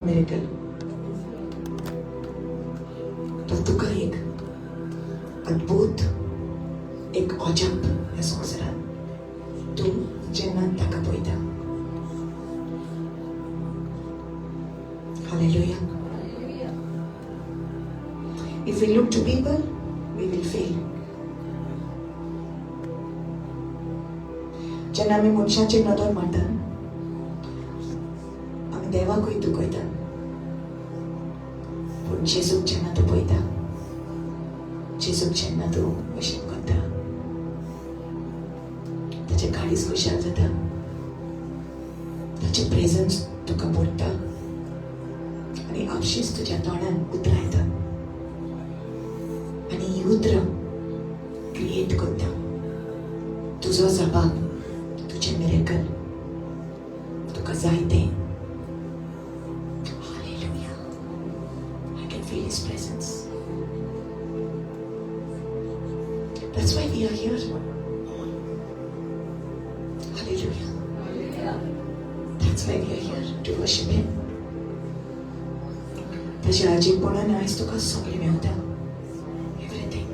Miracle तर तुका एक अद्भुत एक अजब ह्या संवसारांत तूं जेन्ना ताका पळयता. Hallelujah. If we look to people, we will fail. जेन्ना आमी मनशांचेर नदर मारता आमी देवाकूय दुखयता, पूण जेजूक जेन्ना तूं पळयता, जेजूक जेन्ना तूं वर्शीप करता, ताचे काळीज खुशाल जाता, ताचे प्रेझन्स तुका भरता आनी आपशीच तुज्या तोंडान उतरां येता आनी ही उतरां क्रिएट करता तुजो जबाब, तुजें मिरेकल, तुका जाय तें. Hallelujah. I can feel His presence. That's why we are here. Hallelujah. That's why we are here to worship Him. ताच्या आजीपणान आयज तुका सगळें Mewat. Everything.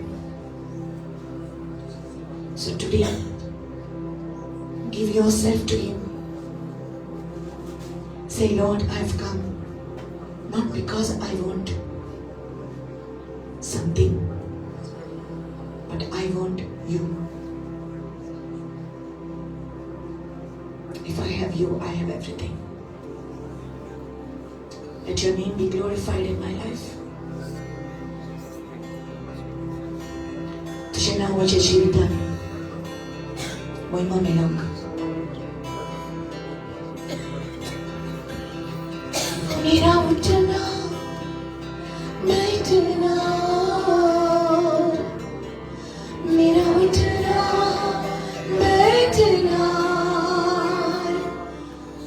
So today, give yourself to Him. Say, Lord, I've come not because I want something, but I want You. If I have You, I have everything. Let Your name be glorified in my life. तुझे नावाच्या जिवितान महिमा मेळोवंक मेरा उठना बैठना, मेरा उठना बैठना,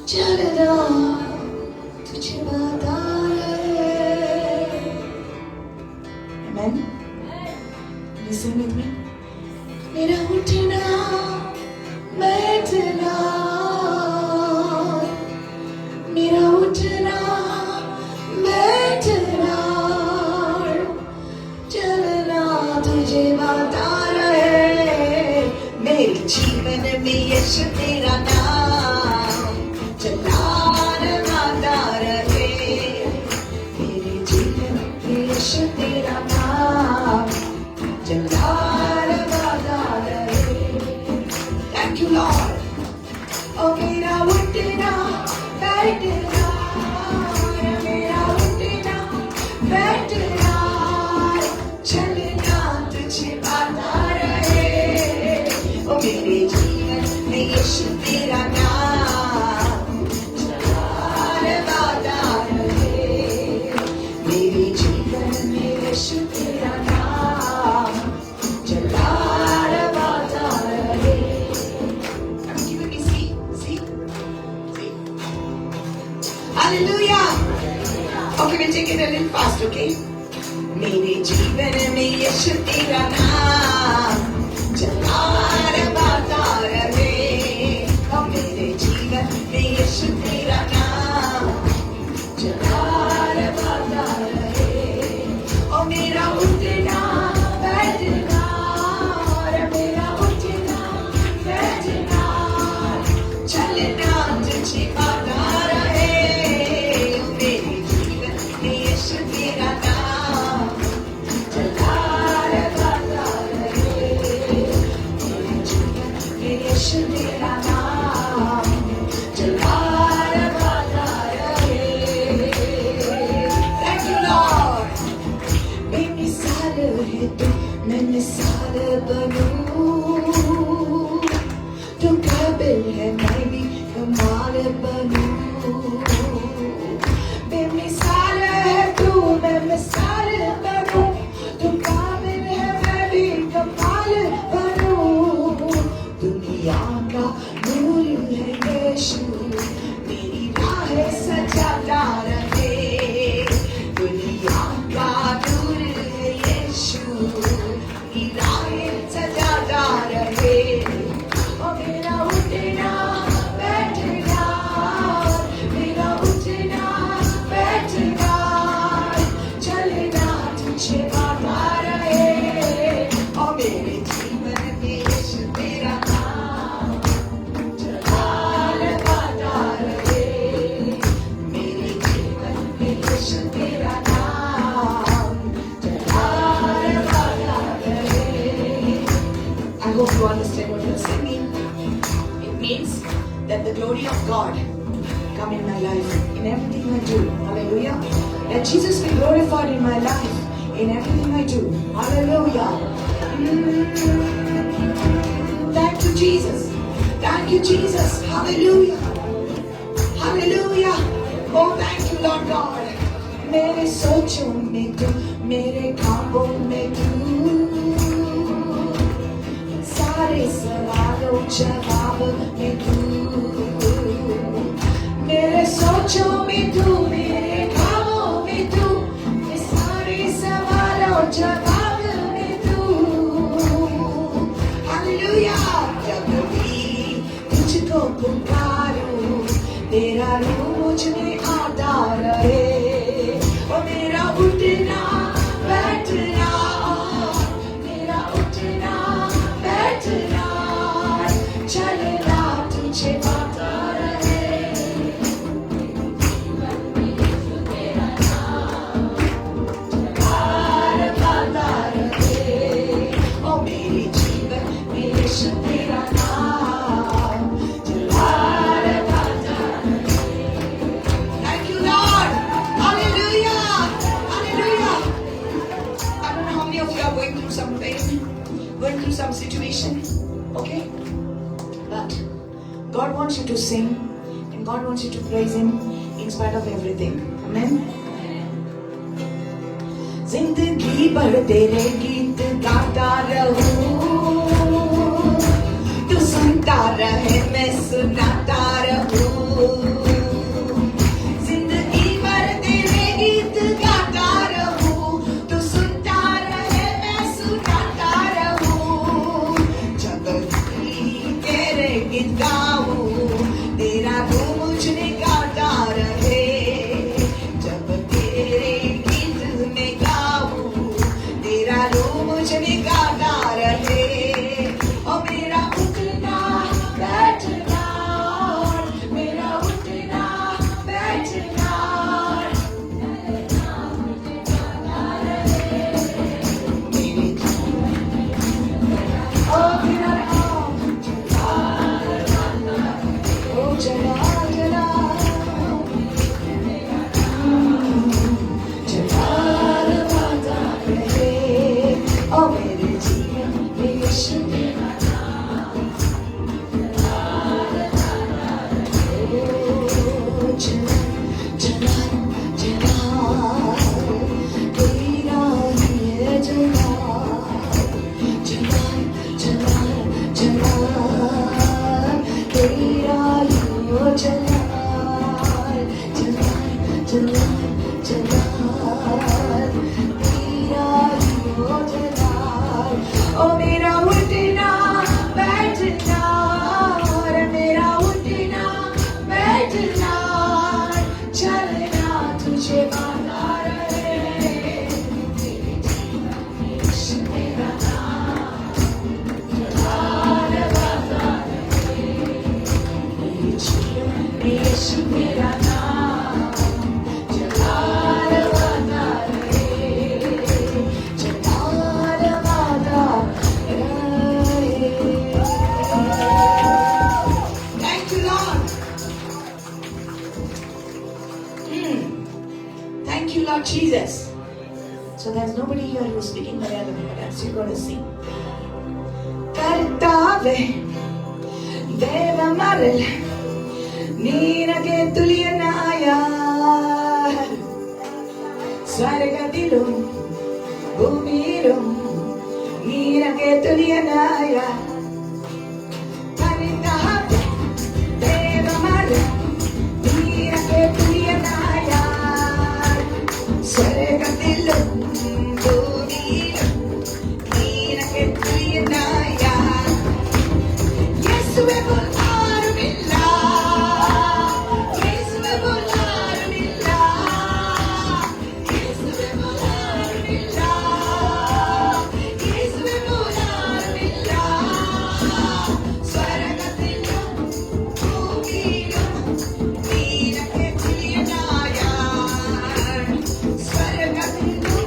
चलना तुझे बता रहे. Amen. Listen with me. मेरा उठना बैठना, मेरा उठना बैठना, चलना तुझे बता रहे. मेरे जीवन में यीशु तेरा नाम चलाने वाला रहे. मेरे जीवन में यीशु तेरा नाम चलाने वाला रहे. Thank you, Lord. Oh, मेरा उठना बैठना, मेरा उठना बैठना, चलना तुझे बता रहे. ओ मेरे जीवन में यीशु तेरा नाम चलाने वाला रहे. मेरे जीवन में यीशु तेरा नाम चलाने वाला रहे. Hallelujah. Okay, we'll take it a little fast, okay? मेरे जीवन में यीशु तेरा नाम चलाने वाला रहे. और मेरे जीवन में यीशु तेरा नाम चलाने वाला रहे. और मेरा उठना बैठना, और मेरा उठना बैठना, चलना तुझे बता रहे. मेरे जीवन में यीशु तेरा नाम चलाने वाला रहे. मेरे the glory of God come in my life, in everything I do. Hallelujah. Let Jesus be glorified in my life, in everything I do. Hallelujah. Thank you, Jesus. Thank you, Jesus. Hallelujah. Hallelujah. Oh, thank you, Lord God. मेरे सोचों में तू, मेरे ख्वाबों में तू, सारे सवालों जवाब में तू, मेरे सोचों में तू, मेरे ख्वाबों में तू, सारे सवालों जवाब में तू. हालेलुया. जब भी तुझको पुकारूं, तेरा रूह मुझ में आता रहे. ओ मेरा उठना बैठना, मेरा उठना बैठना चलना तुझे पाता रहे. तेरा नाम बार पाता रहे. ओ मेरे जीवन में यीशु तेरा नाम बार पाता रहे. Thank you, Lord. Hallelujah. Hallelujah. I don't know how many of you are going through some pain, going through some situation. Okay? But God wants you to sing and God wants you to praise Him in spite of everything. Amen. जिंदगी भर तेरे गीत गाता रहूं, तू सुनता रहे मैं सुनाता रहूं. जिंदगी भर तेरे गीत गाता रहूं, तू सुनता रहे मैं सुनाता रहूं. जब भी तेरे गीत गाऊं, तेरा रूह मुझ में गाता रहे. जब तेरे गीत में गाऊं, तेरा रूह मुझ में गाता रहे. ओ मेरा उठना बैठना, मेरा उठना बैठना मेरे ओ मेरा नाम ओ चला चला चला पाता रहे. ओ मेरे जीवन में यीशु तेरा नाम ओ चला चला चला तेरा ही है चला चला चला चला तेरा ही हो चला चला चला चला तेरा ही हो चला. ओ मेरा उठना बैठना, मेरा उठना बैठना चलना तुझे पाता रहे. तेरे जीवन में यीशु तेरा नाम बार पाता रहे. मेरे जीवन में यीशु तेरा नाम बार पाता रहे. बार पाता रहे. Thank you, Lord. Thank you, Lord Jesus. So there's nobody here who's speaking Malayalam, but else you're going to sing. ಕರ್ತಾವೆ ದೇವಮರಲ್ ನಿನಗೆ ತುಲ್ಯನಾಯ, ಸ್ವರ್ಗದಿಲು ಭೂಮಿಲು ನಿನಗೆ ತುಲ್ಯನಾಯ. ಕರ್ತಾವೆ ದೇವಮರಲ್ ನಿನಗೆ ತುಲ್ಯನಾಯ, ಸ್ವರ್ಗದಿಲು ಭೂಮಿಲು ನಿನಗೆ ತುಲ್ಯನಾಯ. ಯೇಸುವೆ ಬೋಲಾರುವಿಲ್ಲ, ಯೇಸುವೆ ಬೋಲಾರುವಿಲ್ಲ, ಯೇಸುವೆ ಬೋಲಾರುವಿಲ್ಲ, ಯೇಸುವೆ ಬೋಲಾರುವಿಲ್ಲ. ಸ್ವರ್ಗದಿಲು ಭೂಮಿಲು ನಿನಗೆ ತುಲ್ಯನಾಯ, ಸ್ವರ್ಗದಿಲು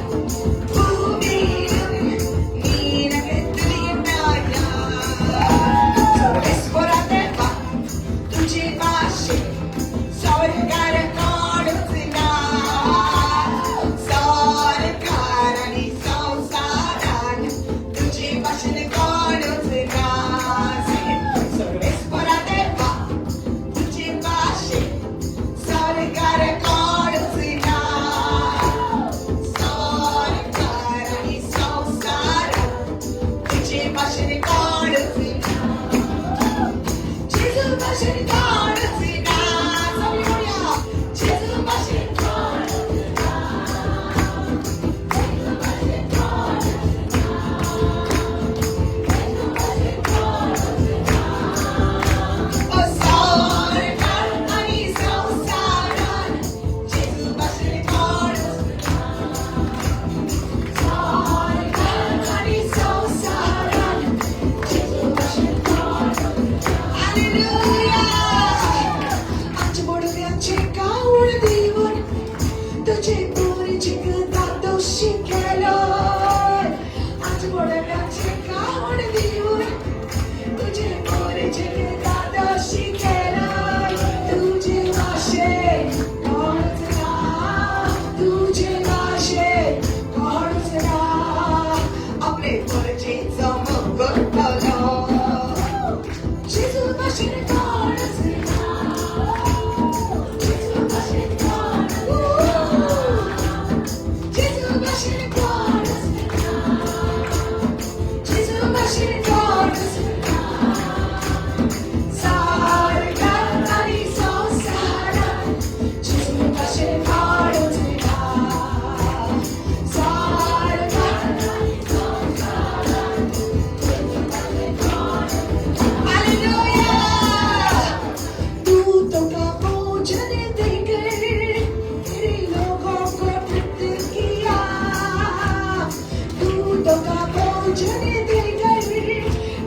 तुझने देकर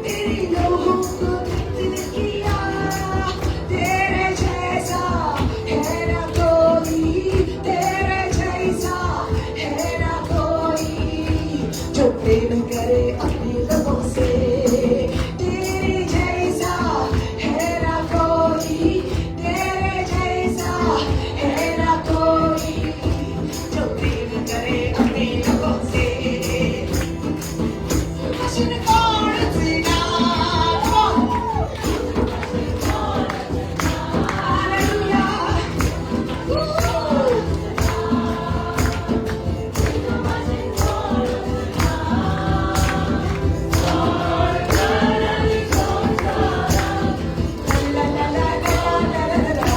तेरी लोगों को तितर किया, तेरे जैसा है ना कोई, तेरे जैसा है ना कोई, जो प्रेम करे अपने लोगों से, तेरे जैसा है ना कोई, तेरे जैसा है ना कोई, जो प्रेम करे अपने लोगों से। Passion for it tonight. Come on. Hallelujah. Woo. La, la, la, la, la, la, la, la.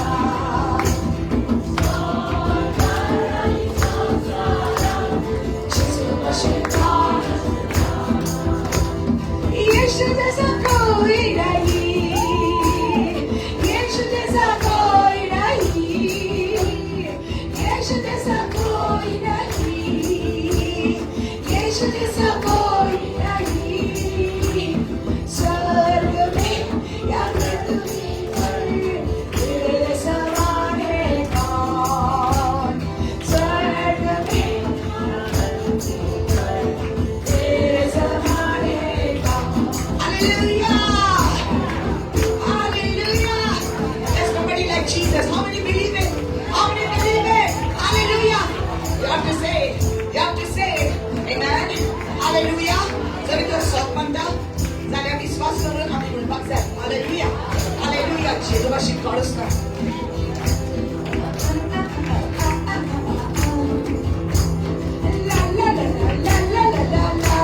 Jesus, passion for it. यीशु जैसा कोई नहीं, यीशु जैसा कोई नहीं, यीशु जैसा कोई नहीं, यीशु जैसा कोई नहीं, स्वर्ग में या पृथ्वी पर तेरे समान है कौन, स्वर्ग में या पृथ्वी पर तेरे समान है कौन। Hallelujah! Hallelujah! There's nobody like Jesus. How many believe it? How many believe it? Hallelujah! You have to say it. You have to say it. Amen. Hallelujah. जरी तो शॉक म्हणता जाल्यार विश्वास करून आमी म्हणपाक जाय. Hallelujah. Hallelujah. जेजूवाशी कळस ना. La la la la la la la la.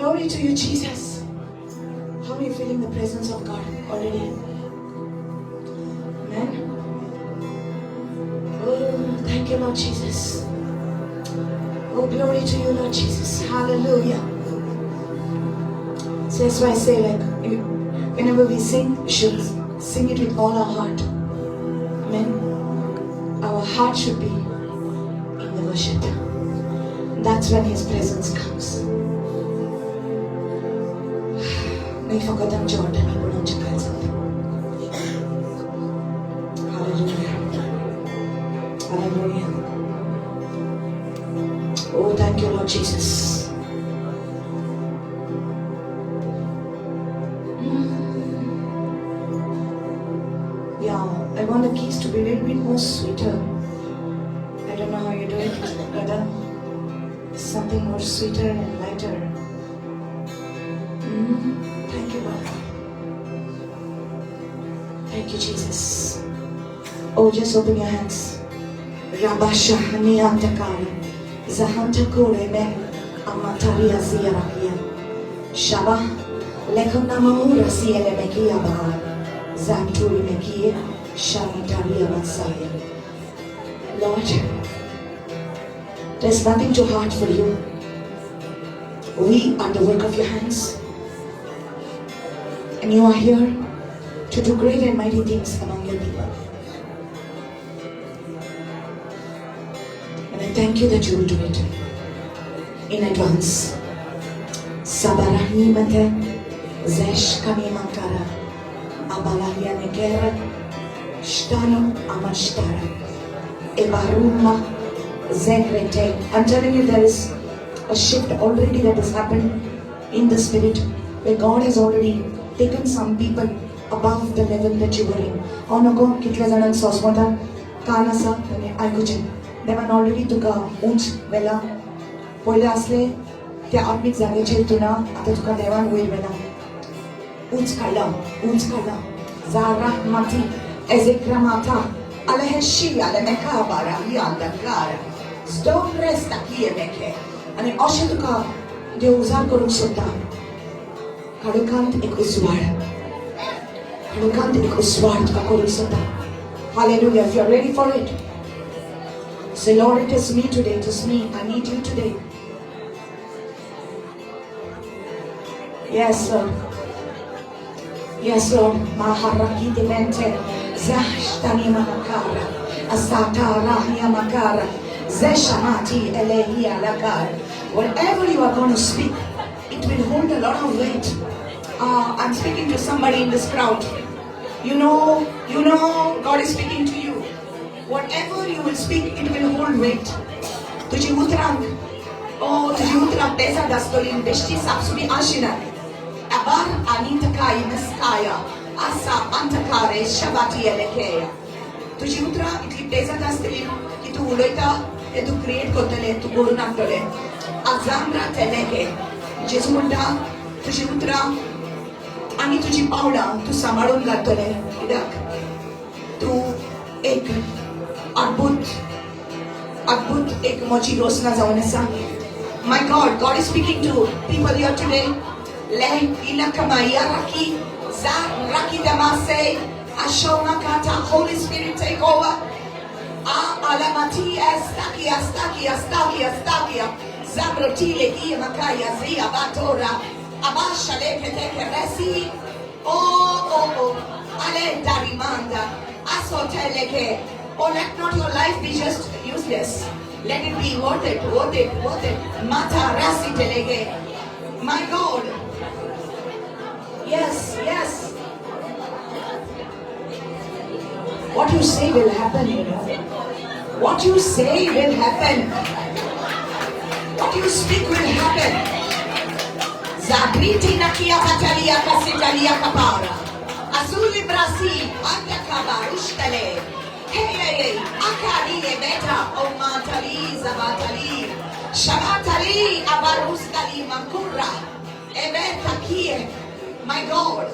Glory to you, Jesus. How are you feeling the presence of God already? Amen. Oh, thank you, Lord Jesus. Oh, glory to you, Lord Jesus. Hallelujah. So that's why I say, like, whenever we sing, we should sing it with all our heart. Amen. Our heart should be in the worship. That's when His presence comes. नहीं फकत हम Jordan में पहुंच चुके हैं। Hallelujah. Hallelujah. Oh, thank you, Lord Jesus. Yeah, I want the keys to be a little bit more sweeter. I don't know how you do it, brother. Something more sweeter and lighter. Thank you, Lord. Thank you, Jesus. Oh, just open your hands. Rabasha Haniantakara. Zahantakure me Amataria Ziarakia. Shaba Lekona Mamura Siele Mekia Bahar. Zanturi Mekia Shamataria Masaya. Lord, there's nothing too hard for you. We are the work of your hands. And you are here to do great and mighty things among your people. And I thank you that you will do it in advance. Sabarahi mate zesh kami makara abalahia nekera shtano amashtara ebaruma zegrete. I'm telling you, there is a shift already that has happened in the spirit, where God has already taken some people above the level that you were in. Onako kitla janan sosmota kanasa and aikuche. They were already tuka unch vela poile asle te atmik jage cheltuna ata tuka devan hoil vela unch kala zara mati ezekramata aleheshi alemekabara yandakara stone resta kiemeke. आणि अशें तुका देव उजार करूंक सोदता. खडकांत एक उजवाड तुका करूंक सोदता. Hallelujah. If you are ready for it, say, Lord, it is me today. It is me. I need you today. Yes, Lord. Yes, Lord. Maharaki de mente zashtani makara asata rahia makara. Whatever you are going to speak, it will hold a lot of weight. I'm speaking to somebody in this crowd. You know, God is speaking to you. Whatever you will speak, it will hold weight. Tuji utrang, pesa dastolin beshti sapsuni ashina. Abar anitakai meskaya asa antakare shabati elekeya. Tuji utra itli pesa dastolin itu uloita. Tu create kotale, tu guru naktole. Azamra teleke. Jesumunda, tuji utra, ani tuji paula, tu samarun gatole. Idak. Tu ek adbut ek mochi rosna zaunesa. My God is speaking to people here today. Le inakamaya raki, za raki damase, ashona kata. Holy Spirit, take over. Alamati astakia zabrotile kia makaya zia batora abasha lekete resi ale darimanda asoteleke. Oh, let not your life be just useless. Let it be worth it. Mata rasi teleke. My God. Yes. What you say will happen, you know. What you say will happen. What you speak will happen. Zabriti nakia katalia kasitalia kapara. Azuli Brazil, anda kabarushkale. Hey, akali beta omatali zabatali. Shabatali abaruskali makura. Ebeta kie. My God.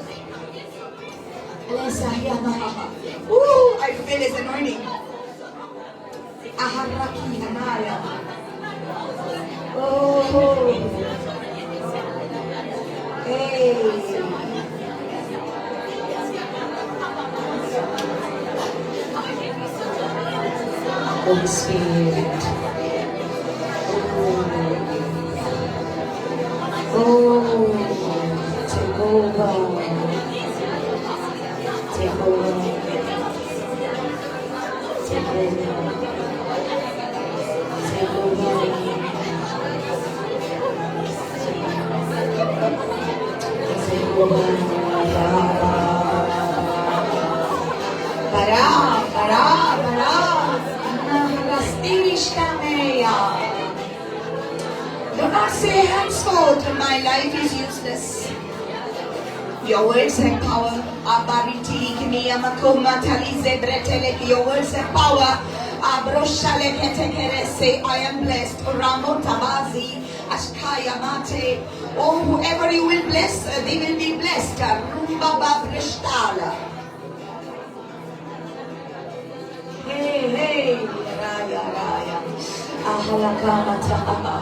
Ooh, I feel his anointing. Aharaki Anaya. Oh, hey. Holy Spirit. Oh, take over. Take over. Take over. Take over. Take over. Do not say henceforth my life is useless. Your words have power. Your words have power. Say, I am blessed. Ashkaya Mate. Oh, whoever you will bless, they will be blessed. Rumba Babrishtala. Hey, hey, Raya, Raya. Ahalakamata.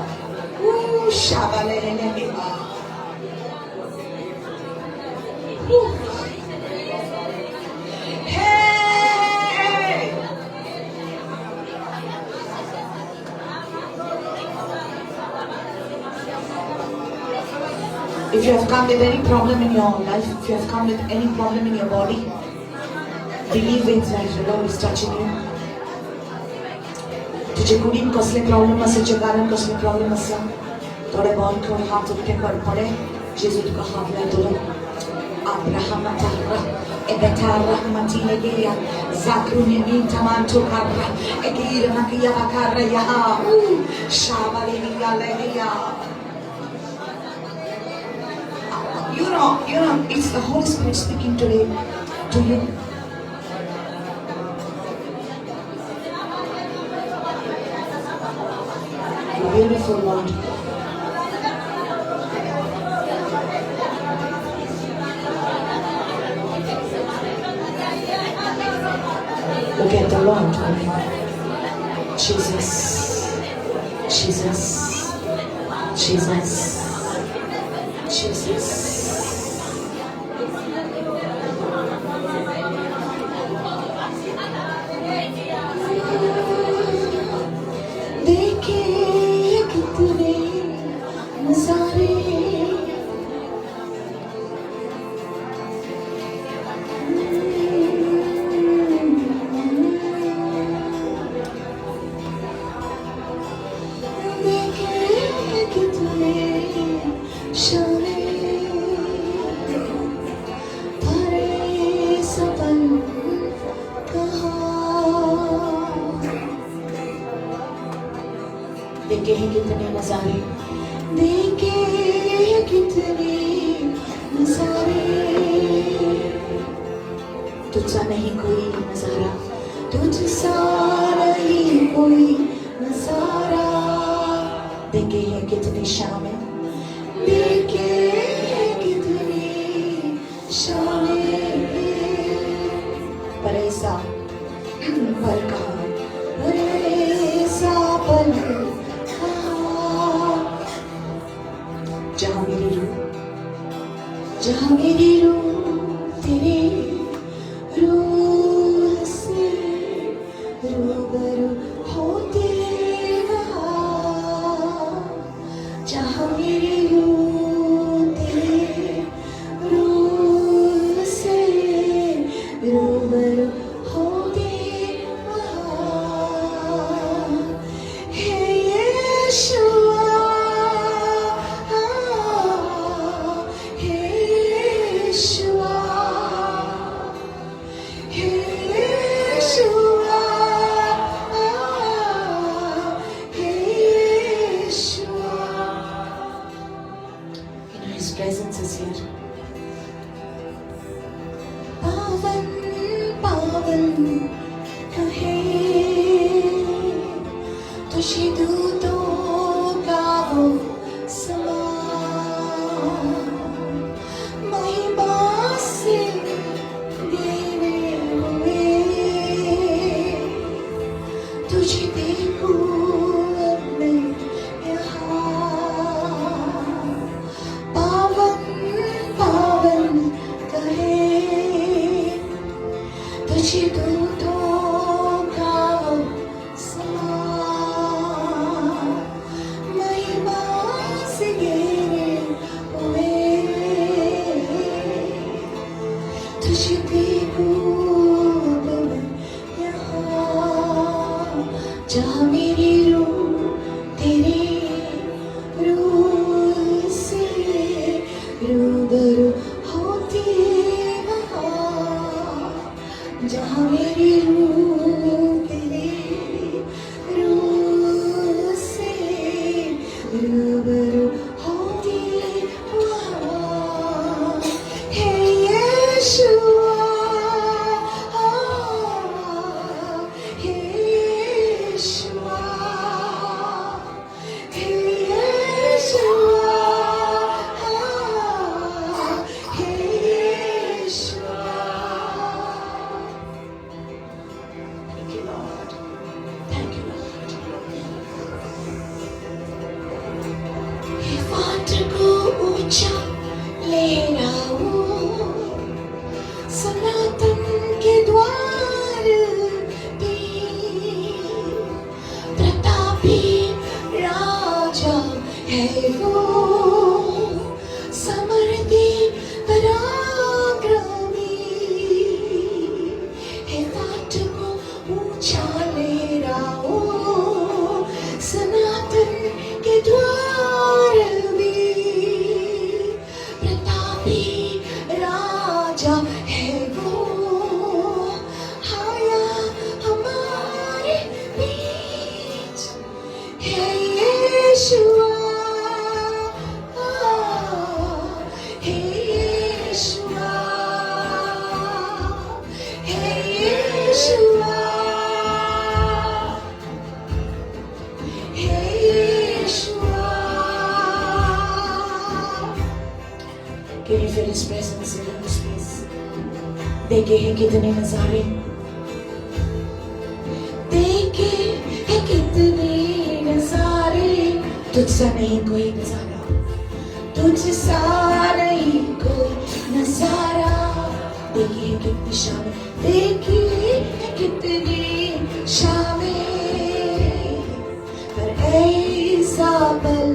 Ooh, Shabaleleleba. Hey! If you have come with any problem in your life, if you have come with any problem in your body, believe it that the Lord is touching you. तुझे कुड़ीन कसले problem असे जगारन कसले problem असा थोड़े बहुत को हाथ उठे कर पड़े जेसु तुका हाथ ले दो अब्राहम तारा एबेतारा मतीने गया ज़ाक्रुनी मीन तमान तो कररा एकीर मकिया कररा या शाबाली निया लेया. You know, it's the Holy Spirit speaking today to you. Beautiful Lord. Look at the Lord. Jesus. Jesus. Jesus. Jesus. देखे कितने नजारे देखे कितने शाने भरे सपन देखे हैं कितने नजारे देखे हैं कितने नजारे तुझसा नहीं कोई नजारा तुझसा नहीं कोई नजारा देखे हैं कितनी शामें देखे हैं कितनी शामें पर ऐसा पर कहा पर ऐसा पर जहाँ मेरी रूह तेरे रूह से रूबरू होते वहाँ जहाँ मेरी रूह तेरे रूह से रूबरू होते वहाँ हे यीशुआ His presence is here. Pavan, Pavan, kahe तुझे दूतों का वो समान महिमा से घेरे हुए तुझे देखूं अब मैं यहाँ पावन पावन कहे तुझे दूतों का वो समान महिमा ऊंचा लहराऊं सनातन के द्वार पे प्रतापी राजा है वो समृद्धि पराक्रमी है बाट को ऊंचा लहराओ सनातन के द्वार में प्रतापी राजा है वो आया हमारे बीच है यीशुआ है यीशुआ है यीशुआ है यीशुआ। Can you feel His presence in this place? देखे हैं कितने नजारे, देखे हैं कितने नजारे, तुझसा नहीं कोई नजारा, तुझसा नहीं कोई नजारा। देखे हैं कितनी शामें, देखे हैं कितनी शामें, पर ऐसा पल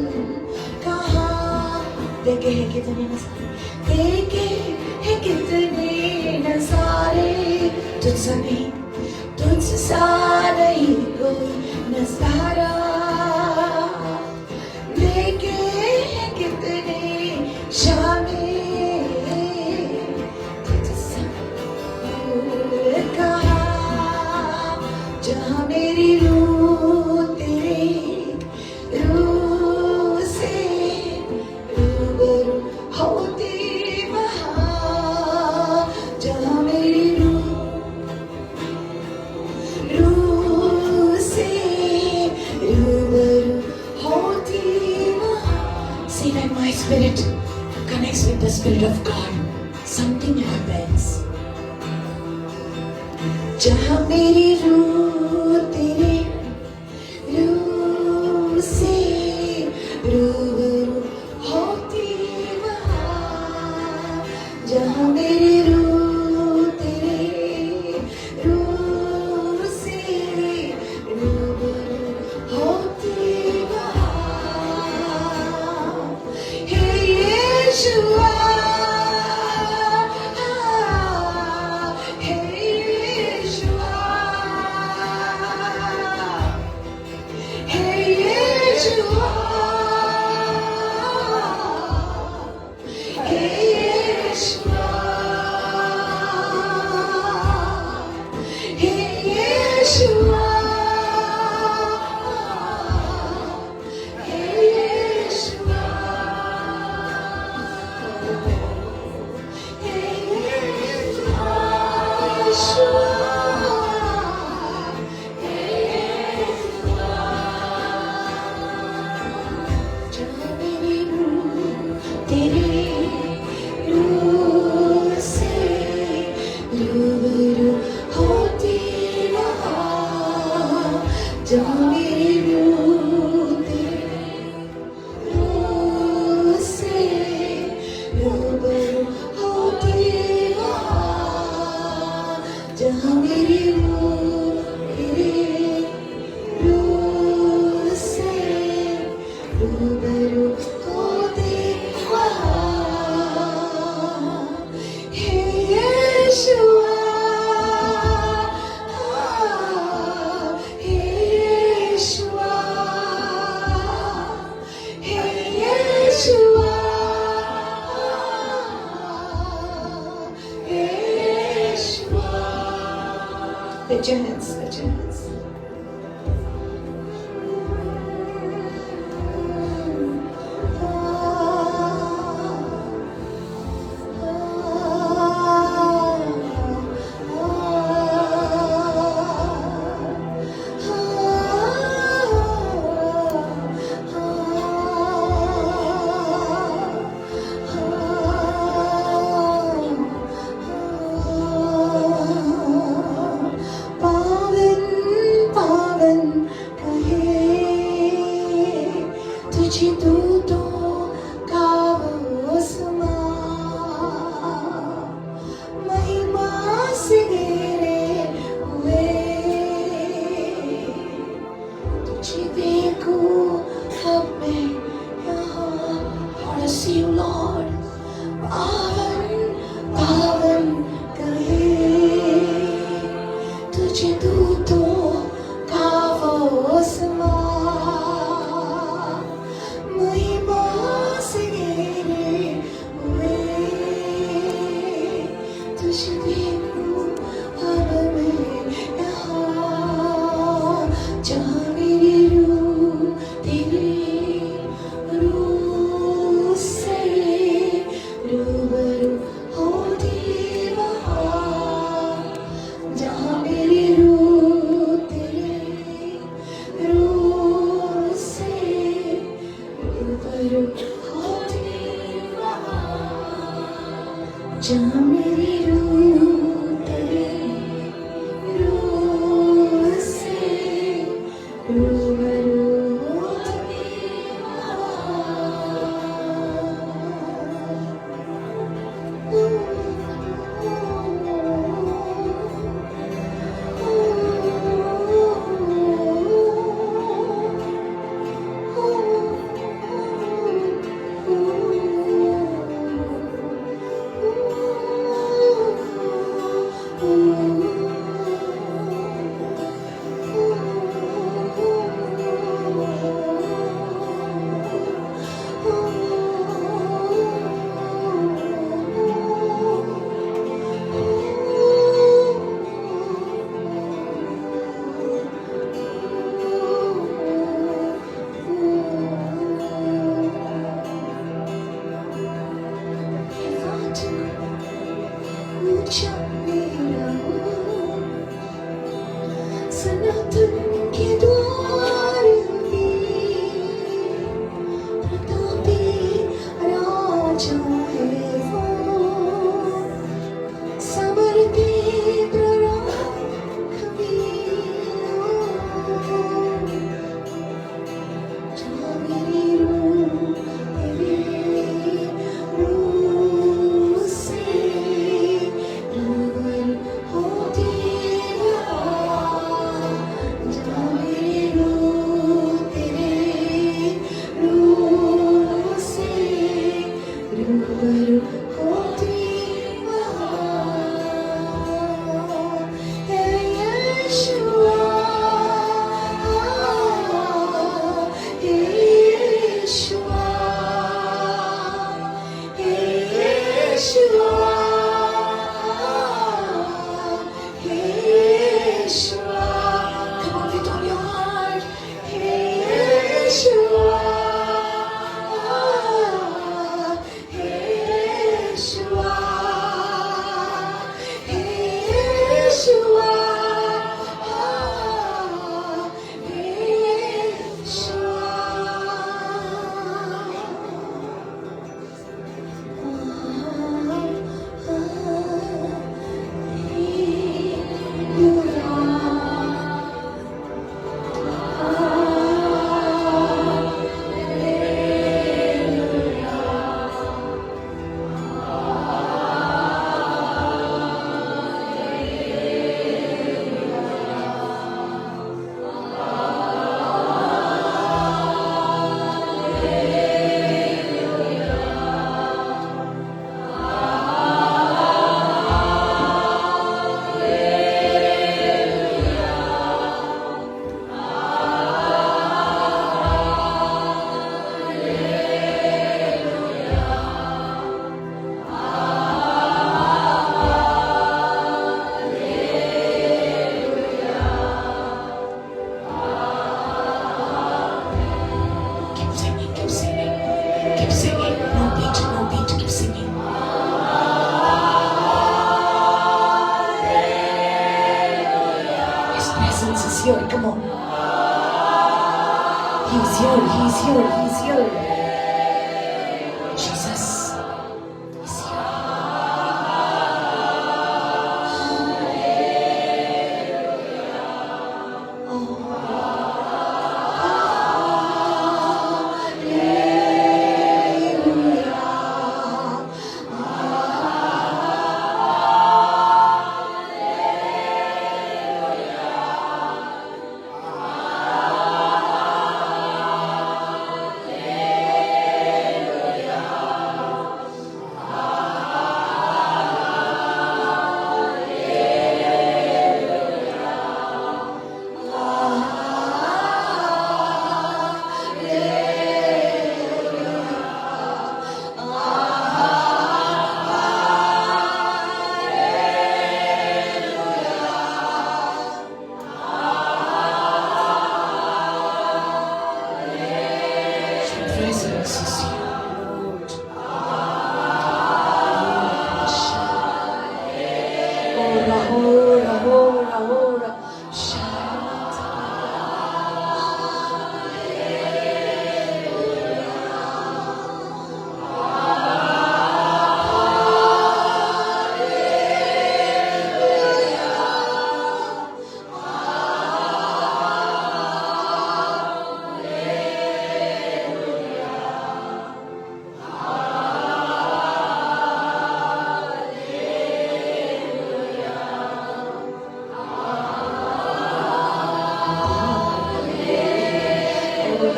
कहाँ। देखे हैं कितने नजारे, देखे हैं कितने नजारे, तुझसा नहीं कोई नजारा। देखे हैं कितने शामें, तुझसा कहाँ, जहाँ मेरी रूह तेरे रूह से रूबरू होती वहाँ, जहाँ मेरी रूह से रूबरू होती वहाँ। See, when my spirit connects with the Spirit of God, something happens. जहाँ मेरी रूह तेरे रूह से रूबरू होती वहाँ, जहाँ मेरी रूह तेरे रूह से रूबरू होती वहाँ। हे यीशुआ, हे यीशुआ, हे यीशुआ, हे यीशुआ, हे यीशुआ, हे यीशुआ, हे यीशुआ, हे यीशुआ। जहाँ मेरी रूह तेरे रूह से रूबरू होती वहाँ, जहाँ मेरी रूह तेरे रूह से रूबरू होती वहाँ, जहाँ मेरी रूह तेरे रूह से रूबरू होती वहाँ। हे यीशुआ, हे यीशुआ, हे यीशुआ, हे यीशुआ। Lift your hands, lift your hands. तुझे दूतों का वो जहाँ मेरी रूह तेरे रूह से रूबरू होती सनातन के द्वार में प्रतापी राजा है वो, समर्थे प्रराघवी जहाँ मेरी रूह तेरे रूह से रूबरू होती Here, come on. He's here, he's here, he's here. Jesus. He's here.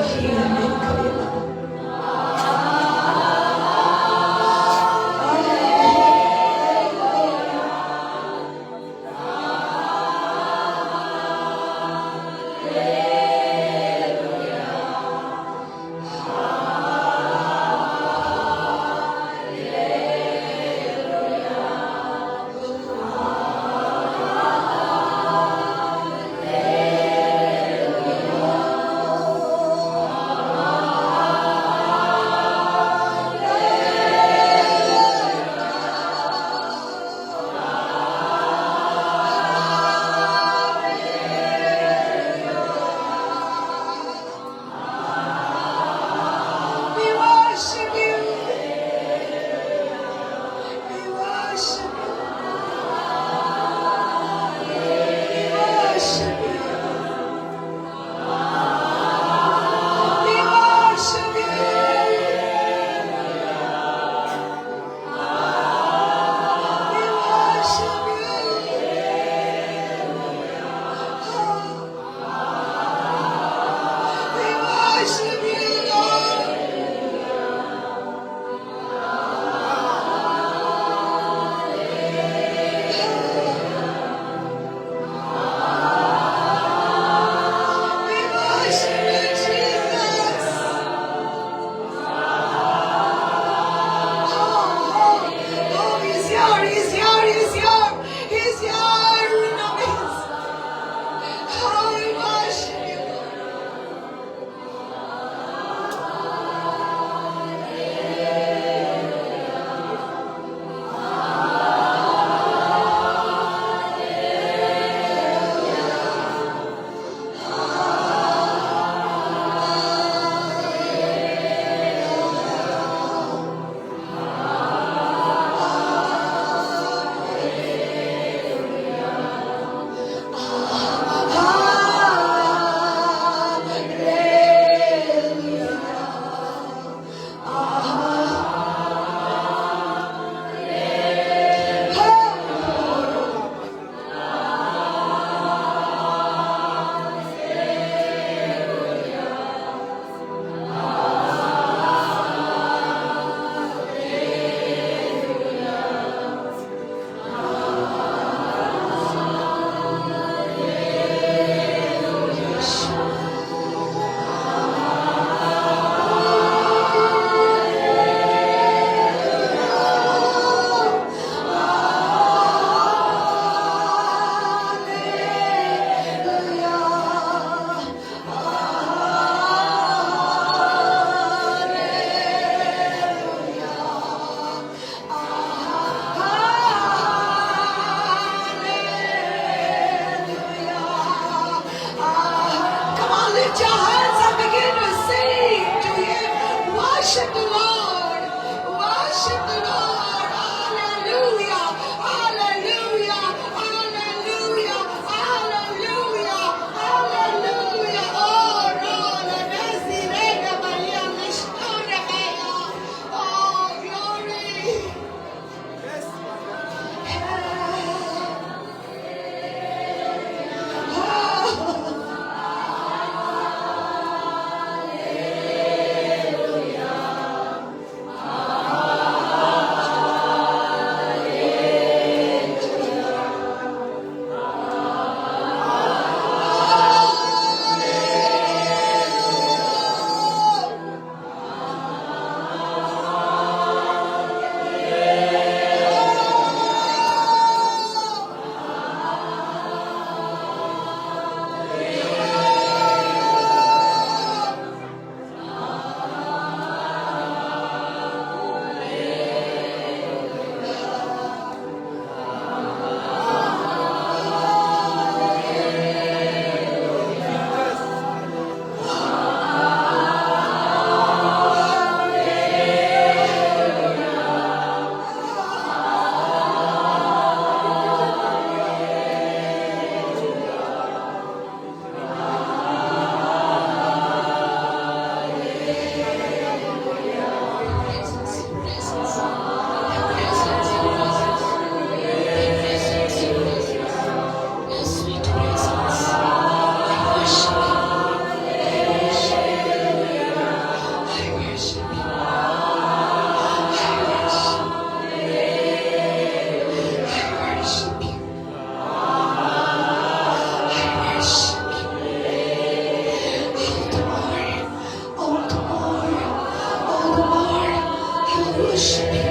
Healing clear. worship you.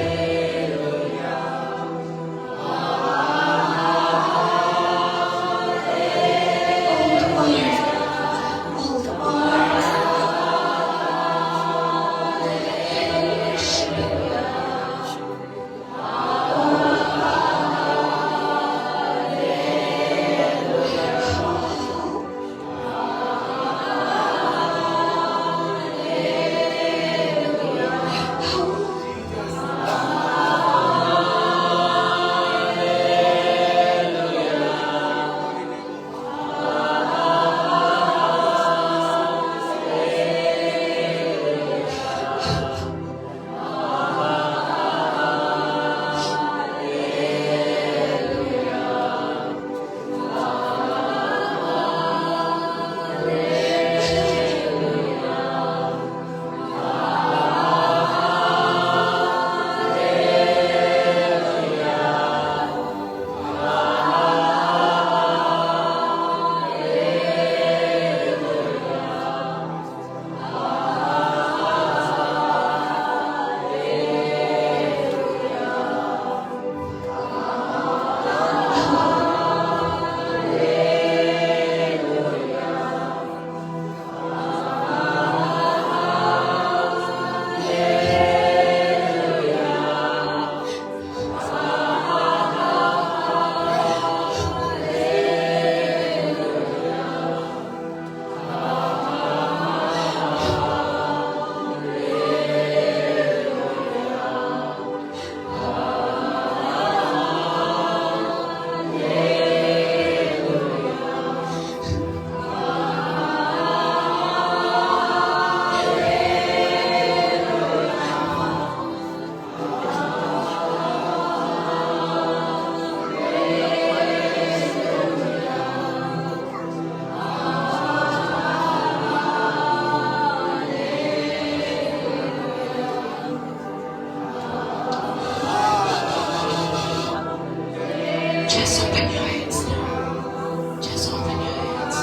Just open your hands now. Just open your hands.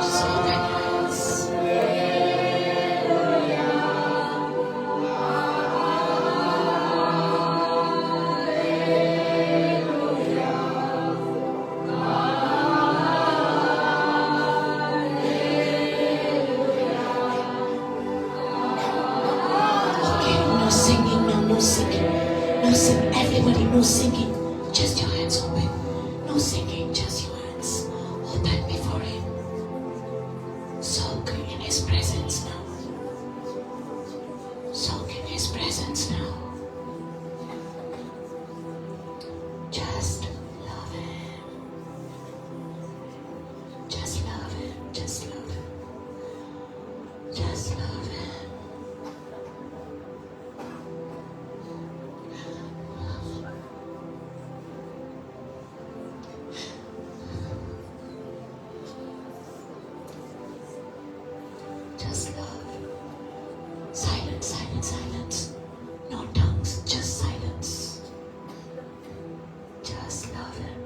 Just open your hands. Okay, no singing, no singing. No singing. Everybody, no singing. Just your hands open. No singing, just your hands open before Him. Soak in His presence now. Soak in His presence now. Just love Him. Just love Him. Just love Him. Just love Him. Just love. Silence, silence, silence. No tongues, just silence. Just love Him.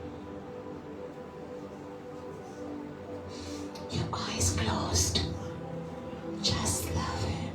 Your eyes closed. Just love Him.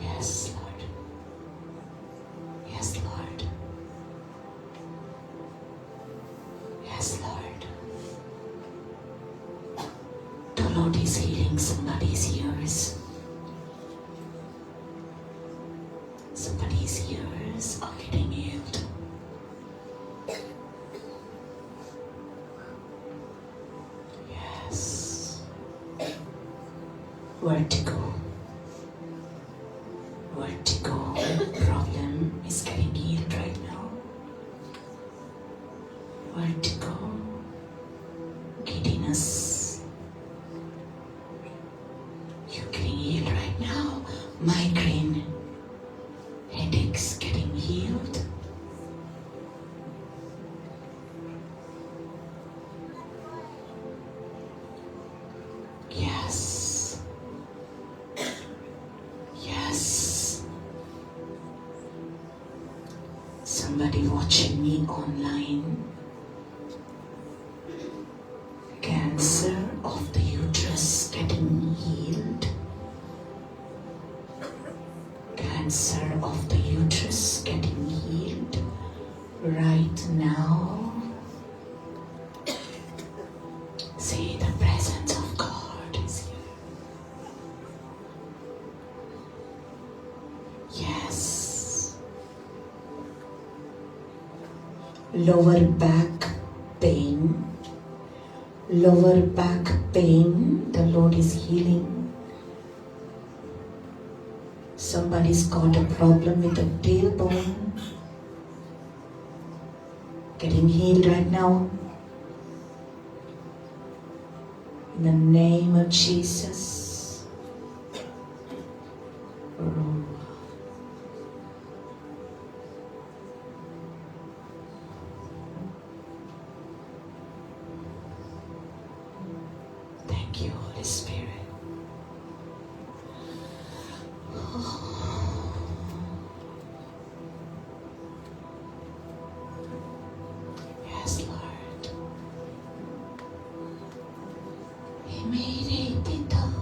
Yes, Lord. Yes, Lord. Yes, Lord. The Lord is healing somebody's ears. Somebody's ears are getting healed. Yes. Vertigo problem is getting healed. vertigo, giddiness. You're getting healed right now. Migraine, headaches getting healed. Yes. Yes. Somebody watching me online. Cancer of the uterus getting healed. Cancer of the uterus getting healed right now. See, the presence of God is here. Yes. Lower back pain. Lower back pain. The Lord is healing. Somebody's got a problem with the tailbone. Getting healed right now. In the name of Jesus. Thank you, Holy Spirit. Yes, Lord. He made it all.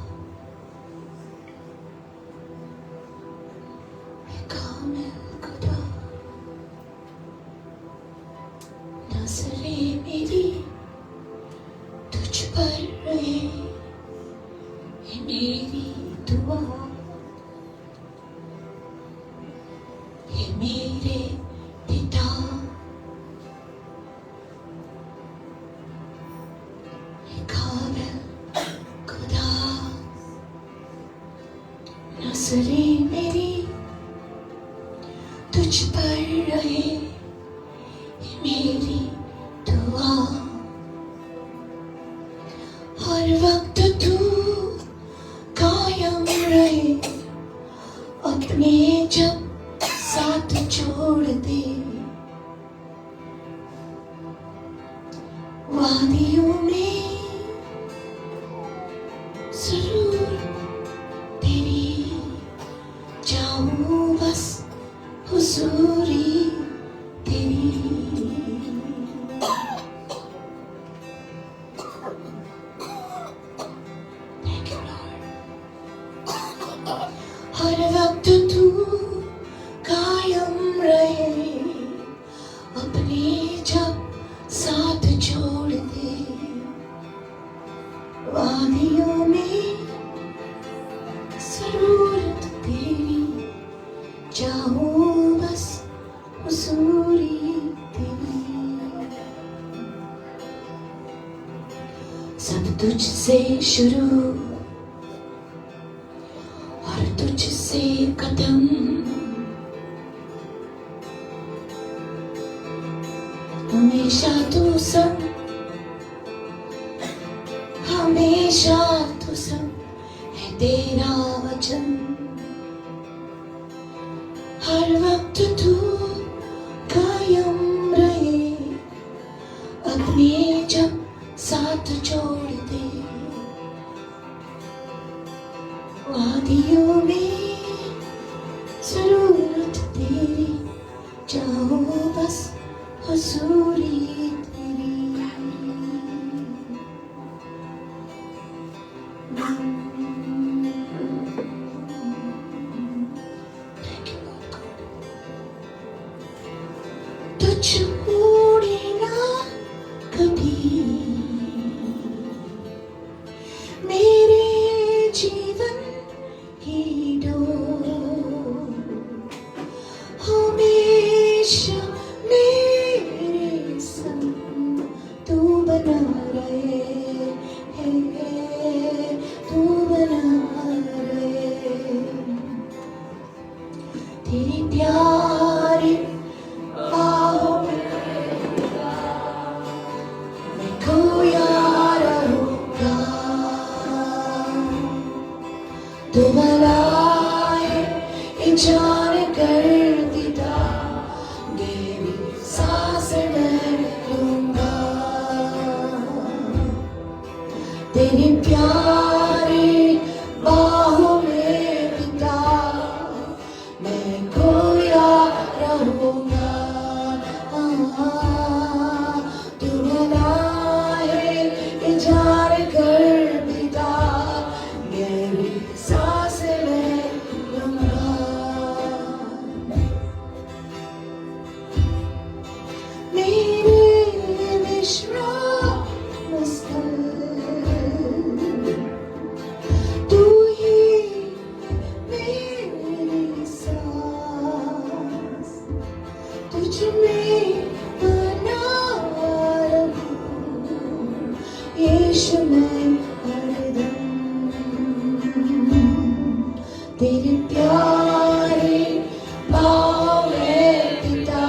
कामिल खुदा नजरे मेरी तुझ पर रहे ये मेरी दुआ ये मेरे पिता ये कामिल खुदा नजरे मेरी तुझ पर रहे ये मेरी दुआ हर वक्त तू कायम रहे अपने जब साथ छोड़ दे वादियों में जरूर तेरी जाऊं बस हुजूरी तेरी Thank you, Lord. हर वक्त तू कायम रहे अपने जब साथ छोड़ दे वादियों में जरूरत तेरी जाऊं बस हुजूरी तेरी सब तुझसे शुरू और तुझसे खत्म हमेशा तू सब हमेशा तू सब है तेरा वचन हर वक्त तू कायम रहे अपने जब साथ छोड़ दे वादियों में जरूरत तेरी जाओ बस हुजूरी तेरी तो छोड़े ना कभी मेरे जीवन की डोर हमेशा मेरे संग तू बना रहे तू बना रहे तेरी प्यारे बाहों में ये जान कर पिता गहरी सांस मैं लूंगा। तेरी प्यारी बाहों में पिता मैं खोया रहूंगा। तू बना है ये जान कर पिता गहरी सांस मैं लूंगा। मेरे विश्राम स्थल तू ही मेरी सांस, तुझ में बना रहूं यीशु मैं हरदम। तेरे प्यारे बाहों में पिता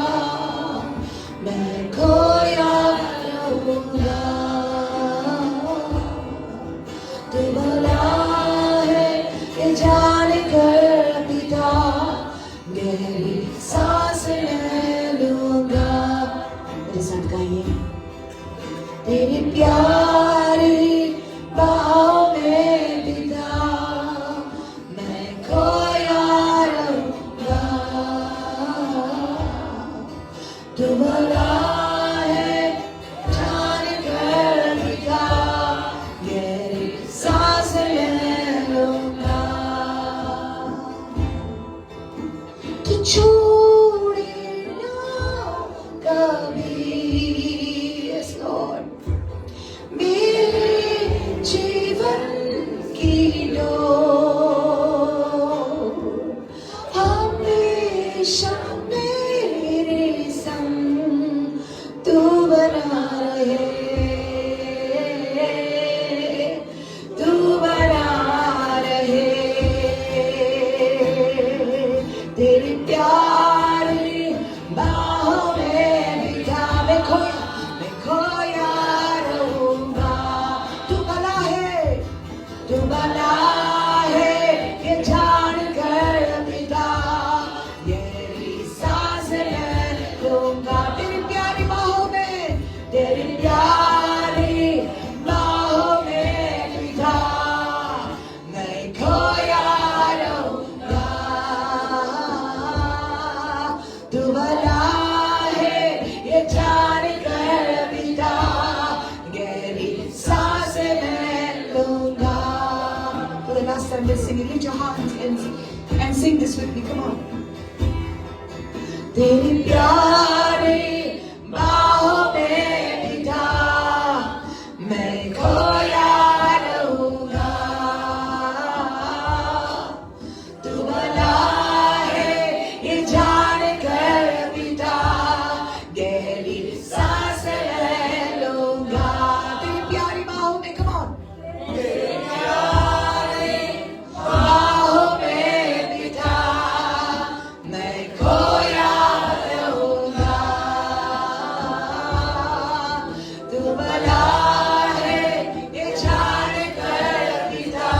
मैं खोया रहूंगा। तू भला है ये जान कर पिता गहरी सांस मैं लूंगा। मेरे साथ गाइए। तेरी प्यारी बाहों में पिता मैं खोया रहूंगा। तू भला है जान कर पिता गहरी सांस मैं लूंगा। तू छोड़े ना कभी, yes Lord, मेरे जीवन की डोर हमेशा मेरे संग तू बना रहे, तू बना रहे। तेरी प्यारी बाहों में पिता मैं खोया रहूंगा। तू भला है, तू भला है ये जान कर पिता गहरी सांस मैं लूंगा। तेरी प्यारी बाहों में, तेरी प्यारी बाहों में पिता मैं खोया रहूंगा। तू भला है ये जान कर पिता गहरी सांस मैं लूंगा। For the last time, let's sing it. Lift your hands and sing this with me. Come on. तेरी प्यारी बाहों में पिता मैं खोया रहूंगा। तू भला है ये जान कर पिता गहरी सांस मैं लूंगा। तेरी प्यारी बाहों में, come on. तेरी प्यारी बाहों में पिता मैं खोया रहूंगा। तू भला है ये जान कर पिता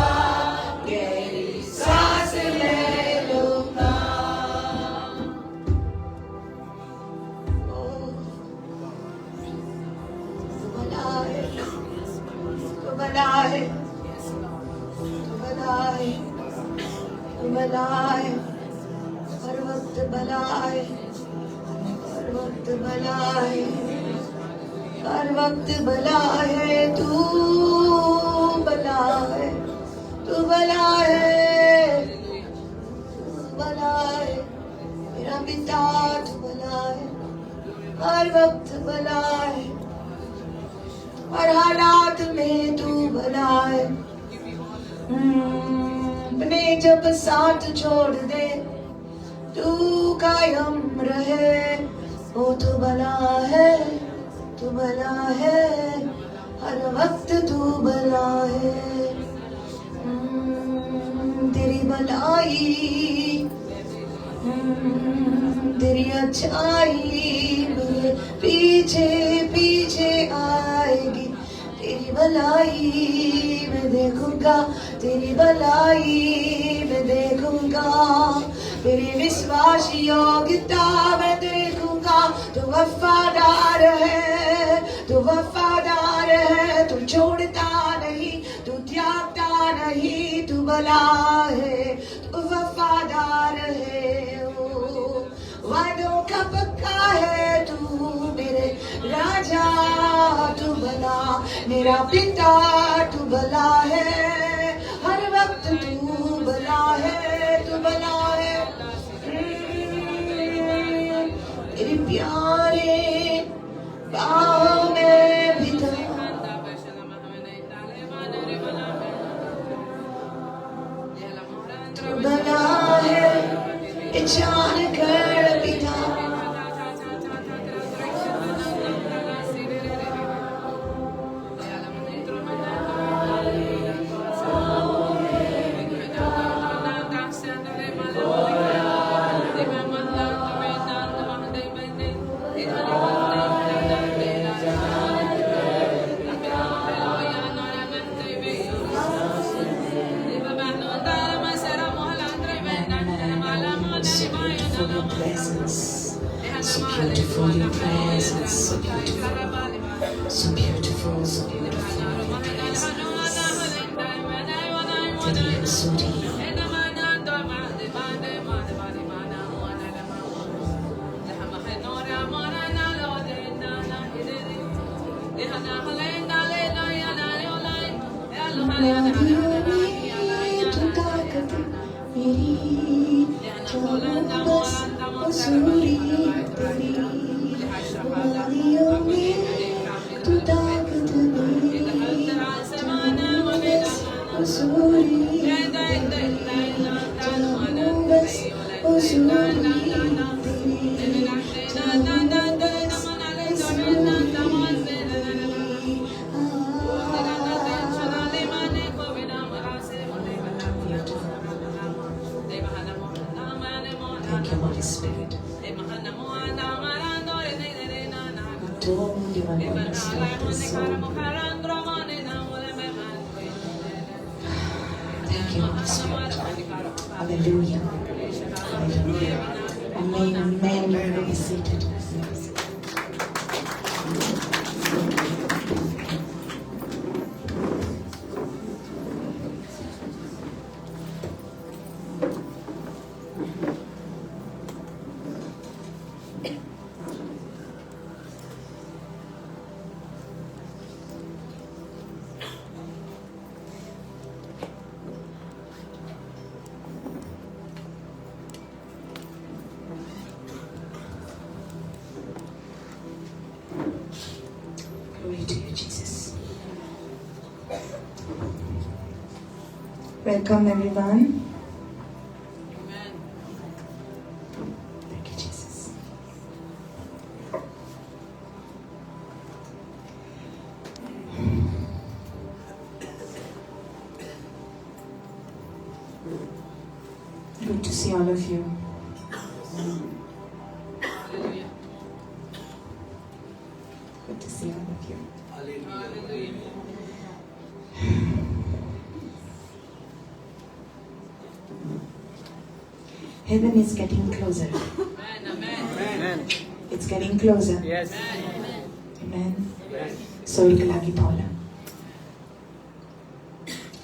गहरी सांस मैं लूंगा। तू भला है, तू भला है, तू भला है, तू भला है, हर वक्त भला है, हर वक्त भला है, हर वक्त भला है। तू भला है, तू भला है, तू भला है मेरा पिता। तू भला है, हर वक्त भला है, हर हालात में तू भला है। अपने जब साथ छोड़ दे तू कायम रहे। ओ तू भला है, तू भला है, हर वक्त तू भला है। तेरी भलाई, तेरी अच्छाई मेरे पीछे पीछे आएगी। तेरी भलाई मैं देखूंगा, तेरी भलाई मैं देखूंगा। तेरी विश्वास योग्यता मैं देखूंगा। तू वफादार है, तू वफादार है, तू छोड़ता नहीं, तू त्यागता नहीं, तू भला है, तू वफादार है। वादों का पक्का है तू मेरे राजा, तू भला मेरा पिता, तू भला है, हर वक्त तू भला है, तू भला है। तेरे प्यारे बाहों में बिता, तू भला है, पहचान कर पिता। So beautiful your presence, so beautiful, so beautiful, so beautiful your presence. Teri suri. तू ताकत मेरी, बस मसूरी तेरी, वादियों में तू ताकत मेरी, बस मसूरी तेरी, बस मसूरी तेरी, Thank you, Holy Spirit. Don't even understand this song. Thank you, Holy Spirit. Hallelujah. Hallelujah. Amen. Amen. You may be seated. Glory to you, Jesus. Welcome, everyone. Thank you, Jesus. Good to see all of you. Good to see all of you. Heaven is getting closer. Amen. It's getting closer. Yes. Amen. Soilkalagi Paula.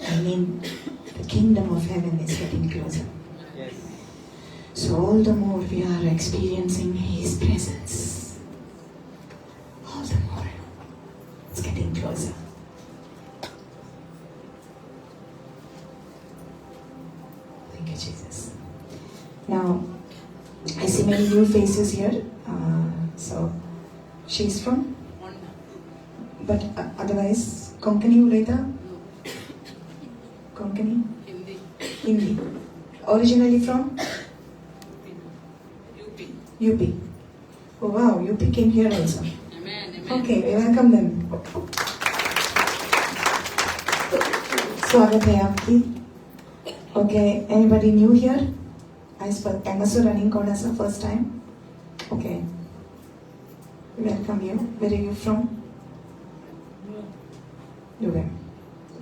I mean, the kingdom of heaven is getting closer. Yes. So all the more we are experiencing His presence. All the more it's getting closer. Thank you, Jesus. Now, I see many new faces here. So, she's from? But otherwise, Konkani Ulaita? Konkani? Hindi. Originally from? UP. Oh wow, UP came here also. Okay, we welcome them. स्वागत है आपकी. Okay, anybody new here? I'm also running Kodasa first time. Okay. Welcome you. Where are you from? You were.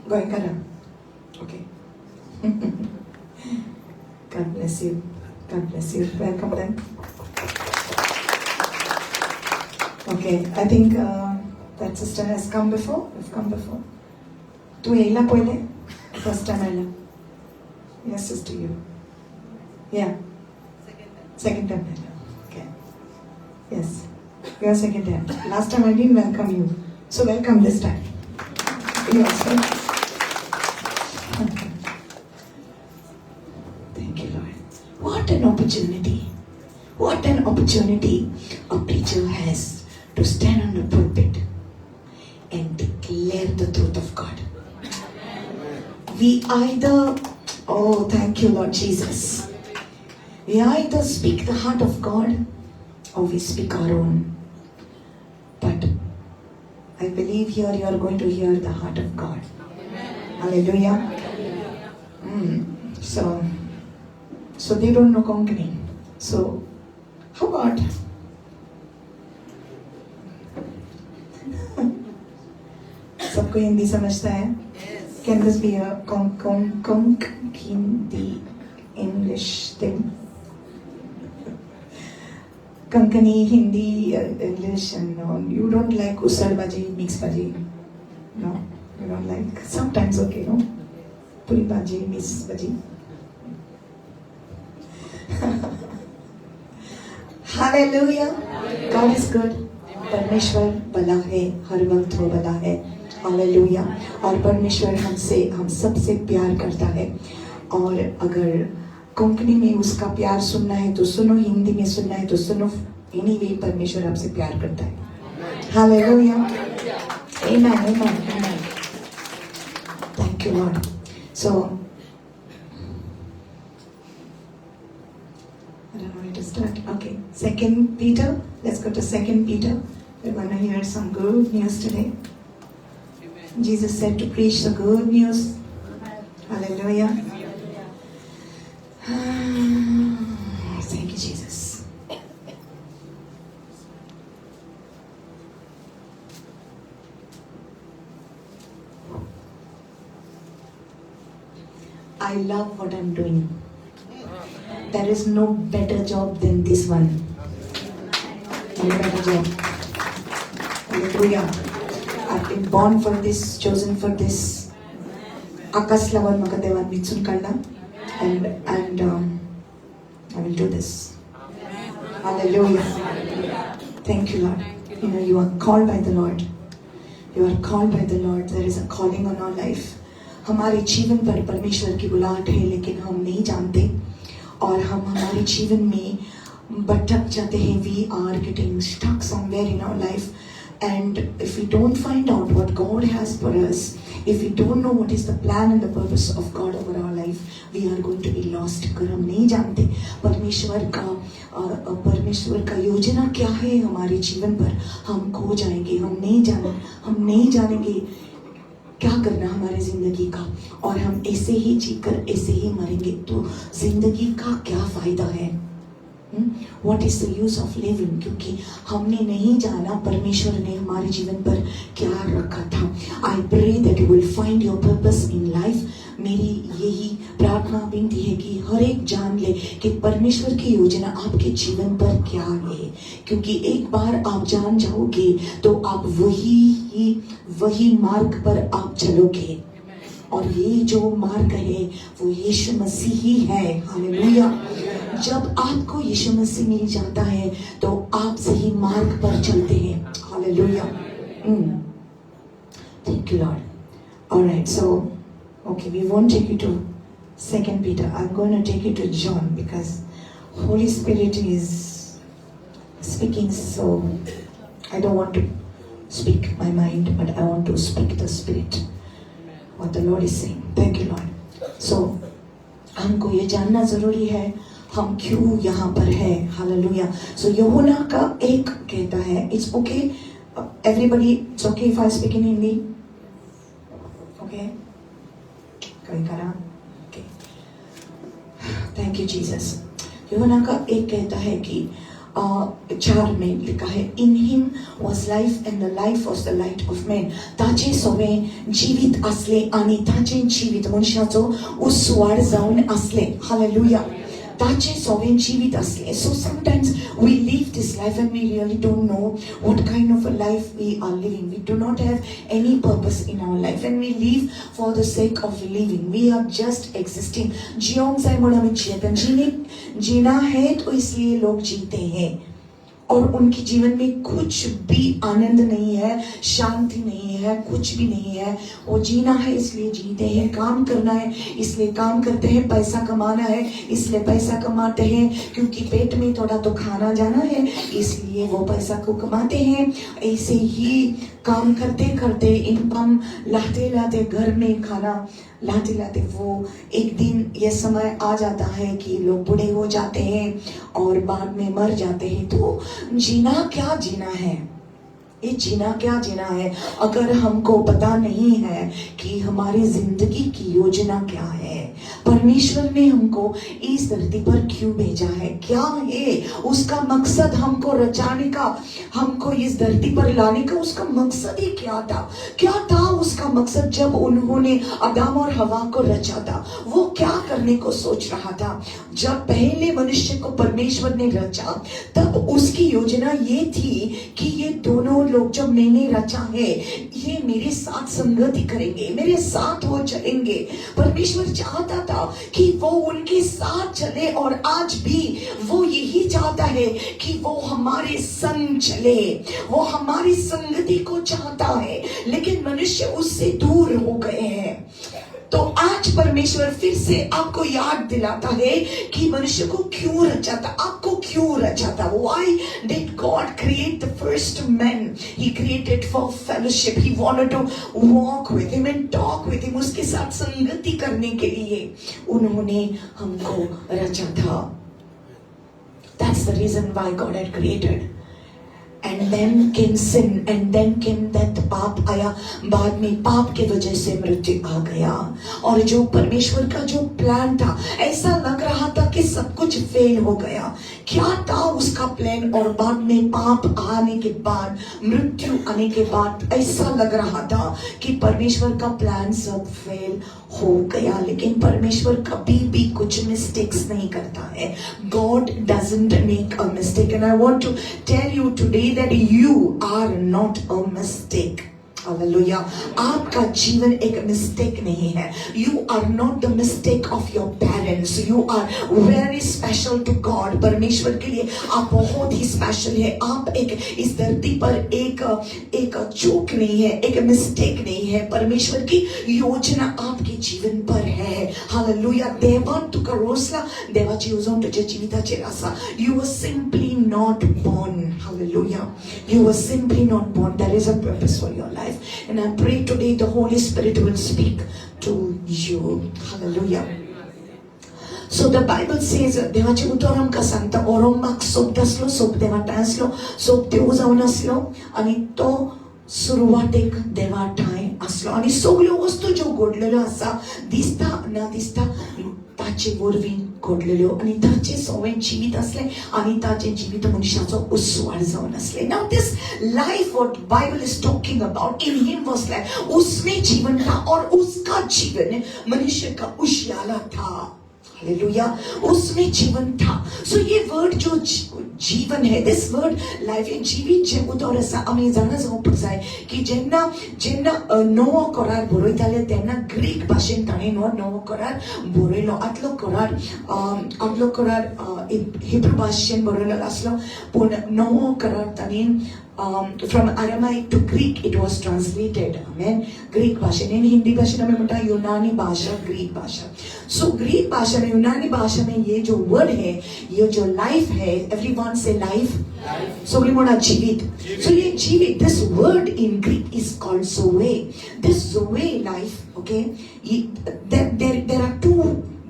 Goenka. Okay. God bless you. God bless you. Welcome them. Okay, I think that sister has come before. You've come before. Tu yaila pole? First time yaila. Yes, sister, you. Yeah. Second time yaila. Okay. Yes. Your second time. Last time I didn't welcome you. So welcome this time. You also. Thank you, Lord. What an opportunity. What an opportunity a preacher has to stand on the pulpit and declare the truth of God. We either, oh, thank you, Lord Jesus. We either speak the heart of God or we speak our own. But I believe here you are going to hear the heart of God. Hallelujah. So they don't know Konkani. So how about सबको हिंदी समझता है? Can this be a conk Hindi English thing? Konkani, Hindi, English, and you don't like usad baji, mix baji. No, you don't like. Sometimes okay, no? Puri baji, mix baji. Hallelujah. God is good. परमेश्वर भला है, हर वक्त वो भला है. Hallelujah. और परमेश्वर हम सबसे प्यार करता है. और अगर कोंकणी में उसका प्यार सुनना है तो सुनो, हिंदी में सुनना है तो सुनो. एनीवे परमेश्वर आपसे प्यार करता है. Hallelujah. Amen, amen. Thank you Lord. So I don't know where to start. Okay, 2 Peter. Let's go to 2 Peter. We're going to hear some good news today. Amen. Jesus said to preach the good news. Hallelujah. Thank you, Jesus. I love what I'm doing. There is no better job than this one. No better job. Hallelujah. I've been born for this, chosen for this. Akas lawan makadewan mitsun kalla. And I will do this. Hallelujah. Thank you, Lord. You know, you are called by the Lord. You are called by the Lord. There is a calling on our life. हमारे जीवन पर परमेश्वर की बुलाहट है, लेकिन हम नहीं जानते. और हम हमारे जीवन में भटक जाते हैं. We are getting stuck somewhere in our life, and if we don't find out what God has for us, if we don't know what is the plan and the purpose of God over our life, we are going to be lost. अगर हम नहीं जानते परमेश्वर का योजना क्या है हमारे जीवन पर, हम खो जाएंगे. हम नहीं जानेंगे क्या करना हमारे जिंदगी का, और हम ऐसे ही जीकर ऐसे ही मरेंगे तो जिंदगी का क्या फायदा है? What is the use of living? क्योंकि हमने नहीं जाना परमेश्वर ने हमारे जीवन पर क्या रखा था. I pray that you will find your purpose in life. मेरी यही प्रार्थना विनती है कि हर एक जान ले कि परमेश्वर की योजना आपके जीवन पर क्या है, क्योंकि एक बार आप जान जाओगे तो आप वही मार्ग पर आप चलोगे. और ये जो मार्ग है वो यीशु मसीह ही है. हालेलुया. जब आपको यीशु मसीह मिल जाता है तो आप सही मार्ग पर चलते हैं. Hallelujah. Thank you, Lord. All right, so okay, we won't take you to 2 Peter. I'm going to take you to John because Holy Spirit is speaking. So I don't want to speak my mind, but I want to speak the Spirit. What the Lord is saying. Thank you, Lord. So हमको ये जानना जरूरी है हम क्यों यहाँ पर है. हालेलुया. सो यूहन्ना का 1 कहता है, it's okay everybody, it's okay if I speak in Hindi. Okay, कभी करा. Okay, thank you Jesus. यूहन्ना का 1 कहता है कि 4 में लिखा है, in him was life and the life was the light of man. ताचे सोबे जीवित असले आणि ताचे जीवित मनशाचो उस्वाड जावन असले. हालेलुया. ताचे सोवेन जीवित असले. So sometimes we live this life and we really don't know what kind of a life we are living. We do not have any purpose in our life and we live for the sake of living. We are just existing. Jeong जाए मुड़ा में जियतन जीना है तो इसलिए लोग जीते हैं और उनके जीवन में कुछ भी आनंद नहीं है, शांति नहीं है, कुछ भी नहीं है. वो जीना है इसलिए जीते हैं, काम करना है इसलिए काम करते हैं, पैसा कमाना है इसलिए पैसा कमाते हैं, क्योंकि पेट में थोड़ा तो खाना जाना है इसलिए वो पैसा को कमाते हैं. ऐसे ही काम करते करते इनकम लाते लाते घर में खाना लाते लाते वो एक दिन ये समय आ जाता है कि लोग बूढ़े हो जाते हैं और बाद में मर जाते हैं. तो जीना क्या जीना है, ये जीना क्या जीना है अगर हमको पता नहीं है कि हमारी जिंदगी की योजना क्या है, परमेश्वर ने हमको इस धरती पर क्यों भेजा है, क्या है उसका मकसद, हमको रचाने का, हमको इस धरती पर लाने का उसका मकसद ही क्या था उसका मकसद. जब उन्होंने आदम और हवा को रचा था वो क्या करने को सोच रहा था. जब पहले मनुष्य को परमेश्वर ने रचा तब उसकी योजना ये थी कि ये दोनों लोग जब मैंने रचा है ये मेरे साथ संगति करेंगे, मेरे साथ वो चलेंगे. परमेश्वर चाहता था कि वो उनके साथ चले और आज भी वो यही चाहता है कि वो हमारे संग चले, वो हमारी संगति को चाहता है. लेकिन मनुष्य उससे दूर हो गए हैं. तो आज परमेश्वर फिर से आपको याद दिलाता है कि मनुष्य को क्यों रचा था, आपको क्यों रचा था. Why did God create the first man? He created for fellowship. He wanted to walk with him and talk with him. उसके साथ संगति करने के लिए उन्होंने हमको रचा था. That's the reason why God had created. And then came sin, and then came that पाप आया. बाद में पाप के वजह से मृत्यु आ गया. और जो परमेश्वर का जो प्लान था, ऐसा लग रहा था कि सब कुछ फेल हो गया. क्या था उसका प्लान? और बाद में पाप आने के बाद, मृत्यु आने के बाद ऐसा लग रहा था कि परमेश्वर का प्लान सब फेल हो गया. लेकिन परमेश्वर कभी भी कुछ मिस्टेक्स नहीं करता है. God doesn't make a mistake, and I want to tell you today that you are not a mistake. Hallelujah. आपका जीवन एक मिस्टेक नहीं है. You are not the mistake of your parents. You are very special to God. परमेश्वर के लिए आप बहुत ही स्पेशल है. आप एक इस धरती पर एक चूक नहीं है, एक मिस्टेक नहीं है. परमेश्वर की योजना आपके जीवन पर है. हालेलुया. देवा तुका रोसला देवाची उजोन तुझे जीविताचे रासा. You were simply not born. Hallelujah. You were simply not born. There is a purpose for your life. And I pray today the Holy Spirit will speak to you. Hallelujah. So the Bible says, देवाचे उतरम का सांगता ओरोमाक soap दसलो soap देवा टांसलो soap देव जाऊन असलो आणि तो सुरुवातेक देवा ठाय असलो आणि सगळ्यो वस्तू ज्यो घडलेल्यो आसा दिसता न दिसता ताचे वरवीं घडलेल्यो आणि ताचे सगळें जीवित असले आणि ताचे जीवित मनशाचो उस्वार जावन असले. Now this life what Bible is talking about, in him was life. उसमें जीवन था और उसका जीवन मनुष्य का उजियाला था. हालेलुया. उसमें जीवन था. सो ये वर्ड जो जीवन है, दिस वर्ड लाइफ, ये जीवित जे उतर आसा आमी जाणा जावपाक जाय की जेन्ना नवो करार बरयताले तेन्ना ग्रीक भाशेन ताणें नवो करार बरयलो. आदलो करार हिब्रू भाशेन बरयलो आसलो, पूण नवो करार ताणें from Aramaic to Greek it was translated. Amen. Greek भाषा में, हिंदी भाषा में म्हणता यूनानी भाषा, ग्रीक भाषा. So ग्रीक भाषा में, यूनानी भाषा में ये जो वर्ड है, ये जो लाइफ है, everyone say life. So we म्हणता जीवित. So ये जीवित, this word in Greek is called zoe. This zoe life, okay.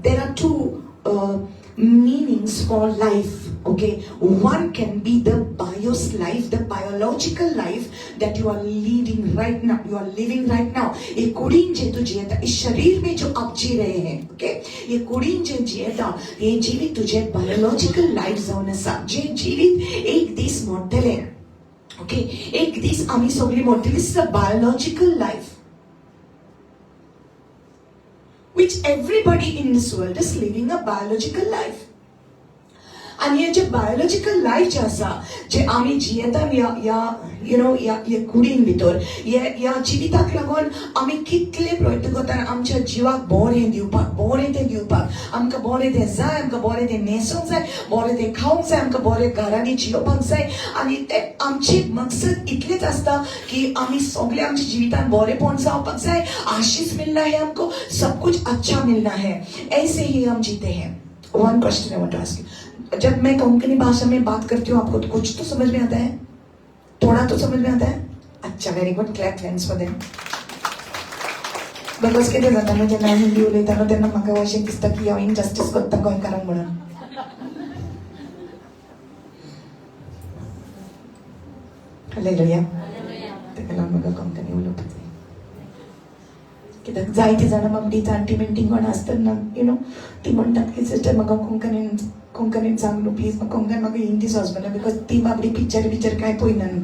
There are two meanings for life. Okay, one can be the bios life, the biological life that you are leading right now, you are living right now. ये कुड़ीन जे तू जियता, इस शरीर में जो आप जी रहे हैं, okay, ये कुड़ीन जे जियता, ये जीवित तुझे biological life जाऊन सा, जे जीवित एक दिस मॉडल है, okay, एक दिस आमी सगळी model. This is a biological life which everybody in this world is living a biological life. आणि हे जे बायोलॉजिकल लायफ जे आसा जे आमी जियेता या कुडीन भितर या जिविताक लागून आमी कितले प्रयत्न करता आमच्या जिवाक बरें दिवपाक आमकां बरें तें जाय, आमकां बरें तें न्हेसूंक जाय, बरें तें खावंक जाय, आमकां बरें घरांनी जियोवपाक जाय आनी ते आमची मकसद इतलेच आसता की आमी सगळे आमच्या जिवितान बरेपण जावपाक जाय, आशीष मिलना है हमको, सब कुछ अच्छा मिलना है, ऐसे ही हम जीते हैं. One question I want to ask you. जब मैं कोंकणी भाषा में बात करती हूँ आपको तो कुछ तो समझ में आता है, थोड़ा तो समझ में आता है. अच्छा, very good. Clap thanks for them. Because कितें जाता न्हू जेन्ना हिंदी उलयता न्हू तेन्ना म्हाका अशें दिसता की हांव इनजस्टीस करता गोंयकारांक म्हणून. हालेलुया. तेका लागून म्हाका कोंकणी उलोवपाक जाय. कित्याक जायतीं जाणां बाबडी जाणटी मिणटी कोण आसतना ती म्हणटात की सिस्टर म्हाका कोंकणीन सांग न्हू प्लीज, कोंकण म्हाका हिंदी समजना बिकॉज ती बाबडी पिक्चर कांय पळयना न्हू,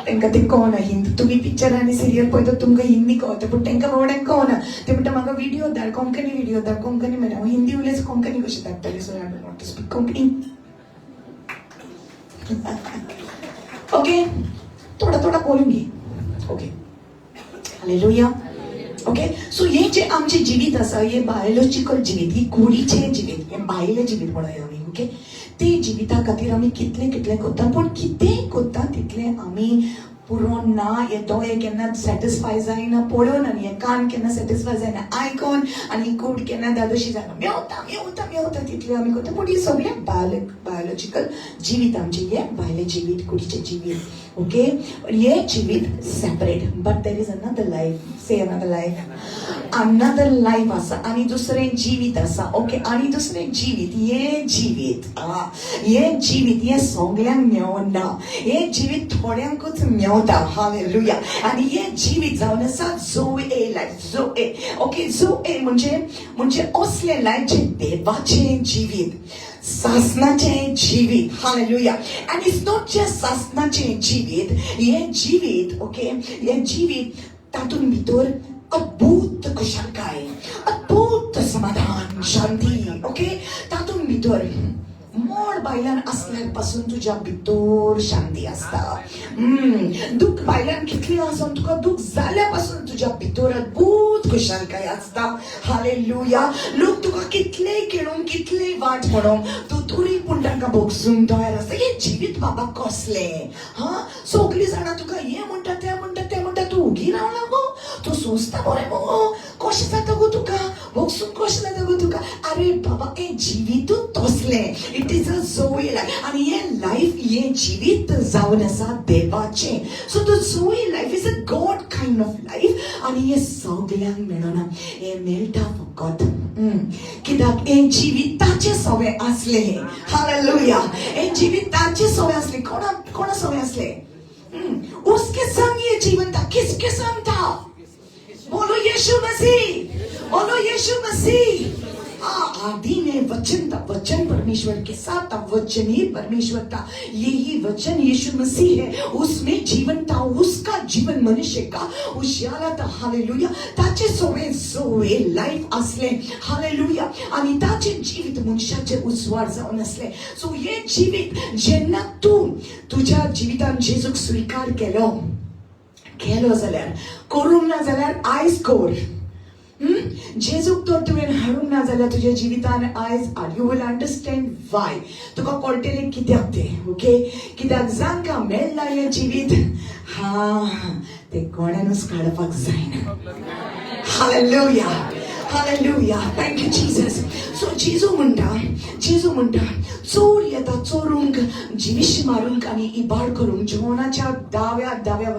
तांकां तें कळना हिंदी. तुमी पिक्चर आनी सिरियल पळयता तुमकां हिंदी कळटा पूण तांकां बाबड्यांक कळना. ते म्हणटा म्हाका व्हिडिओ धाड, कोंकणी व्हिडिओ धाड. कोंकणी म्हणटा हांव हिंदी उलयता कोंकणी कशी धाडटली, so I don't want to speak Konkani. Okay, थोडा बोलून घे. Okay, hallelujah. ओके, सो हे जे आमचे जिवीत आसा हे बायोलॉजिकल जिवीत, ही कुडीचे जिवीत, हे बायले जिवीत म्हणूया आमी. ओके, ते जिविता खातीर आमी कितले करता पूण कितेंय करता तितले आमी पुरो ना. हे दोळे केन्ना सॅटिस्फाय जायना पळोवन आनी हे कान केन्ना सॅटिस्फाय जायना आयकोन आनी कूड केन्ना दादोशी जायना. मेवता तितले आमी करता पूण ही सगळे बायोलॉजिकल जिवीत आमचे, हे भायले जिवीत, कुडीचे जिवीत. ओके, हे जिवीत separate but there is another life. से अनदर लायफ आसा आनी दुसरें जिवीत आसा. ओके, आनी दुसरें जिवीत, हे जिवीत हे सगळ्यांक मेवना. हे जिवीत थोड्यांकूच मेवता. हालेलुया. आनी हे जिवीत जावन आसा जोए लायफ. ओके, जोए म्हणजे असलें लायफ जे देवाचें जिवीत, सासनाचें जिवीत. Hallelujah. And it's not just सासनाचें जिवीत, हे जिवीत. ओके, हे जिवीत तातून भितर अद्भुत कुशलकाय, अद्भुत समाधान, शांती. ओके, तातून भितर मोड बायलान असल्यार पासून तुज्या भितर शांती आसता. दूख बायलान कितली आसून तुका दूख जाल्या पासून तुज्या भितर अद्भुत कुशलकाय आसता. हालेलुया. लोक तुका कितलेय खेळून कितलेय वाट म्हणून तूं थोडी पूण तांकां भोगसूंक तयार आसता. हे जिवीत बाबा कसलें. सगळीं जाणां तुका हे म्हणटा ते म्हणटा तूं उगी रावला गो, तूं सोंसता बरें गो, कशें जाता गो तुका, भोगसूंक कशें जाता गो तुका. अरे बाबा, हे जिवीतूच तसलें. It is a Joe life आनी हे लायफ हे जिवीत जावन आसा देवाचें. So the Joe life is a God kind of life आनी हे सगळ्यांक मेळना, हे मेळटा फकत कित्याक हे जिविताचे सवय आसले. हालेलुया. हे जिविताचे सवय आसले. कोणा सवय आसले? उसके संग ये जीवन था. किसके संग था? बोलो यीशु मसीह, बोलो यीशु मसीह. आदि में वचन था, वचन परमेश्वर के साथ था, वचन ही परमेश्वर था. यही वचन यीशु मसीह है. उसमें जीवन था, उसका जीवन मनुष्य का उजाला था. हालेलुया. ताचे सोवे लाईफ असले. हालेलुया. आणि ताचे जीवित मनुष्याचे उजवाड जावन असले. सो हे जीवित जेन्ना तू तुझ्या जिवितान जेजूक स्वीकार केलो जाल्यार, करूंक ना जाल्यार आयज कर. जेजूक तर तुवें हाडूंक ना जाल्यार तुज्या जिवितान आयज यू विल अंडरस्टँड वाय. तुका कळटलें कित्याक तें. ओके, कित्याक जांकां मेळ्ळां हें जिवीत ते कोणानूच काडपाक जायना. Hallelujah. Hallelujah. Thank you Jesus. So जेजू म्हणटा चोर येता चोरूंक, जिवीश मारूंक आनी इबाड करूंक. जोनाच्या दाव्या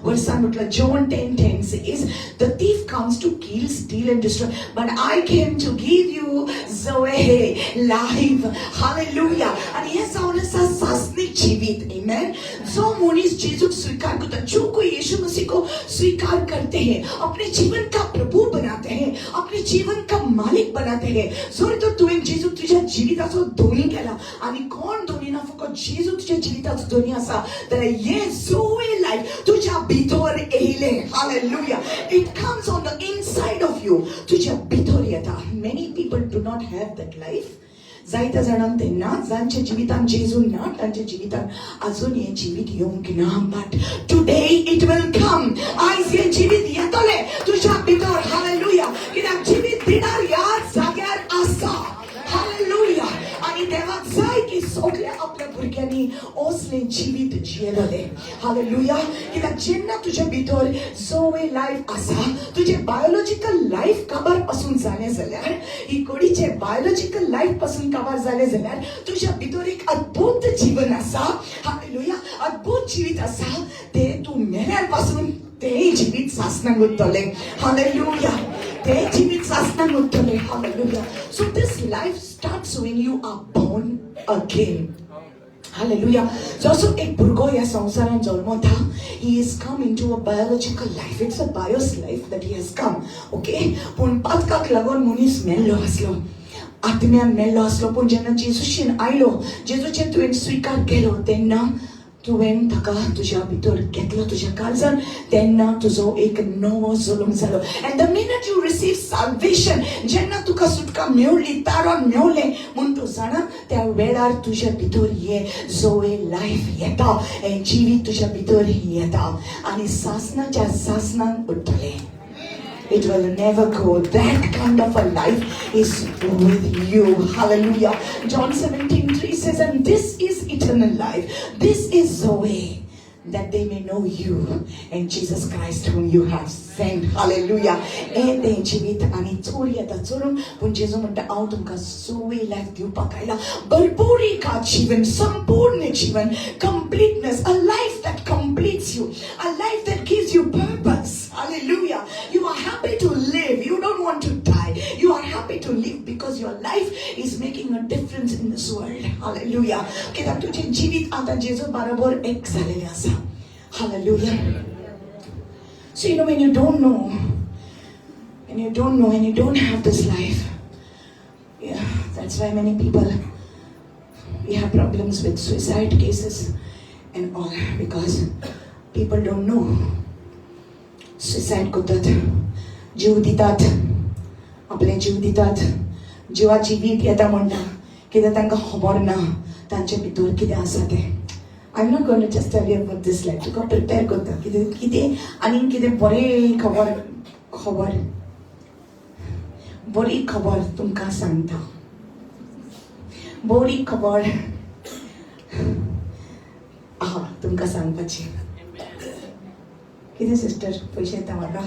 वर्सान म्हटलं John 10:10 says the thief comes to kill, steal and destroy, but I came to give you zoe life. Hallelujah. आणि हे जावन आसा सासनिक जिवीत. आमेन. जो मनीस जेजू स्वीकार करता, जो कोई यीशु मसीह को स्वीकार करते हैं, अपने जीवन का प्रभु बनाते हैं, अपने जीवन का मालिक बनाते हैं. जर तर तुवें जेजू तुझ्या जिविताचो धोनी केला आणि कोण धोनी ना फकत जेजू तुझ्या जिविताचो धोनी आसा तर हे जोए लायफ तुझ्या भितर येयले. Hallelujah. It comes on the inside of you. तुझ्या भितर येता. Many people do not have that life. जायत्या जाणांक तेन्ना जांच्या जिवितान जेजू ना तांच्या जिवितान अजून हे जिवीत येवंक ना, but today it will come. आयज हे जिवीत येतले तुझ्या भितर. हालेलुया. कित्याक जिवीत दिणार ह्याच जाग्यार आसा. हालेलुया. आणि देवाक जाय की सगळ्या आपल्या भुरग्यांनी असले जिवीत जियेले. हालेलुया. कित्याक जेन्ना तुझ्या भितर जोवे लायफ आसा, तुझे बायोलॉजिकल लायफ काबार पासून जालें जाल्यार, ही कोडीचे बायोलॉजिकल लायफ पासून काबार जालें जाल्यार तुझ्या भितर एक अद्भुत जीवन आसा. हालेलुया. अद्भुत जिवीत आसा. ते तू मेल्यार पासून ते जिवीत सासनाक उत्तले. हालेलुया. ते जिवीत सासनाक उत्तले. Hallelujah. So this life starts when you are born again. Hallelujah. जसो एक भुरगो ह्या संवसारान जल्मता, he has come into a biological life. It's a bios life that he has come. Okay? पूण पातकाक लागून मनीस मेल्लो आसलो, आत्म्यान मेल्लो आसलो. पूण जेन्ना जेजूशीन आयलो, जेजूचे तुवें स्वीकार केलो, तेन्ना तुवें ताका तुज्या भितर घेतलो तुज्या काळजान, तेन्ना तुजो एक नवो जल्म जालो. And the minute you receive salvation, जेन्ना तुका सुटका मेवली, तारण मेवलें म्हूण तूं जाणा, त्या वेळार तुज्या भितर हे जोए लायफ येता, हें जिवीत तुज्या भितर येता आनी सासनाच्या सासनान उरतलें. It will never go. That kind of a life is with you. Hallelujah. John 17:3 says, and this is eternal life. This is the way, that they may know you and Jesus Christ whom you have sent. Hallelujah. And the जिवीत आणि चोर येता चोरून, पण जेजू म्हणटा हांव तुमकां जोवे life दिवपाक आयला. भरपूरिका जीवन, संपूर्ण जीवन, completeness, a life that completes you, a life that gives you purpose. Hallelujah. You are happy to live. You don't want to die. You are happy to live because your life is making a difference in this world. Hallelujah. कित्याक तुझे जिवीत आता जेजू बरोबर एक जालेलें आसा. Hallelujah. So you know, when you don't know, and you don't have this life, yeah, that's why many people, we have problems with suicide cases and all, because people don't know. Suicide करतात, जीव दितात, आपले जीव दितात, जिवाची wheat येता म्हणटा, कित्याक तांकां खबर ना तांचे भितर कितें आसा तें. I'm not going to just tell you about this life. तुका प्रिपेअर करता कितें आनी कितें बरें बरी खबर तुमकां सांगता. बरी खबर आहा तुमकां सांगपाची. कितें सिस्टर पयशे येता म्हाका.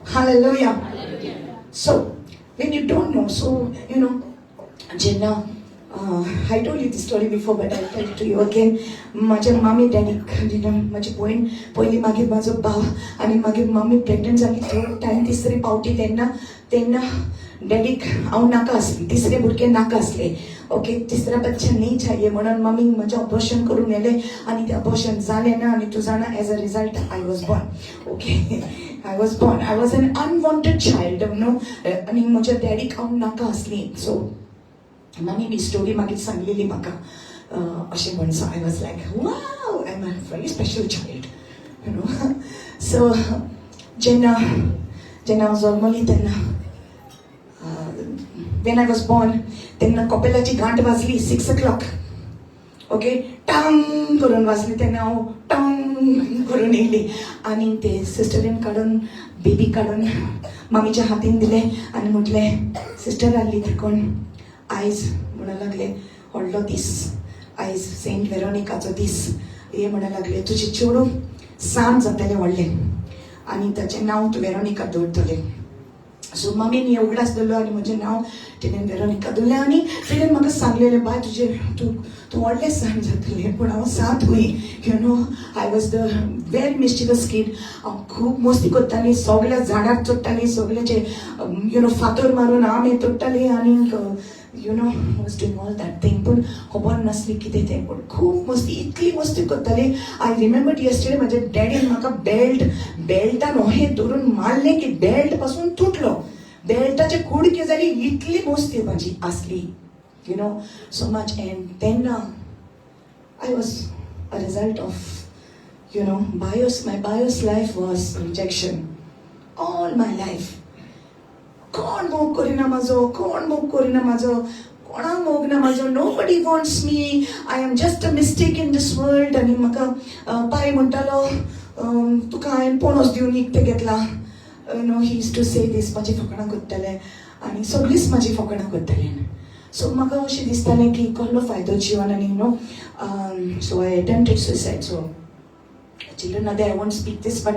Hallelujah. So when you don't know, so you know, जेन्ना I told you this story before, but I'll tell it to you again. माझ्या मामी डॅडीक जेन्ना माझी भयण पयली, मागीर म्हाजो भाव आनी मागीर मामी प्रेग्नंट जाली, थर्ड टायम तिसरी पावटी, तेन्ना डॅडीक हांव नाका आसली, तिसरे भुरगें नाका आसलें. ओके, तिसरा बच्चा नहीं चाहिए म्हणून मम्मीन म्हजें ऑपरेशन करून येलें आनी तें ऑपरेशन जालें ना. आनी तूं जाणा, as a result I was born. Okay, I was an unwanted child, you know. आनी म्हज्या डॅडीक हांव नाका आसली. सो मम्मी ही स्टोरी मागीर सांगलेली म्हाका अशें म्हणून. So I was like, wow, I am a very special child, you know. So जेन्ना हांव जल्मली तेन्ना, when I was born, तेन्ना कपेलाची घंट वाजली 6 o'clock. ओके, टांग करून वाजली. तेन्ना हांव टांग करून येयली आनी ते सिस्टरीन काडून, बेबी काडून मामीच्या हातीन दिलें आनी म्हटलें, सिस्टर आसली तेकोन, आयज म्हणून लागले व्हडलो दीस, आयज सेंट वेरोनिकाचो दीस. हे म्हणून लागले, तुजें चेडूं सांत जातलें व्हडलें आनी ताचें नांव तूं वेरोनिका दवरतलें. सो मम्मीन हें उगडास दवरलो आनी म्हजें नांव तिणें वेरोनिका दवरलें. आनी तिणें म्हाका सांगलेलें, बाय तूं व्हडलें सांत जातलें. पूण हांव सांत हुई, you know. I was the very mischievous kid. हांव खूब मस्ती करतालीं, सगळ्या झाडार चडटालीं, सगळ्याचे यू नो फातर मारून आंबे तोडटालीं आनीक you know was doing all that thing. पूण खबर नासली कितें तें, पूण खूब मस्ती, इतली मस्ती करतालीं. आय रिमेंबर यस्टरडे म्हाज्या डॅडीन म्हाका बेल्टान अहें धरून मारलें की बेल्ट पासून तुटलो. बेल्टाचे कुडके जाली, इतली मस्ती म्हाजी आसली, you know, so much. And तेन्ना I was a result of, you know, my bios life was rejection all my life. कोण मोग करिना माझो, कोण मोग करिना माझो, कोणाक मोग ना माझो, nobody wants me, I am just a mistake in this world. आनी म्हाका पाय म्हणटालो तुका हांवें पणस दिवन इकते घेतला. he used to say this, म्हाजी फकाणां करतले आनी सगळींच म्हाजी फकाणां करतली. सो म्हाका अशें दिसतालें की कसलो फायदो जिवन आनी so I attempted suicide. So children are there, I won't speak this, but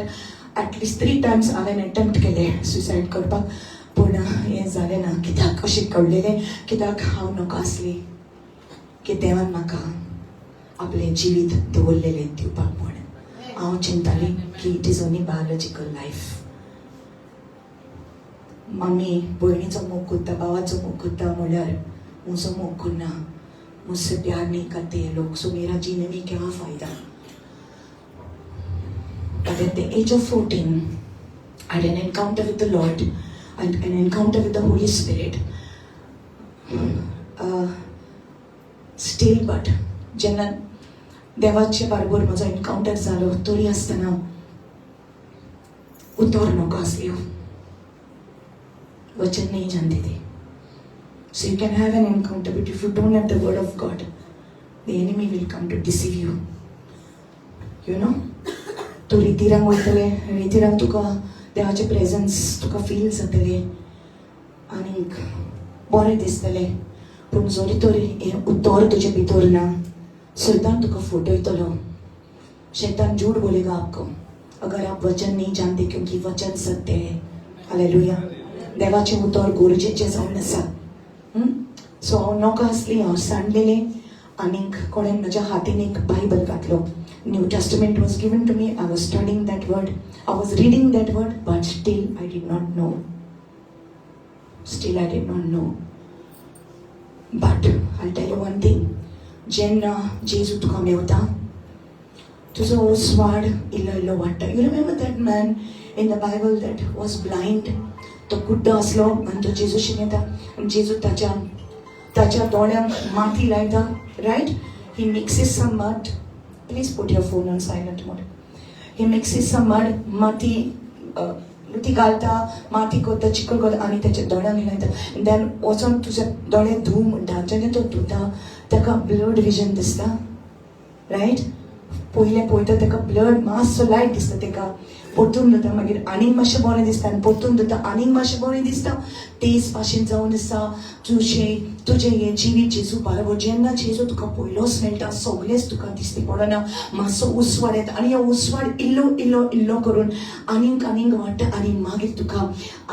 at least 3 times हांवें attempt केले suicide करपाक, पूण हें जालें ना. कित्याक अशें कळलेलें, कित्याक हांव नाका आसली, की देवान म्हाका आपलें जिवीत दवरलेलें दिवपाक म्हण. हांव चिंताली की it is only biological life. मम्मी भयणीचो मोग करता, भावाचो मोग करता म्हणल्यार म्हजो मोग करना, मुझसे प्यार नहीं करते ये लोग, सो मेरा जीने में क्या फायदा. But at the age of 14, I had an encounter with the Lord and an encounter with the Holy Spirit. Still, but जेन्ना देवाचे बरोबर म्हजो एनकाउंटर जालो, तरी आसतना उतर नाका आसली, वचन नहीं जानती थी. So you can have an encounter, but if you don't have the word of God, the enemy will come to deceive you. You know? तू रितीरांग वयतले, रितीरांग तुका देवाचे प्रेझन्स तुका फील जातले आनी बरें दिसतलें, पूण जरी तरी हें उतर तुजे भितर ना, शैतान तुका फटयतलो. शैतान झूठ बोलेगा आपको अगर आप वचन नहीं जानते, क्योंकि वचन सत्य है. हालेलुया. देवाचे उतर गरजेचें जावन आसा. सो हांव नाका आसली, हांव सांडलेलें आनीक कोणें म्हज्या हातीन एक बायबल घातलो. New Testament was given to me. I was studying that word. I was reading that word, but still I did not know. Still I did not know. But I'll tell you one thing. जेन्ना जेजू तुका मेवता, तुजो स्वाड इल्लो इल्लो वाडटा. You remember that man in the Bible that was blind? तो कुड्डो आसलो आनी तो जेजूशी येता आनी जेजू ताच्या दोळ्यांक माती लायता, right? He mixes some mud. Please put your phone on silent mode. He mixes some mud, माती लुती घालता, माती करता, चिकल करता आनी ताच्या दोळ्यांक लायता. देन वचून तुजे दोळे धू म्हणटा. जेन्ना तो धुता ताका ब्लड विजन दिसता, रायट? पयलें पळयता ताका ब्लड मातसो लायट दिसता, ताका परतून धुता, मागीर आनीक मातशें बरें दिसता आनी परतून धुता, आनीक मातशें बरें दिसता. तेच भाशेन जावन आसा तुजें हें जिवीत जेजू बरोबर. जेन्ना जेजू तुका पयलोच मेळटा, सगळेंच तुका दिसती पडना, मातसो उसवाड येता आनी हो उसवाड इल्लो इल्लो इल्लो करून आनीक आनीक वाडटा आनी मागीर तुका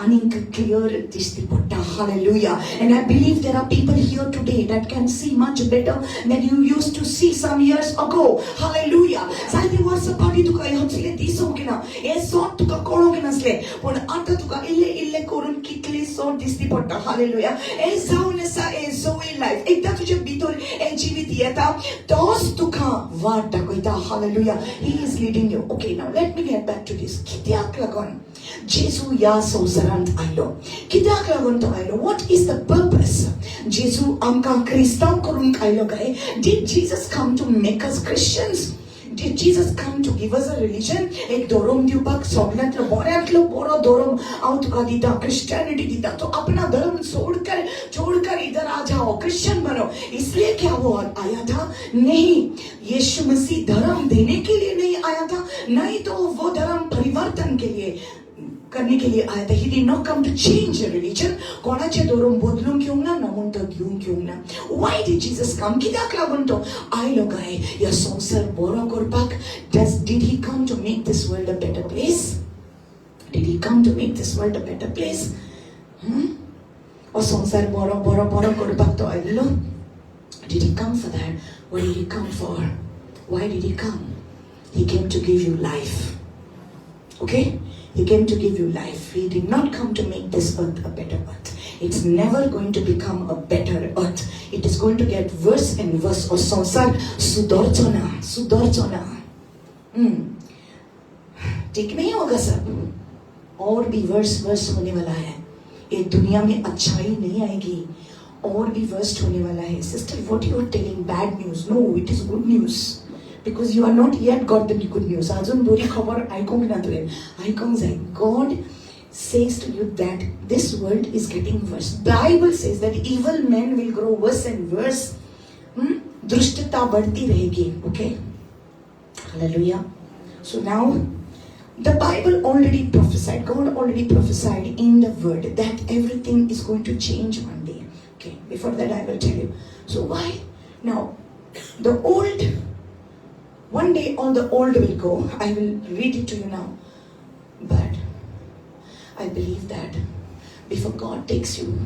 आनीक क्लियर दिसती पडटा. Hallelujah. And I believe there are people here today that can see much better than you used to see some years ago. Hallelujah. जायते वर्सां फाटीं तुका हें असलें दिसूंक ना, हें सोट तुका कळोंक नासलें, पूण आतां तुका इल्लें इल्लें करून कितलें सोट दिसती पडटा. हालेलुया. हें जावन आसा हें जोई लायफ. एकदां तुजे भितर हें जिवीत येता, तोच तुका वाट दाखयता. Hallelujah. He is leading you. Okay, now let me get back to this. कित्याक लागून जेजू ह्या संवसारांत आयलो? कित्याक लागून तो आयलो? What is the purpose? जेजू आमकां क्रिस्तांव करूंक आयलो काय? Did Jesus come to make us Christians? Did Jesus come to give us a religion? एक धर्म दिवपाक, सगळ्यांतलो बऱ्यांतलो बरो धर्म हांव तुका दिता, क्रिश्चियनिटी दिता, तो अपना धर्म छोड़कर इधर आ जाओ, क्रिश्चियन बनो. इसलिए क्या वो आया था? नहीं, यीशु मसीह धर्म देने के लिए नहीं आया था, नहीं तो वो धर्म परिवर्तन के लिए करने के लिए आया था. He did not come to change a religion. कोणाचे धर्म बदलूंक येवंक ना, ना म्हणटा घेवंक येवंक ना. Why did Jesus come? कित्याक लागून तो आयलो काय? ह्या संवसार बरो करपाक. Did he come to make this world a better place? Did he come to make this world a better place? O संवसार बरो करपाक तो आयलो? Did he come for that? What did he come for? Why did he come? He came to give you life. Okay? He came to give you life. He did not come to make this earth a better earth. It's never going to become a better earth. It is going to get worse and worse. और संसार सुधरचना. ठीक नहीं होगा सब, और भी verse होने वाला है. ये दुनिया में अच्छाई नहीं आएगी, और भी वर्स्ट होने वाला है. Sister, what you are telling bad news? No, it is good news. Because you are not yet got the good news. अजून बरी खबर आयकूंक ना तुवें. आयकूंक जाय. God says to you that this world is getting worse. Bible says that evil men will grow worse and worse. दृष्टता बढ़ती रहेगी. Okay? Hallelujah. So now, the Bible already prophesied, God already prophesied in the word that everything is going to change one day. Okay, before that I will tell you. So why? Now, the old, one day all the old will go. I will read it to you now. But I believe that before God takes you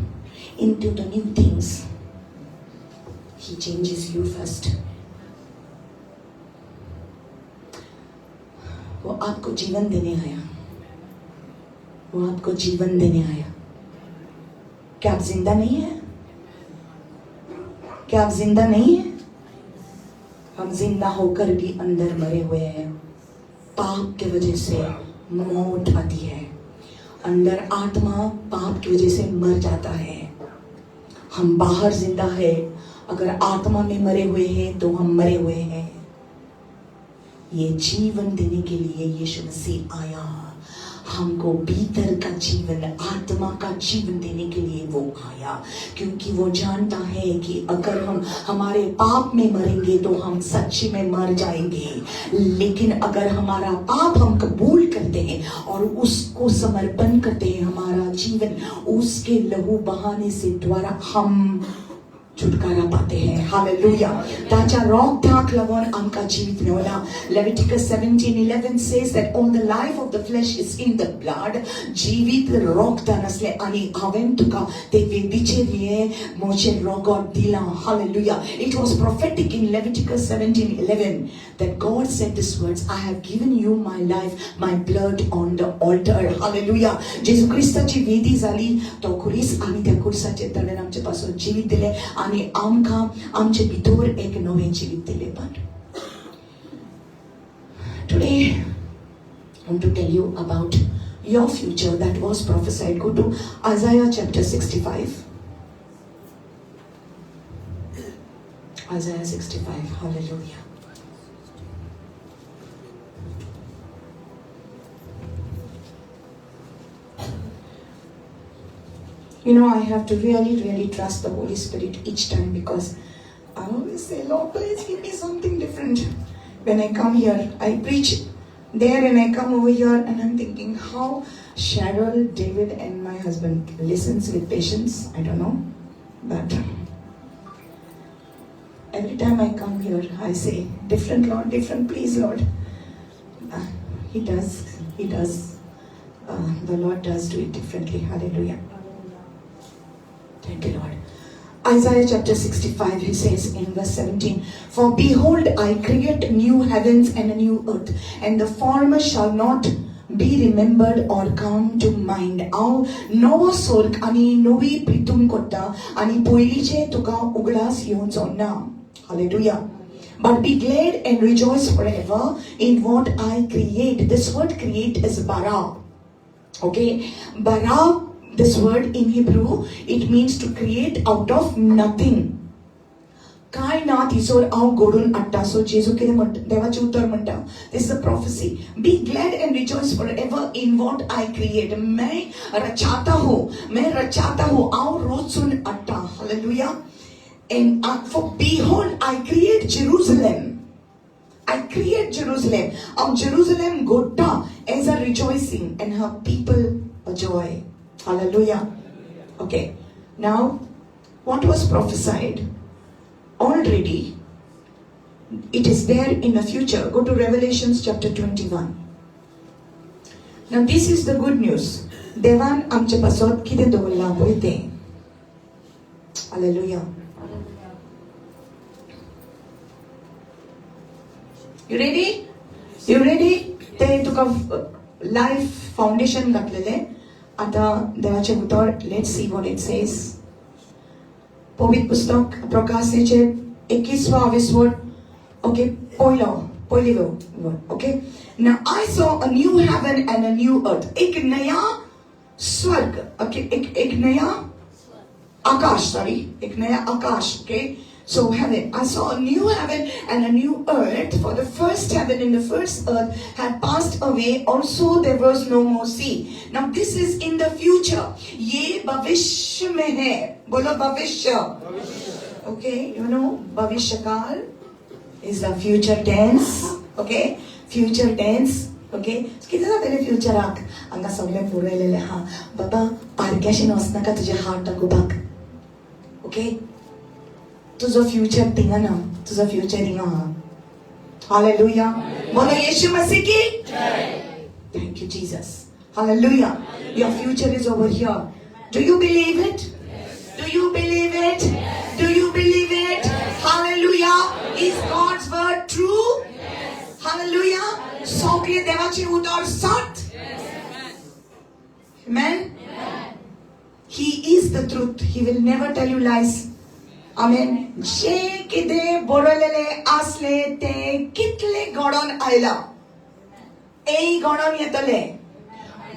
into the new things, He changes you first. वो आपको जीवन देने आया. वो आपको जीवन देने आया. क्या आप जिंदा नहीं हैं? क्या आप जिंदा नहीं हैं? हम जिंदा होकर भी अंदर मरे हुए हैं. पाप के वजह से मौत आती है. अंदर आत्मा पाप की वजह से मर जाता है. हम बाहर जिंदा है. अगर आत्मा में मरे हुए हैं तो हम मरे हुए हैं. ये जीवन देने के लिए यीशु मसीह आया. हमको भीतर का जीवन, आत्मा का जीवन देने के लिए वो आया. क्योंकि वो जानता है कि अगर हम हमारे पाप में मरेंगे तो हम सच्ची में मर जाएंगे. लेकिन अगर हमारा पाप हम कबूल करते हैं और उसको समर्पण करते हैं, हमारा जीवन उसके लहू बहाने से द्वारा हम छुटकारा पाते हैं. हालेलुया. त्याच्या रॉक्ताक लागून आमकां जीवित मेळ्ळा. Leviticus 17:11 says that all the life of the flesh is in the blood. जीवित रॉक्तान असले आणि हांवें तुका ते वेदीचे लिए मोचे रॉगॉट दिला. Hallelujah. It was prophetic in Leviticus 17:11 that God said these words, I have given you my life, my blood on the altar. Hallelujah. जेजू ख्रिस्ताची वेदी झाली तो खुरीस आमी त्या खुरसाचे तळेन आमचे पासून जीवित दिले आणि आमकां आमचे भितर एक नवे जीवित दिले. पण today I want to tell you about your future that was prophesied. Go to Isaiah chapter 65. Isaiah 65. Hallelujah. You know, I have to really trust the Holy Spirit each time, because I always say, Lord, please give me something different. When I come here, I preach there and I come over here and I'm thinking how Cheryl, David and my husband listens with patience. I don't know. But every time I come here, I say, different Lord, different, please Lord. He does. The Lord does do it differently. Hallelujah. Thank you, Lord. Isaiah chapter 65, he says in verse 17, For behold, I create new heavens and a new earth, and the former shall not be remembered or come to mind. हांव नवो स्वर्ग आनी नवी पृथ्वी करता आनी पयलींचे तुका उगडास येवचो ना. Hallelujah. But be glad and rejoice forever in what I create. This word create is bara. Okay? Bara, this word in Hebrew, it means to create out of nothing. काय ना तिसोर हांव घडून हाडटा. सो जेजू कितें म्हणटा, देवाचें उतर म्हणटा, this is a prophecy. Be glad and rejoice for ever in what I create. मैं रचाता हूँ, हांव रचून हाडटा. Hallelujah. And for behold, I create Jerusalem. Jerusalem godda as a rejoicing and her people a joy. Hallelujah. Okay. Now, what was prophesied? Already, it is there in the future. Go to Revelations chapter 21. Now, this is the good news. देवान आमचे पासत कितें दवरला पळय तें. Hallelujah. You ready? You ready? ते तुका life foundation घातलेले. आता देवाचे उतर. Let's see what it says. पवित्र पुस्तक प्रकाशेचे 21-22. Okay, पहली word. Okay. Now I saw a new heaven and a new earth. एक नया स्वर्ग. Okay, एक नया आकाश. Sorry, एक नया आकाश. Okay. So heaven, I saw a new heaven and a new earth. For the first heaven and the first earth had passed away. Also there was no more sea. Now this is in the future. ये भविष्य में है. बोलो भविष्य. Okay, you know भविष्यकाल is the future tense. Okay, future tense. Okay, किती ना तेरे future आक अंगा सगळे पुरयलेले हा बाबा पारक्याशी नसनाका तुझे हात टाकू बाक. Okay, तुझं फ्युचर थिंगा ना तुझं फ्युचर हिंगा हा. हालेलुया. बोलो येशू मसीह की जय. Thank you Jesus. Hallelujah. Your future is over here. Do you believe it? Do you believe it? Do you believe it? Hallelujah. Is God's word true? Hallelujah. सौख्य देवाचे उदर सत्य. Amen. He is the truth. He will never tell you lies. Amen. जे किदे बरयलेले असले ते कितले घडोन आयला. এই घडोन येतले.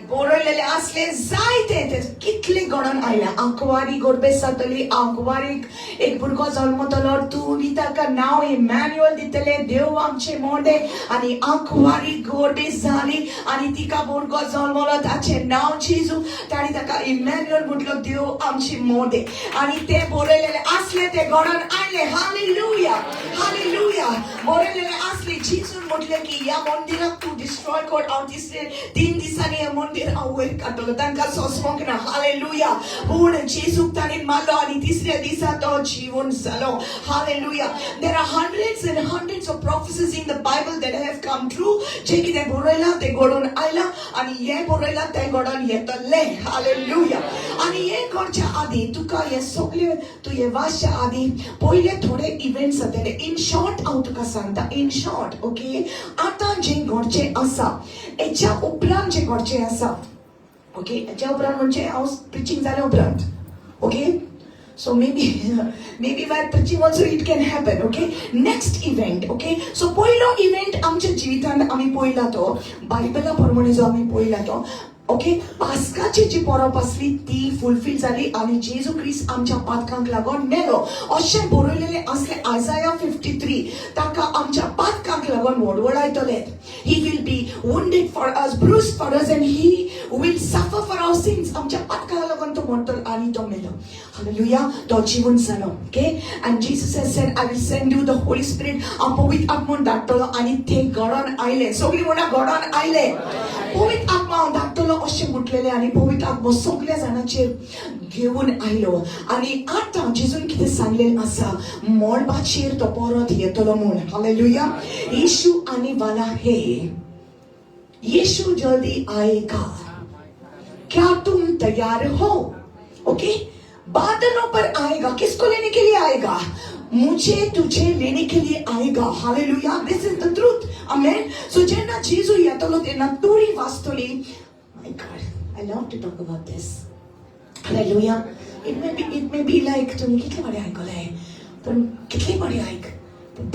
बरयलेले असले जायते ते कितले घडोन आयला. आंकवारी गोरबे जातली. आंकवारीक एक भुरगो जल्मतलो. तूं ताका नाव इमॅन्युअल दितले. देव आमचे मोडे आनी आंकवारी गोरबे जाली आनी तिका भुरगो जल्मलो ताचे नाव जेजू. ताणी ताका इमॅन्युअल म्हटलो देव आमचे मोडे आनी ते बरयलेले असले ते घडोन आयले. हालेलुया. हालेलुया. बरयलेले असले जेजून म्हटले की या मंदिराक तूं डिस्ट्रॉय कर. हांव तिसरे 3 दिसांनी हे मंदिर आवयर काडटलो. तांकां सोंसमोंक ना. हालेलुया. पूण जेजूक ताणें मारलो आनी तिसऱ्या दिसा तो जीवन जालो. Hallelujah. There are hundreds and hundreds of prophecies in the Bible that have come true. जे कितें बरयलां तें घडोवन आयलां आनी हे बरयलां तें घडोवन येतलें. Hallelujah. आनी हे करच्या आदी तुका हे सगळे तूं हे वाचच्या आदी पयले थोडे इव्हेंट्स जातले. इन शॉर्ट हांव तुका सांगता. In short okay. आतां जें घडचें आसा हेच्या उपरांत जें घडचें आसा ओके हेच्या उपरांत म्हणजे हांव प्रिचींग जाल्या उपरांत okay. So maybe while preaching also it can happen. Okay. Next event. Okay. So पयलो event आमच्या जिवितांत आमी पयला तो बायबला प्रमाणे जो आमी पयला तो ओके. पास्काची जी परब आसली ती फुलफिल जाली आनी जेजू क्रिस्त आमच्या पातकांक लागून मेलो अशें बरयलेलें असलें आयझाया 53. ताका आमच्या पातकांक लागून वडवडायतले. He will be wounded for us, bruised for us, and he will suffer for our sins. आमच्या पातकांक लागून तो मरतलो आनी तो मेलो. Hallelujah. तो जीवन जालो. Okay. And Jesus has said, I will send you the Holy Spirit. हांव पवित्र आत्मो धाडटलो आनी ते घडोवन आयले. सगळीं म्हणा घडोवन आयले. पवित्र आत्मा हांव धाडटलो अशें म्हटलेलें आनी पवित्र आत्मो सगळ्या जाणांचेर घेवन आयलो. आनी आतां जेजून कितें सांगलेलें आसा मोडबाचेर तो परत येतलो म्हूण. हालेलुया. यीशु आने वाला है. यीशु जल्दी आएगा. क्या तुम तैयार हो? ओके. बादलों पर आएगा. किसको लेने के लिए आएगा? मुझे तुझे लेने के लिए आएगा. Hallelujah. This is the truth. Amen. So जेन्ना जेजू येतलो तेन्ना तुरी वाचतली. My God, I love to talk about this. Hallelujah. It may be like तुम्ही कितले बरे आयकले पण कितले बरे आयक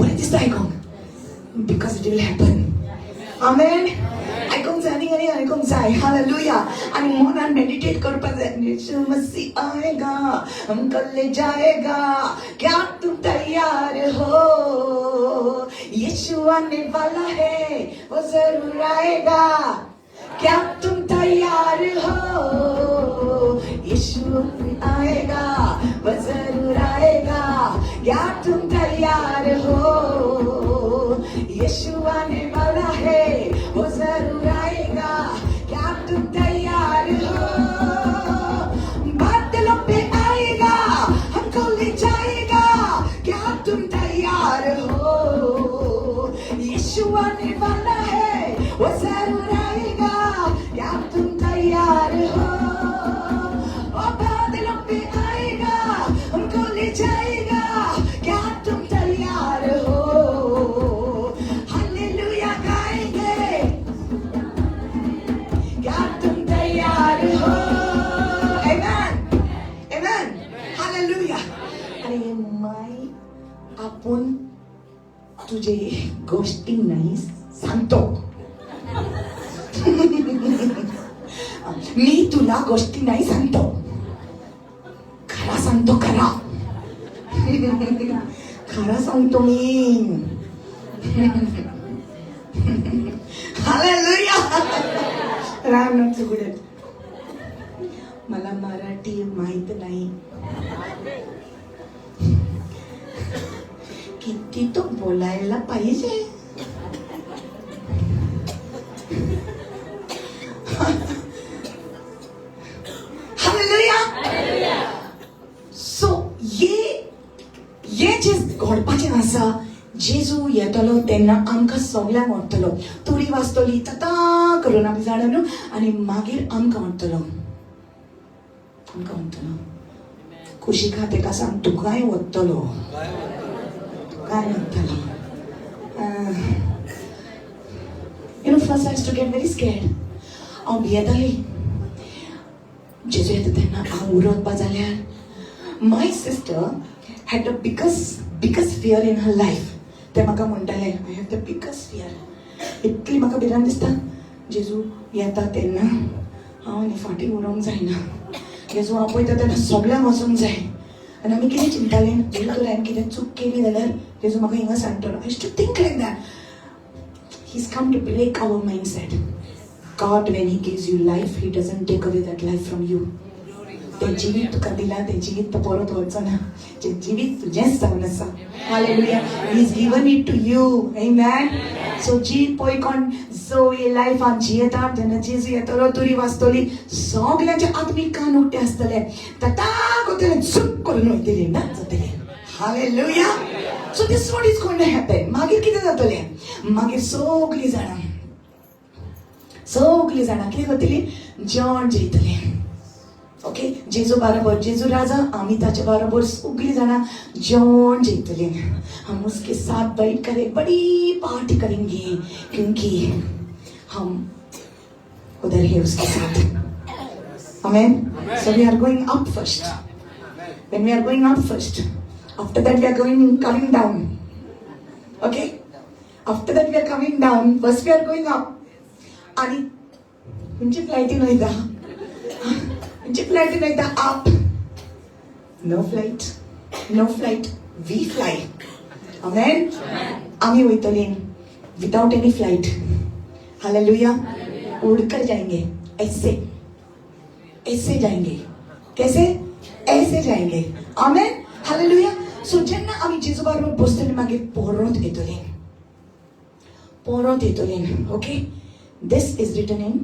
बरें दिसता आयकोंक because it will happen. Amen. आयकोंक जाय आनी आयकोंक जाय. हालेलुया. आनी मनान मेडिटेट करपाक जाय. यीशु मसीह आएगा हमको ले जाएगा. क्या तुम तैयार हो? यीशु आने वाला है वो जरूर आएगा. क्या तुम तैयार हो? यीशु आएगा वो जरूर आएगा. क्या तुम तैयार हो? यीशु आने वाला है वो जरूर आएगा. क्या तुम तैयार हो? बादलों पे आएगा हमको ले जाएगा. क्या तुम तैयार हो? यीशु आने वाला है वो जरूर आएगा. क्या तुम तैयार हो? ओ बादलों पे आएगा हमको ले जाएगा. क्या तुम तैयार हो? हालेलुया गाएंगे. क्या तुम तैयार हो? आमेन. आमेन. हालेलुया. अरे माय आपण तुझे गोष्टी नाही सांगतो. मी तुला गोष्टी नाही सांगतो खरा सांगतो खरा. खरं सांगतो मी. Hallelujah. I'm not so good at. मला मराठी माहित नाही. किती तो बोलायला पाहिजे. Hallelujah. So ये जे घडपाचें आसा, जेजू येतलो तेन्ना आमकां सगळ्यांक वाडटलो. तुरी वाजतली तता करून आमी जाणा न्हू, आनी मागीर आमकां वाडटलो. खुशी तेका सांग तुकाय वतलो. तुकाय वतलो. First I used to get very scared. हांव भियेताली. जेजू येता तेन्ना हांव उरतपा जाल्यार. My sister had the biggest fear in her life. ते म्हाका म्हणटाले, I have the biggest fear. इतली म्हाका भिरांत दिसता. जेजू येता तेन्ना हांव आनी फाटीं उरोंक जायना. जेजू हांव पळयता तेन्ना सगळ्यांक वचूंक जाय. आनी आमी कितें चिंतालें, जेजू तर हांवें कितें चूक केली जाल्यार जेजू म्हाका हिंगा सांगतलो. I used to think like that. He's come to break our mindset. God, when He gives you life, He doesn't take away that life from you. ते जिवीत तुका दिला, ते जिवीत तो परत वचचो ना. जे जिवीत तुजेंच जावन आसा. Hallelujah. He's given it to you. Amen. So जी पळय कोण जोई लायफ आमची येता, जेन्ना जेजू येतलो, तुरी वाजतली, सगळ्यांचे आत्मीक कान उक्ते आसतले. ताता कोतले झुक करून वयतली ना जातले. Hallelujah. So this is what is going to happen. मागीर कितें जातलें? मागीर सगळीं जाणां कितें करतलीं? जेवण जेयतलीं. ओके, जेजू बरोबर, जेजू राजा, आमी ताचे बरोबर सगळीं जाणां जेवण जेयतलीं. हम उसके साथ बैठकर एक बड़ी पार्टी करेंगे, क्योंकि हम उधर है उसके साथ. Amen. So we are going up first. When we are going up first, after that we are coming down. Okay? After that we are coming down. First we are going up. आणि म्हणजे फ्लायटीन वयता. म्हणजे फ्लायटीन वयता up. No flight. We fly. Amen. आमी वयतली without any flight. Hallelujah. उड़कर जाएंगे. ऐसे जाएंगे. कैसे? ऐसे जाएंगे. Amen. Hallelujah. So जेन्ना आमी जेजू बरोबर बसतली मागीर परत येतली. Okay? This is written in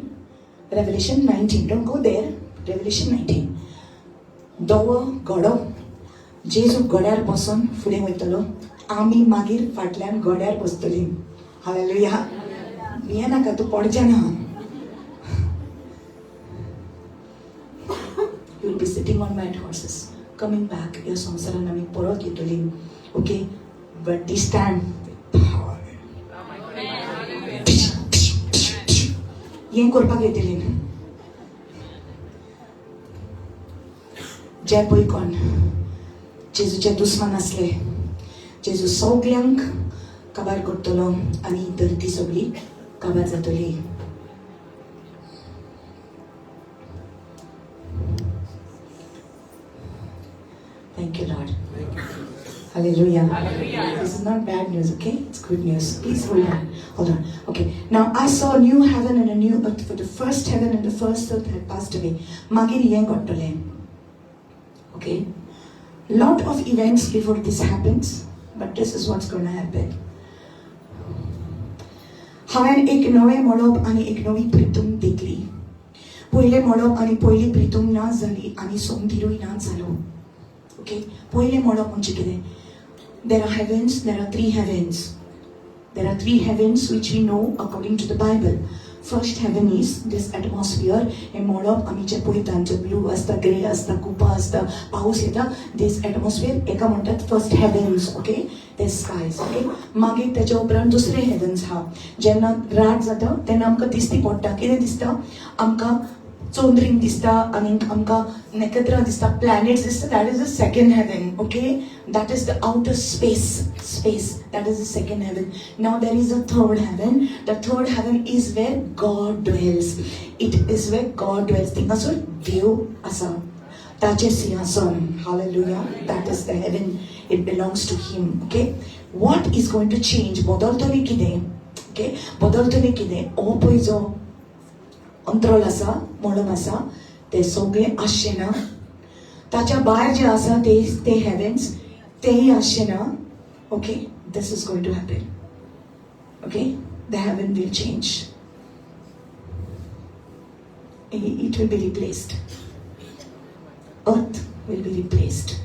Revelation 19. Don't go there. Revelation 19. दोवो घोडो जेजू घोड्यार बसून फुडें वयतलो. आमी मागीर फाटल्यान घोड्यार बसतलीं. हालेलुया. भियेनाका, तूं पडचें ना. You will be sitting on white horses, coming back. ह्या संवसारान आमी परत येतलीं. Okay? But this time हें करपाक येतलीं. जे पळय कोण जेजूचे दुस्मान आसले, जेजू सगळ्यांक काबार करतलो आनी धरती सगळी काबार जातली. Thank you, Lord. Hallelujah. This is not bad news, okay? It's good news. Please hold on. Okay. Now I saw a new heaven and a new earth. For the first heaven and the first earth had passed away. Magir yen gottole. Okay. Lot of events before this happens, but this is what's going to happen. हांवें एक नवें मळब आनी एक नवी प्रितूम देखली. पयलें मळब आनी पयली प्रितूम ना जाली आनी सोमदिरूय ना जालो. Okay. पयलें मळब म्हणजे कितें? There are heavens, there are three heavens. There are three heavens which we know according to the Bible. First heaven is this atmosphere. हे मळब आमी जे पळयता, जे ब्लू आसता, ग्रे आसता, कुपा आसता, पावस येता, this atmosphere एका म्हणटात first heavens. Okay? The skies. Okay? मागीर तेच्या उपरांत दुसरे heavens हा. जेन्ना रात जाता तेन्ना आमकां दिसती पडटा. कितें दिसता? आमकां चोंद्रींग दिसता, आनीक आमकां नखेत्रां दिसता, प्लॅनेट्स दिसता. That is the second heaven. Okay? That is the outer space. That is the second heaven. Now there is a third heaven. The third heaven is where God dwells. It is where God dwells. थिंगासर देव आसा. ताचे सिंहासन. Hallelujah. That is the heaven. It belongs to him. Okay. What is going to change? बदलतले कितें? Okay. बदलतले कितें? ओ पळय जो अंतराळ आसा, मळब आसा, ते सगळे आसचे ना. ताच्या भायर जे आसा ते हेवन्स तेही आसचे ना. Okay. This is going to happen. Okay. The heaven will change. It will be replaced. Earth will be replaced.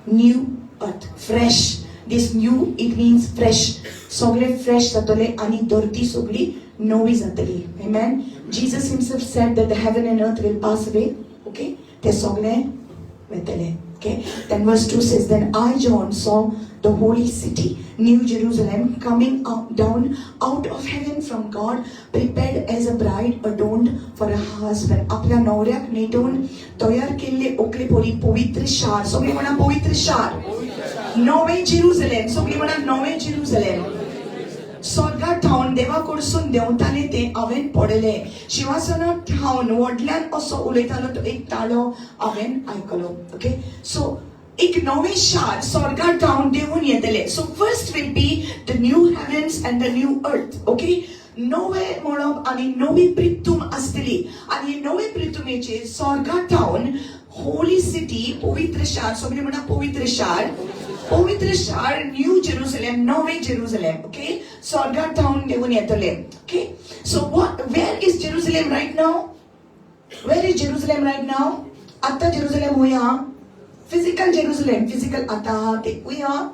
New earth, fresh. This new, it means fresh. सगळे fresh जातले आणि धरती सगळी नवी जातली. Amen. Jesus himself said that the heaven and earth will pass away. Okay. ते सगळे वेतले. Okay. Then verse 2 says, then I, John, saw the holy city, New Jerusalem, coming down out of heaven from God, prepared as a bride adorned for a husband. आपल्या नवऱ्याक नेटून तयार केल्ले Oakley पोरी पवित्र शार. सगळी म्हणा पवित्र शार. नवे जेरुसलेम. सगळी म्हणा नवे जेरुसलेम. स्वर्गात ठावन देवा कडसून देंवताले ते हांवें पडले. शिवासनात ठावन व्हडल्यान असो उलयतालो तो एक ताळो हांवें आयकलो. ओके. सो एक नवे शार स्वर्गात ठावन देंवून येतले. So first will be the new havens and the new earth. Okay. नवे मळब आणि नवी पृथ्वी आसतली आणि नवे पृथ्वीचेर स्वर्गात ठावन होली सिटी पवित्र शार. सगळी म्हणा पवित्र शार. पवित्र शार न्यू जेरुसलेम, नवे जेरुसलेम. ओके. स्वर्गात ठावन देंवून येतले. Okay. So where is Jerusalem right now? Where is Jerusalem right now? आता जेरुसलेम हुया फिजिकल जेरुसलेम. फिजिकल आता ते हुया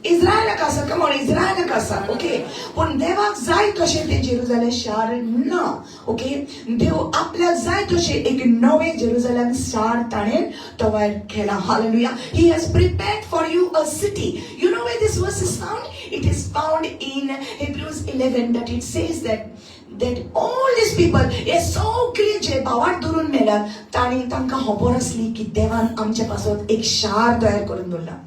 इस्रायलाक आसा. कमॉन इस्रायलाक आसा. ओके. पण देवाक जाय तशें ते जेरुसलेम शार ना. ओके. देव आपल्याक जाय तशें एक नवे जेरुसलेम शार ताणें तयार केला. Hallelujah. He has prepared for you a city. You know where this verse is found? It is found in Hebrews 11 that it says that all these people, हे सगळे जे भावात धरून मेल्यात तांणी तांकां खबर आसली की देवान आमचे पासून एक शार तयार करून दवरला.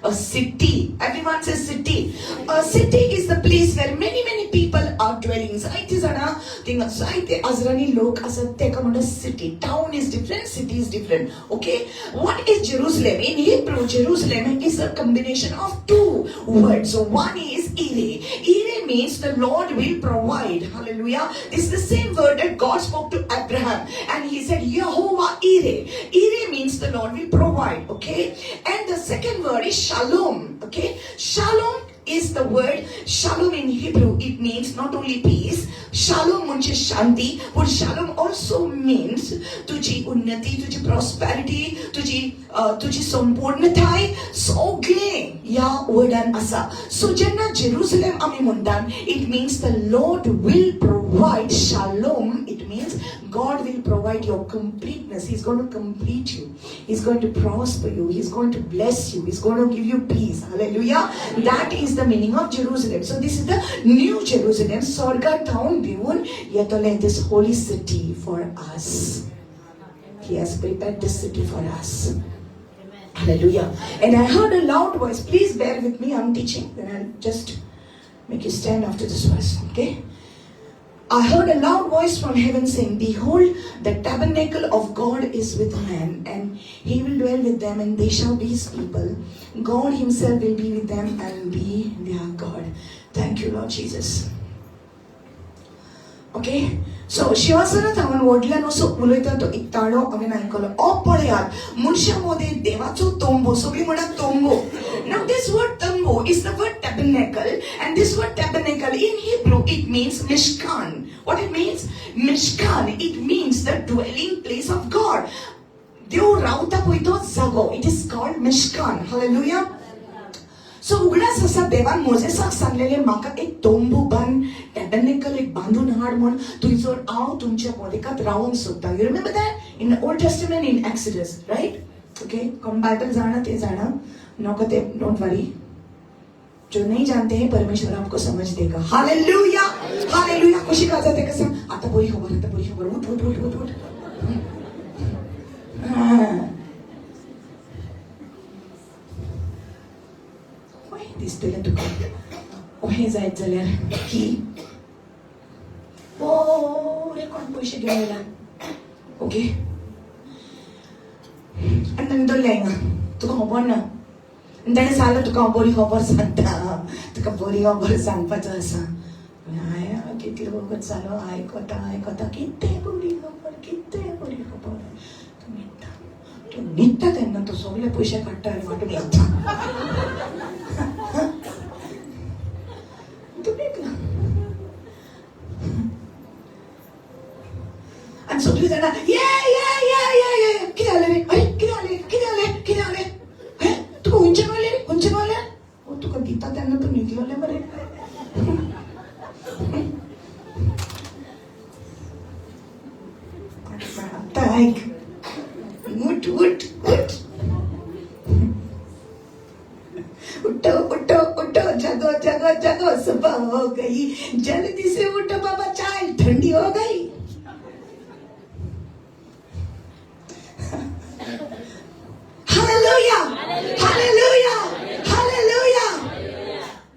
A city. Everyone says city. A city is the place where many people are dwelling. जायते जाणां थिंगा जायते अजरानी लोक आसात तेका म्हणटा city. Town is different, city is different. Okay. What is Jerusalem? In Hebrew, Jerusalem is a combination of two words. So one is Ire. Ire means the Lord will provide. Hallelujah. This is the same word that God spoke to Abraham and he said Yehovah Ire. Ire means the Lord will provide. Okay. And the second word is Shalom. Okay. Shalom is the word. Shalom in Hebrew, it means not only peace. Shalom म्हणजे शांती. But shalom also means तुझी उन्नती, तुझी prosperity, तुझी संपूर्णताय सगळे या वर्डान आसा. सो जेन्ना Jerusalem आमी म्हणटात, it means the Lord will provide. Shalom, it means God will provide your completeness. He's going to complete you. He's going to prosper you. He's going to bless you. He's going to give you peace. Hallelujah. That is the meaning of Jerusalem. So this is the new Jerusalem. Swargat town given yetole this holy city for us. He has prepared this city for us. Hallelujah. And I heard a loud voice. Please bear with me. I'm teaching. Then I'll just make you stand after this verse. Okay. I heard a loud voice from heaven saying, behold, the tabernacle of God is with man, and he will dwell with them, and they shall be his people. God himself will be with them and be their God. Thank you, Lord Jesus. Okay. So शिवासनात हांवें व्हडल्यान असो उलयता तो एक ताळो हांवें आयकलो. पळयात मनशा मदें देवाचो तोंबो. सगळीं म्हणा तोंबो. Now this word tambo is the word tabernacle, and this word tabernacle in Hebrew it means mishkan. What it means? Mishkan. It means the dwelling place of God. देव रावता पळय तो जागो. It is called mishkan. Hallelujah. सो उगडास असा देवान मोजेसाक सांगलेले म्हाका एक तोंबू बांद, टॅबर्नेकल एक बांदून हाड म्हण थंयसर हांव तुमच्या मदेकांत रावंक सोदता. You remember that in the old testament in exodus, right? Okay. कोण बाइबल जाना ते जाना, नौका ते डोंट वरी. जो नहीं जानते हैं परमेश्वर आपको समझ देगा. हालेलुया. हालेलुया. खुशी का जाते कसं आता बरी खबर, आता बरी खबर. उठ उठ उठ उठ. दिसतलें तुका ओहें जायत जाल्यार की बरे कोण पयशे घेवन येयला. ओके. And the उचलले हांगा तुका खबर ना ताणें सांगलें तुका हांव बरी खबर सांगता तुका बरी खबर सांगपाचो आसा हांवें कितलो वगत जालो आयकता कितें बरी खबर तूं न्हिदता तेन्ना तूं सगळे पयशे काडटा आनी वांटूंक लागता तूं न्हिदला आनी सगळीं जाणां ये कितें जालें रे कितें जालें तुका हुंचे पावलें तुका दिता तेन्ना तूं न्हिदलोलें मरे आतां आयक उठ उठो जगो सुबह हो गई जल्दी से उठो बाबा चाय ठंडी हो गई Hallelujah.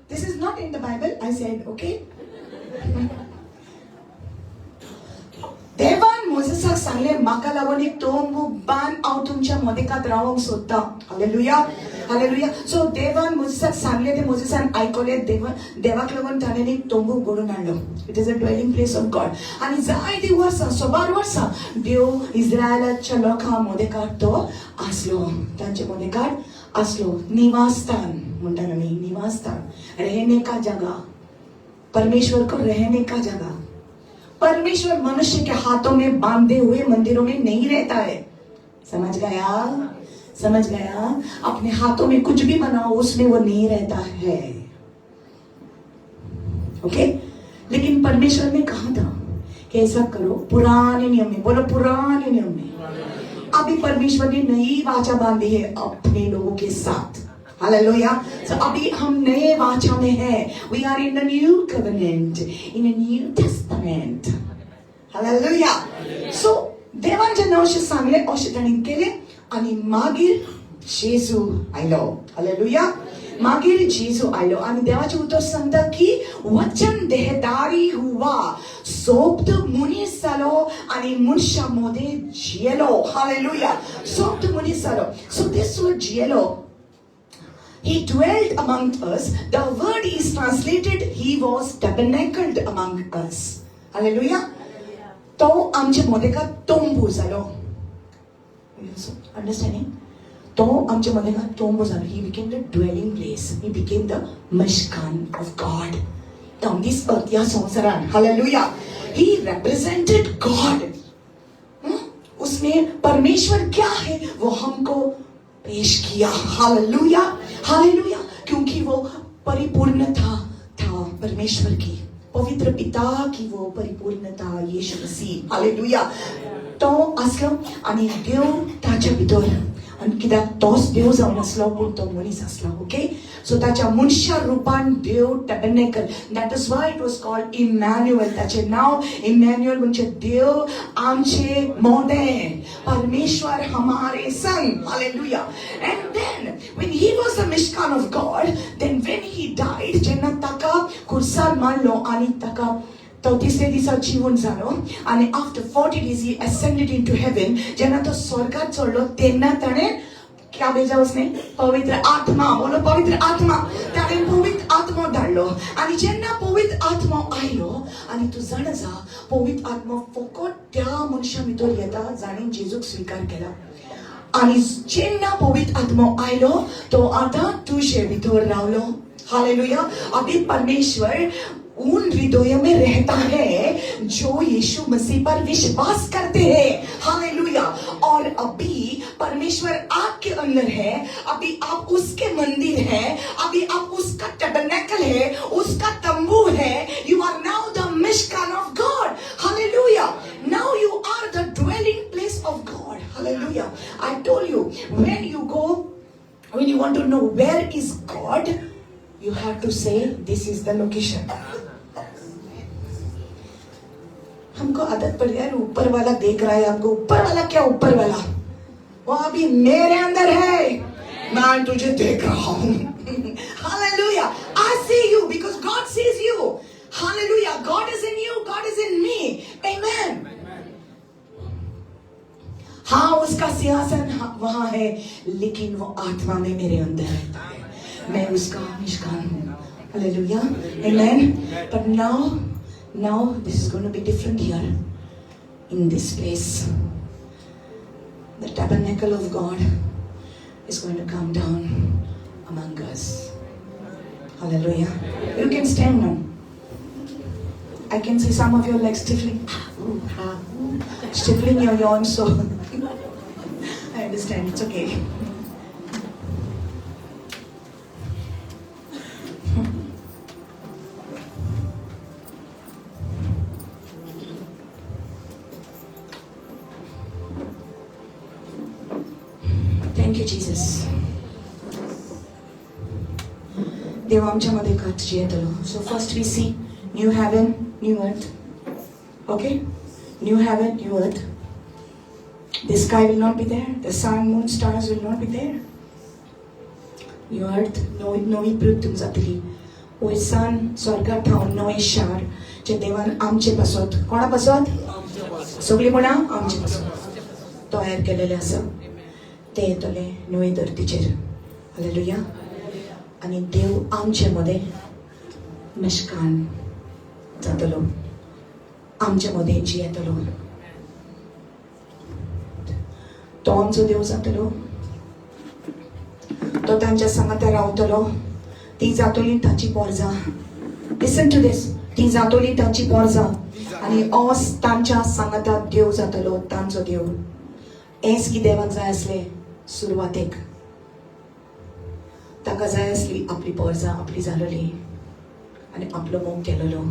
This is not in the Bible. I said, okay. देवान मोसेसाक सांगले म्हाका लागून एक तोंबू बांद हांव तुमच्या मदेकात रावंक सोदता हालेलुया सो देवान मोसेसाक सांगले ते मोसेसान आयकले देवाक लागून ताणें एक तोंबू घडून हाडलो it is a dwelling place of God आनी जायतीं वर्सां 100 वर्सां देव इस्रायलाच्या लोकां मदेकात तो आसलो तांचे मदेकात आसलो निवासस्थान म्हणटात आमी निवासस्थान रहने का जगह परमेश्वर को रहने का जगह परमेश्वर मनुष्य के हाथों में बांधे हुए मंदिरों में नहीं रहता है समझ गया अपने हाथों में कुछ भी बनाओ उसमें वो नहीं रहता है ओके लेकिन परमेश्वर ने कहा था कि ऐसा करो पुराने नियम में बोलो पुराने नियम में अभी परमेश्वर ने नई वाचा बांधी है अपने लोगों के साथ हालेलुया सो अभी हम नए वाचा में है we are in the new covenant in a new testament hallelujah so देवांचे नावशे सांगले अशें ताणें केलें आनी मागीर जेजू आयलो हालेलुया मागीर जेजू आयलो आनी देवाचें उतर सांगता की वचन देहधारी हुआ सोबत मनीस जालो आनी मनशा मदें जियेलो हालेलुया सोबत मनीस जालो सो दिस वर्ड जियेलो He dwelt among us. The word is translated, he was tabernacled among us. Hallelujah. तो आमचे मदेका तोंबू जालो. Understanding? तो आमचे मदेका तोंबू जालो. He became the dwelling place. He became the Mishkan of God. On this earth, या संसारान. Hallelujah. He represented God. उसने परमेश्वर क्या है वो हमको पेश किया हालेलुया क्योंकि वो परिपूर्णता था परमेश्वर की पवित्र पिता की वो परिपूर्णता यीशु मसीह हालेलुया तो असलो आणि देव ताच्या भितर आणि कित्याक तोच देव जावन आसलो पूण तो मनीस आसलो ओके सो ताच्या मनशा रुपान देव tabernacle that is why it was called Emmanuel ताचे नाव इमॅन्युअल म्हणजे देव आमचे मोदें परमेश्वर हमारे संग hallelujah and then when he was the mishkan of God then when he died जेन्ना ताका कुर्सार मारलो आणि ताका तो तिसरे दिसा जीवन जालो आणि after 40 days he ascended into heaven जेन्ना तो स्वर्गात चढलो तेन्ना ताणें क्या भेजा उसने पवित्र आत्मा बोलो पवित्र आत्मा ताणें पवित्र आत्मा धाडलो आणि जेन्ना पवित्र आत्मा आयलो आणि तू जाणा पवित्र आत्मा फकत त्या मनशा भितर येता जाणें जेजूक स्वीकार केला आणि जेन्ना पवित्र आत्मा आयलो तो आता तुझे भितर रावलो हालेलुया अभी परमेश्वर उन हृदयों में रहता है जो यीशु मसीह पर विश्वास करते हैं हालेलुया और अभी परमेश्वर आपके अंदर है अभी आप उसके मंदिर है अभी आप उसका टैबरनेकल है उसका तंबू है you are now the mishkan of God hallelujah now you are the dwelling place of God hallelujah I told you when you want to know where is God you have to say this is the location हमको आदत पड़ गया है ऊपर वाला देख रहा है हमको ऊपर वाला क्या ऊपर वाला वो अभी मेरे अंदर है मैं तुझे देख रहा हूँ hallelujah I see you because God sees you hallelujah God is in you God is in me amen हाँ उसका उसका सिंहासन वहां है, लेकिन वो आत्मा में मेरे अंदर रहता है, मैं उसका मिशकान हूँ. Hallelujah. Amen. But now this is going to be different here in this place. The tabernacle of God is going to come down among us. Hallelujah. You can stand now. I can see some of you like stifling your yawn, so I understand, it's okay. Thank you, Jesus. देव आमच्यामध्ये कातची येतलो. So first we see new heaven, new earth. Okay? New heaven, new earth. The sky will not be there. The sun, moon, stars will not be there. New earth, नवी पृथ्वी जातली. वयसान स्वर्गात थांवन नवे शार जे देवान आमचे पासत, कोणा पासत? सगळी कोणा? आमचे पासत तयार केलेले आसा. ते येतले नवे धर्तीचेर. हालेलुया. आणि देव आमचे मध्ये मिशकान जातलो, आमचे मध्ये जी येतलो. तो आमचो देव जातलो, तो तांच्या संगता रावतलो. ती जातली ताची पोरजां. Listen to this. ती जातली ताची पोरजां आणि ओस तांच्या संगता देव जातलो, तांचो देव. हेच की देवाक जाय आसले सुरवातेक. ताका जाय आसली आपली पोरजां आपली जालोली आणि आपलो मोग केलेलो.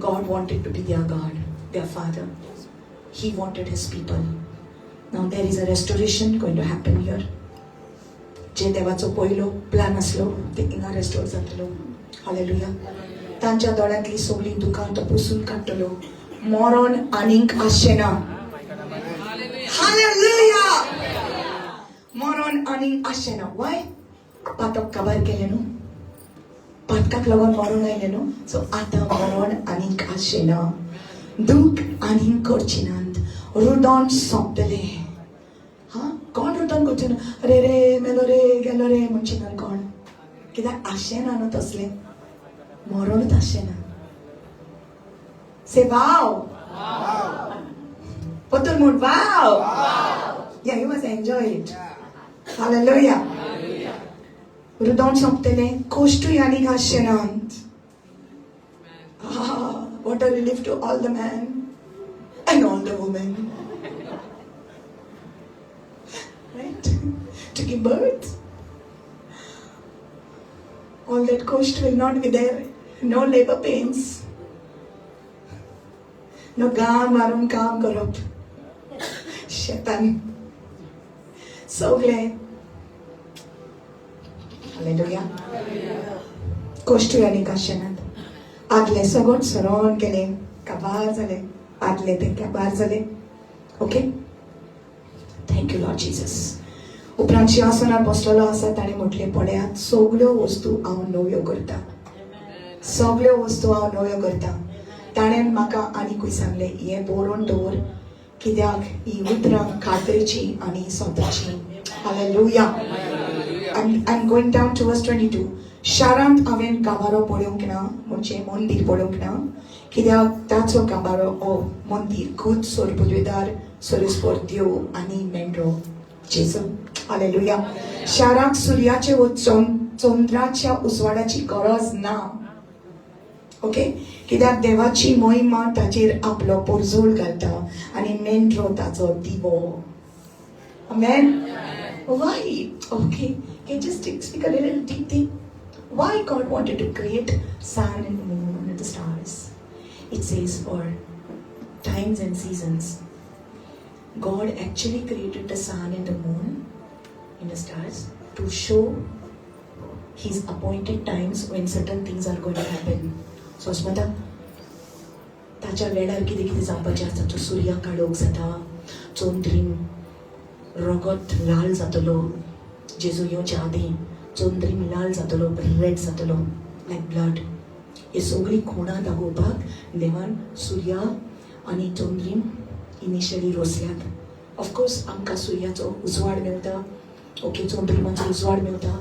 God wanted to be their God, their Father. He wanted His people. Now there is a restoration going to happen here. जे देवाचो पयलो प्लॅन आसलो ते हिंगा रेस्टोर जातलो. हालेलुया. तांच्या दोळ्यांतली सगळी दुकां तो पुसून काडटलो. मरण आनीक आसचेना. हालेलुया. मरण आनीक आसचेना. वाय? पातक काबार केले न्हू, पातकाक लागून मरण आयले न्हू. सो आतां मरण आनीक आसचेना, दूख आनीक करची नात, रुदन सोंपतले. हा, कोण रुदन करचे ना? अरे रे मेलो रे गेलो रे म्हणचे ना कोण? कित्याक आसचेना न्हू तसलें, मरणूच आसचेना. से वाव. पतून म्हण वाव. Yeah, you must enjoy it. Hallelujah. रुदन सोंपतले, कोश्टूय आनीक आसचेनात. What a relief to all the men and all the women. Right? To give birth. All that cost will not be there. No labor pains. No गाम मारून काम करप. शेतान. सगळे. Hallelujah. कोश्टूय आनीक आसचेनात. आदले सगळं सरण केले, काबार झाले. आदले ते काबार झाले. ओके. Thank you Lord Jesus. उपरांत सिंहासनार बसलेलो आसा ताणें म्हटलें, पळयात सगळ्यो वस्तू हांव नव्यो करता. सगळ्यो वस्तू हांव नव्यो करता. ताणें म्हाका आनीकूय सांगलें, हें बरोवन दवर, कित्याक ही उतरां खात्रेची आनी स्वताची. Hallelujah. I'm going down to verse 22. शारांत हांवें गाभारो पळोवंक ना, म्हणजे मंदीर पळोवंक ना, कित्याक ताचो गाभारो हो मंदीर खुद सोरपुजवेदार सोरेस्पोर देव आनी मेंढरो जेजू. हालेलुया. शाराक सुर्याचे व चंद्राच्या उजवाडाची गरज ना. ओके. कित्याक देवाची महिमा ताचेर आपलो पोरजोळ घालता आनी मेंढरो ताचो दिवो. आमेन. Why? Okay. Can you just speak a little deep thing? Why God wanted to create sun and the moon and the stars? It says for times and seasons. God actually created the sun and the moon and the stars to show His appointed times when certain things are going to happen. So अस्मता ताच्या वेळार कितें कितें जावपाचें आसता. तो सुर्या काडोवक जाता, चंद्रीन रगत लाल जातलो. जेजू येवच्या आदीं चंद्रीन लाल जातलो, रेड जातलो लायक ब्लड. हे सगळीं खुणां दाखोवपाक देवान सुर्या आनी चंद्रीन इनिशियली रोसल्यात. ऑफकोर्स आमकां सुर्याचो उजवाड मेळटा, ओके, चंद्रिमाचो उजवाड मेळटा,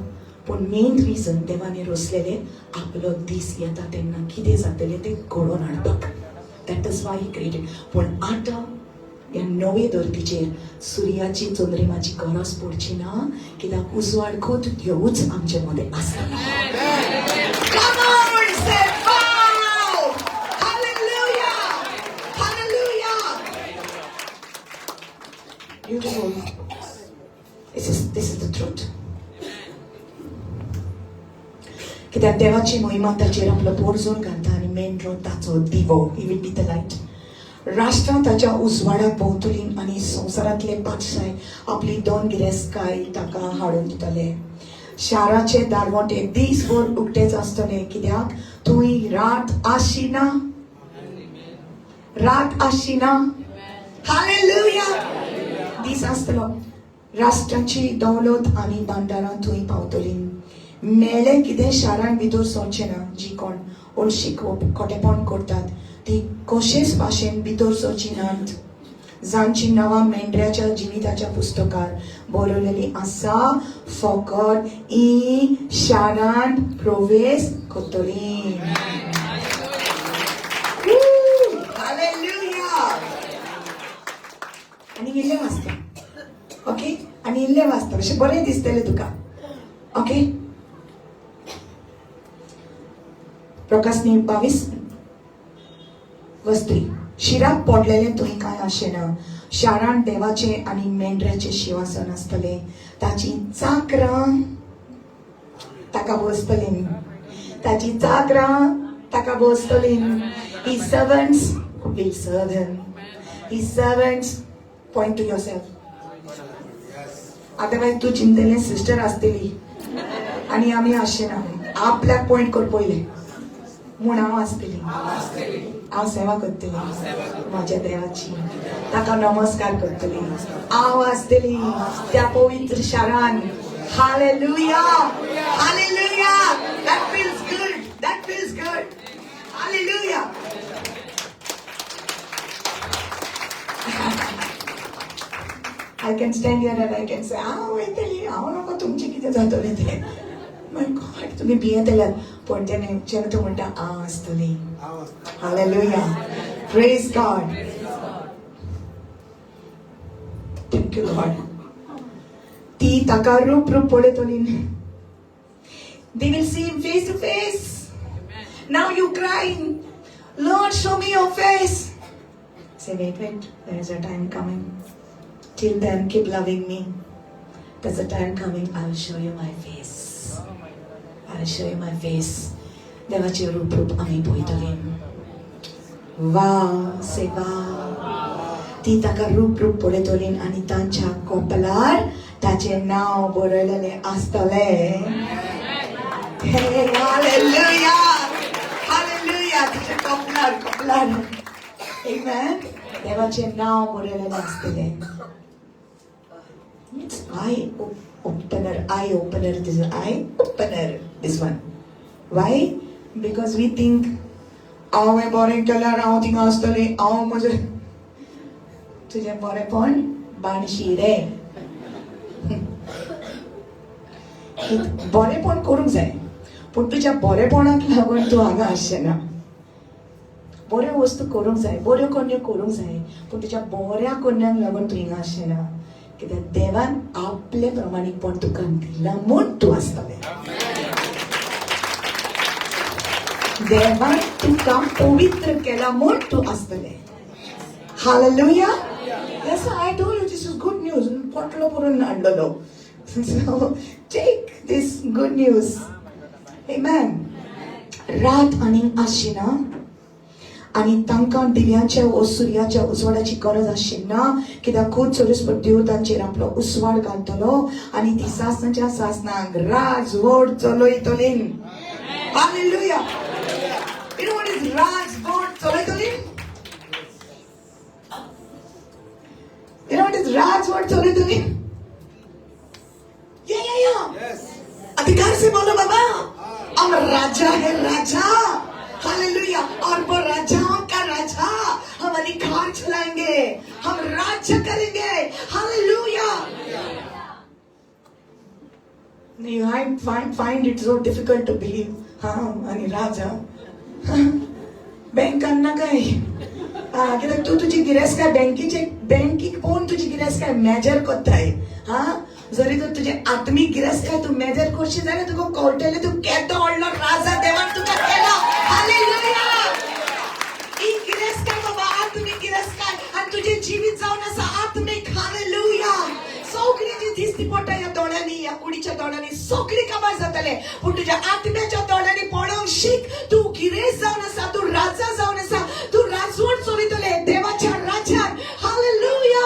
पूण मेन रिजन देवाने रोसलेले आपलो दीस येता तेन्ना कितें जातलें तें घडोवन हाडपाक. That is why he created. पूण आतां ह्या नवे धर्तीचेर सुर्याची चंद्रिमाची गरज पडची ना, कित्याक उजवाड खुद देवूच आमचे मदें आसता. Come on, say wow! Hallelujah! Hallelujah! Beautiful. This is the truth. कित्याक देवाची महिमा ताचेर आपलो पोरजोन घालता आनी मेंढरो ताचो दिवो. He will be the light. राष्ट्रां ताच्या उजवाडाक भोंवतलीं आनी संवसारांतले बादशाह आपली दोन गिरेस्तकाय ताका हाडून दितले. शाराचे दारवटे दीसभर उक्तेच आसतले, कित्याक थंय रात आशिना. रात आशिना. हालेलुया. दीस आसतलो. राष्ट्राची दौलत आनी भांडारां थंय पावतलीं. मेले कितें शारान भितर सरचें ना. जी कोण ओळशी खोटेपण करतात ती कशेच भाशेन भितर सरची नात, जांची नांवां मेंढऱ्याच्या जिविताच्या पुस्तकार बरयलेली आसा, फकत ही शारान प्रवेश करतलीं. हालेलुया. आनी इल्लें वाचता, ओके, आनी इल्लें वाचता अशें बरें दिसतलें तुका, ओके. प्रकाशनी 22:3. शिराक पडलेले थंय कांय आशेना. शारान देवाचे आनी मेंढऱ्याचे शिवासन आसतले. ताची चाकरां ताका बसतलीं. ताची चाकरां ताका बसतलीं. His servants will serve him. His servants, point to yourself. आतां तूं चिंतलें सिस्टर आसतली आनी आमी आशेना. आपल्याक पॉयंट कर पयलें म्हूण हांव आसतली. हांव सेवा करतली म्हाज्या देवाची, ताका नमस्कार करतली. हांव आसतली त्या पवित्र शारान. Hallelujah. Hallelujah. That feels good. That feels good. Hallelujah. I can stand here and I can say, वयतली हांव नाका तुमचें कितें जातलें तें. माय गॉड, तुम्ही भियेतल्यात, पण जेन्ना तूं म्हणटा हांव आसतली. Hallelujah. Praise God. Thank you God. ती ताका रूप पळयतलीं. They will see him face to face. Now you crying, Lord, show me your face. Say, wait, there is a time coming. Till then, keep loving me. There's a time coming, I will show you my face. I will show you my face. देवाचे रूप आमी पळयतलीं. वाव, say वाव. ती ताका रूप पळयतलीं आनी तांच्या कपलार ताचें नांव बरयलेलें आसतलें. हालेलुया. हालेलुया. तिच्या कपलार. आमेन. देवाचें नांव बरयलेलें आसतलें. It's eye opener. This is eye opener. This one. Why? Because we think, हांवें बरें केल्यार हांव थिंगा आसतलें. हांव म्हजें तुजें बरेंपण बाणशी रे. बरेंपण करूंक जाय, पूण तुज्या बरेपणाक लागून तूं हांगा आसचेना. बऱ्यो वस्तू करूंक जाय, बऱ्यो कन्यो करूंक जाय, पूण तुज्या बऱ्या कन्यांक लागून तूं हिंगा आसचेना. कित्याक देवान आपले प्रमाणीकपण तुका दिलां म्हूण तूं आसतलें. देवान तुका पवित्र केला म्हूण तूं आसतलें. Hallelujah. Yes, I told you this is good news. पोटलो भरून हाडलेलो. So take this good news. Amen. रात आनी आशिना आनी तांकां दिव्याच्या वा सुर्याच्या उजवाडाची गरज आशिना, कित्याक खूब सरस्वत देव तांचेर आपलो उजवाड घालतलो आनी ती सासणाच्या सासणांक राजवट चलयतलीं. Hallelujah. You know what is राजवट चलयतलीं? You know what is राजवट चलयतलीं? Yes. अधिकार से बोलो बाबा. हम राजा है, राजा. हालेलुया. और वो राजाओं का राजा हम अधिकार चलाएंगे. हम राज्य करेंगे. Hallelujah. I find it so difficult to believe. आणि राजा बँकांना काय कित्याक तू तुजी गिरेस्त काय बँकीक पळोवन तुजी गिरेस्त काय मेजर कोत्ताय. जरी तर तुझे आत्मीक गिरेस्त काय तू मेजर करशी जाल्यार तुका कळटलें तू केदो व्हडलो राजा देवान तुका केला. हालेलुया. ही गिरेस्त काय बाबा आत्मीक गिरेस्त काय आनी तुजें जिवीत जावन आसा आत्मीक. हालेलुया. सगळी जी दिसती पडटा ह्या दोळ्यांनी ह्या कुडीच्या दोळ्यांनी सगळी काबार जातले पूण तुज्या आत्म्याच्या दोळ्यांनी पळोवंक शीक. तू गिरेस्त जावन आसा, तू राजा जावन आसा, तू राजवट चलयतले देवाच्या राज्यान. Hallelujah.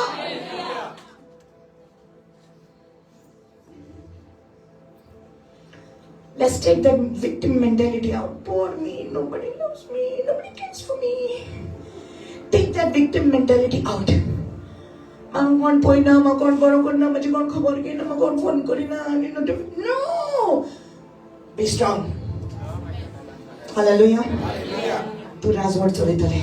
Let's take that victim mentality out. Poor me, nobody loves me, nobody cares for me. Take that victim mentality out. I'm going to point out, I'm going to खबर घेना, I'm going to phone करना. No! Be strong. Hallelujah. तू राजवट चलयतले.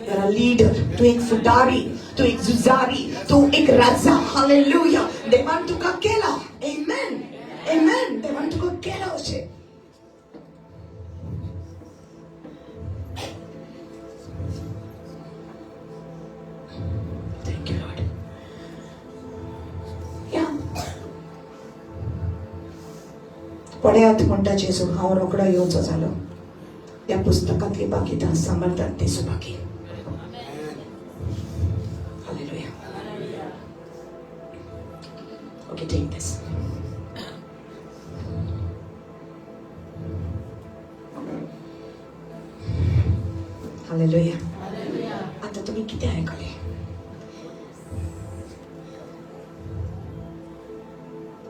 You're a leader. तू एक फुडारी, तू एक जुजारी, तू एक राजा. Hallelujah. देवान तुका केला. Amen. Amen. देवान तुका केला अशें. Thank you, Lord. Yeah. पळयात म्हणटा जेजू हांव रोखडो येवचो जालो. त्या पुस्तकांतली बाकीदां सांबाळटात ते सुबाकी. Hallelujah. Okay, take this. Hallelujah. आता तुम्ही किती ऐकले?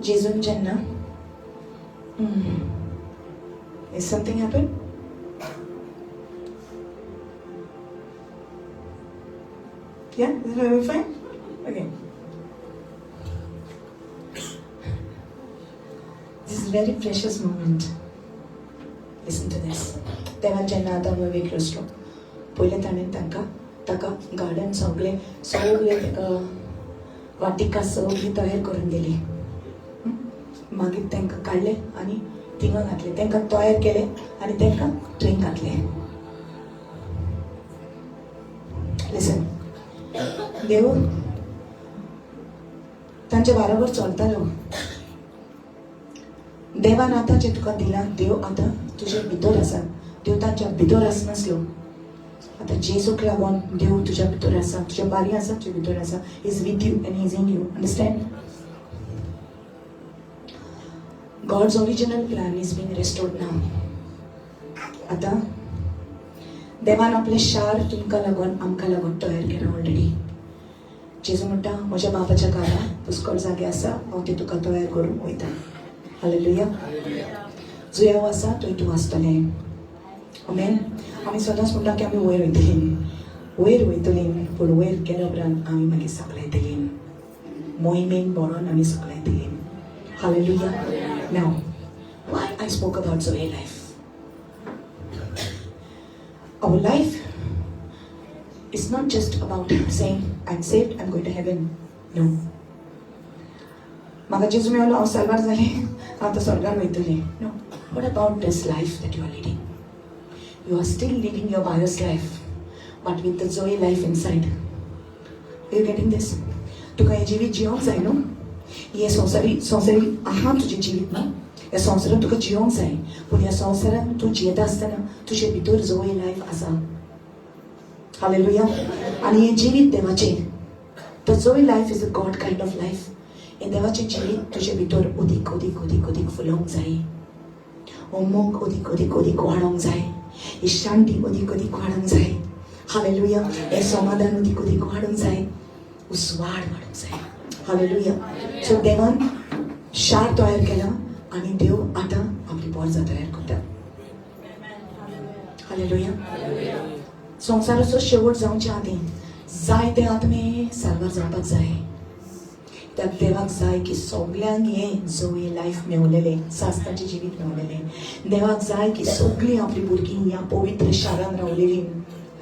जेजून जेन्ना Is something happen? Yeah, is everything fine? Okay. This is a very precious moment. Listen to this. तेव्हा जेन्ना आता वेगळो असलो पयले ताणें ताका गार्डन सगळे ताका वाटिका सगळी तयार करून दिली. मागीर तांकां काडले आनी थिंगा घातले. तांकां तयार केले आनी तांकां थंय घातले. लिसन, देव तांचे बरोबर चलतालो. देवान आतां जें तुका दिलां देव आतां तुजे भितर आसा. देव तांच्या भितर आसनासलो. आतां जेजूक लागून देव तुज्या भितर आसा, तुज्या बारी आसा, तुज्या भितर आसा. Is with you and is in you. Understand? God's original plan is being restored now. आता देवान आपले शार तुमकां लागून आमकां लागून तयार केला ऑलरेडी. जेजू म्हणटा म्हज्या बापाच्या घरांत पुष्कळ जागे आसा, हांव ते तुका तयार करून वयता. हालेलुया. जंय हांव आसा थंय तूं आसतलें. आमेन. आमी सदांच म्हणटा की आमी वयर वयतलीं पूण वयर गेल्या उपरांत आमी मागीर सकयल येतलीं. मोहिमेन बरोवन आमी सकयल येतलीं. Hallelujah. Now, why I spoke about Zoe life? Our life is not just about saying, I'm saved, I'm going to heaven. No. म्हाका जेजू मेवलो हांव साल्वार जालें, हांव आतां स्वर्गार वयतलें. No. What about this life that you are leading? You are still living your virus life, but with the Zoe life inside. Are you getting this? तुका हें जिवीत जियोंक जाय न्हू. हे संवसारी आहा तुजें जिवीत न्हू. ह्या संवसारांत तुका जियोंक जाय पूण ह्या संवसारांत तूं जियेता आसतना तुजे भितर जोय लायफ आसा. हालेलुया. आनी हें जिवीत देवाचें. The Joy life is a God kind of life. हें देवाचें जिवीत तुजे भितर उदीक उदीक उदीक उदीक फुलोवंक जाय. हो मोग उदीक उदीक उदीक वाडोवंक जाय. ही शांती उदीक उदीक वाडोवंक जाय. हालेलुया. हें समाधान उदीक उदीक वाडोवंक जाय. उस्वाड वाडोवंक जाय. हालेलुया. सो देवान शार तयार केला आणि देव आता आपली बोर्जा तयार करता. हालेलुया. संवसाराचो शेवट जावच्या आदीं जायते आत्मे सारवार जावपाक जाय. त्याक देवाक जाय की सगल्यांक हें जोये लायफ मेवलेलें, सासणाचें जिवीत मेवलेलें. देवाक जाय की सगळीं आपली भुरगीं ह्या पवित्र शारान रावलेलीं.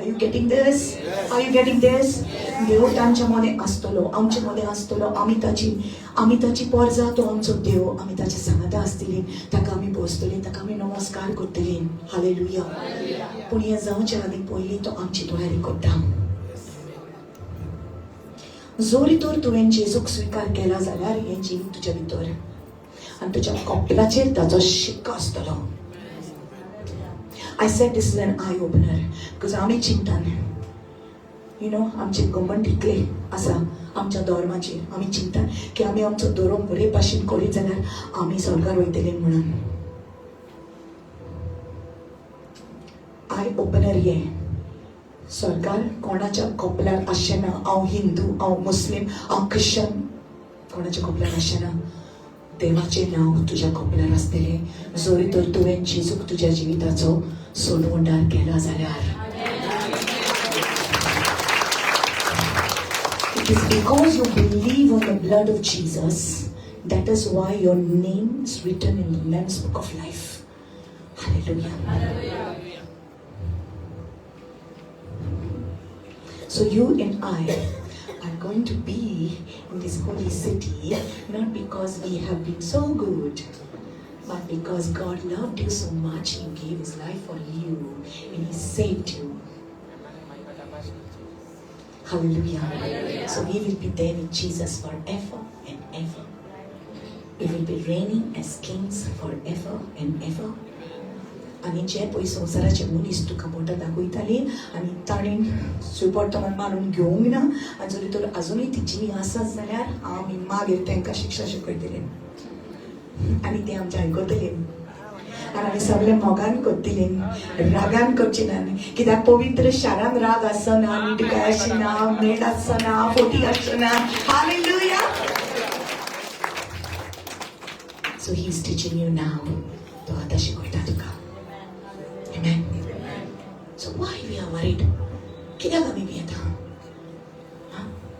Are you getting this? Are you getting this? देव तांच्यामध्ये असतलो, आमचे मध्ये असतलो. आम्ही ताची पोरजा तो आमचो देव. आम्ही ताच्या सांगाता असतली, ताका आम्ही बसतली, ताका आम्ही नमस्कार करतली. हालेलुया. पूण हे जावच्या आदी पयलीं तो आमची तयारी करता. जोरी तर तुवें जेजूक स्वीकार केला जाल्यार हें जीव तुज्या भितर आनी तुज्या कपलाचेर ताचो शिक्को आसतलो. I said this is an eye opener because आमी चिंतान आमचे घमंड इतले आसा आमच्या धर्माचेर. आमी चिंतान की आमी आमचो धर्म बरे भाशेन करीत जाल्यार आमी स्वर्गार वयतले म्हणून. आय ओपनर हे स्वर्गार कोणाच्या कपलार आसचें ना. हांव हिंदू, हांव मुस्लीम, हांव ख्रिश्चन, कोणाच्या कपलार आसचें ना. देवाचें नांव तुज्या कपलार आसतलें जोरी तर तुवें जेजूक तुज्या जिविताचो सोडवणदार केला जाल्यार. It is because you believe on the blood of Jesus, that is why your name is written in the Lamb's Book of Life. Hallelujah. So you and I are going to be in this holy city not because we have been so good, but because God loved you so much, He gave His life for you and He saved you. Hallelujah. So we will be there with Jesus forever and ever. We will be reigning as kings forever and ever. आणि जे पळय संवसाराचे मनीस तुका बोटां दाखयताली आनी ताणें सुपरटमान मारून घेवंक ना आनी जरी तर अजुनूय ती जीवी आसात जाल्यार आमी मागीर तांकां शिक्षा शिकयतले आनी ते आमचे आयकतले आनी आमी सगळे मोगान करतले, रागान करचे ना. कित्याक पवित्र शारान राग आसना, नीटकाय आसना, मेड आसना, फोटी आसना. Hallelujah. So he is teaching you now. तो आतां शिकयता तुका. Amen. So why we are worried? कित्याक आमी भियेता?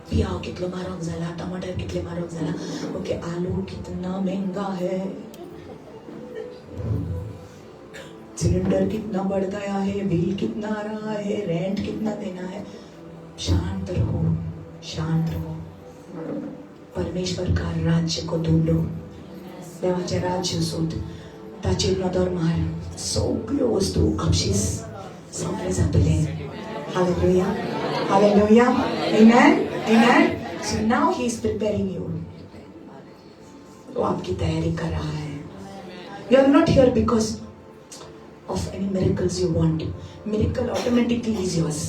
पियाव कितलो म्हारग जाला, टमाटर कितले म्हारग जाला, ओके आलू कितना महंगा है, सिलेंडर कितना बढ़ गया है, बिल कितना आ रहा है, रेंट कितना देना है. शांत रहो, शांत रहो. परमेश्वर का राज्य को ढूंढो. देवाचे राज्य शोध. ताचेर नदर मार. सगळ्यो वस्तू आपशीच संपले जातले. Hallelujah. Hallelujah. Amen. Amen. So now He is preparing you. वो आपकी तैयारी कर रहा है. You are not here because of any miracles you want. Miracle automatically is yours.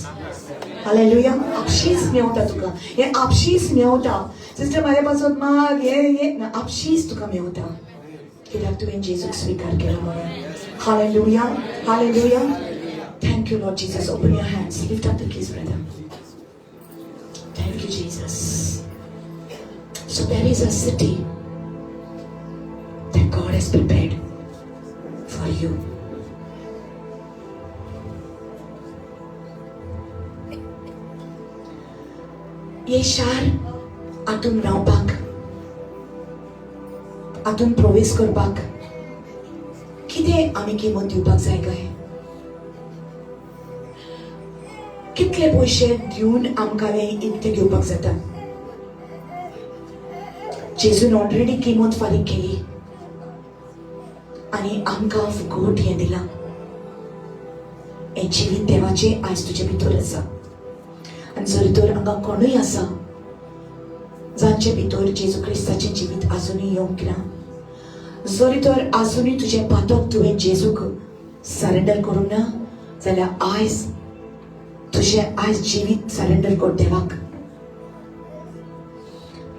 Hallelujah. आपशीच Mewat तुका. हे आपशीच मेवता. सिस्टर माझ्या पासून माग हे आपशीच तुका मेवता. कित्याक तुवें जेजूक स्वीकार केला म्हणून. Hallelujah. Hallelujah. Thank you, Lord Jesus. Open your hands. Lift up the keys, brother. Thank you, Jesus. So there is a city that God has prepared for you. ये शार आतून रावपाक, आतून प्रवेश करपाक कितें आमी किंमत दिवपाक जाय काय? कितले पयशे दिवन आमकां इतले घेवपाक जाता? जेजून ऑलरेडी किंमत फारीक केली आनी आमकां फुकट हें दिलां. हें जिवीत देवाचें आयज तुजे भितर आसा. आनी जर तर हांगा कोणूय आसा जांचे भितर जेजू क्रिस्ताचें जिवीत आजुनूय येवंक ना, जरी तर आजुनूय तुजें पातक तुवें जेजूक सरेंडर करूंक ना जाल्यार आयज तुजें आयज जिवीत सरेंडर कर देवाक.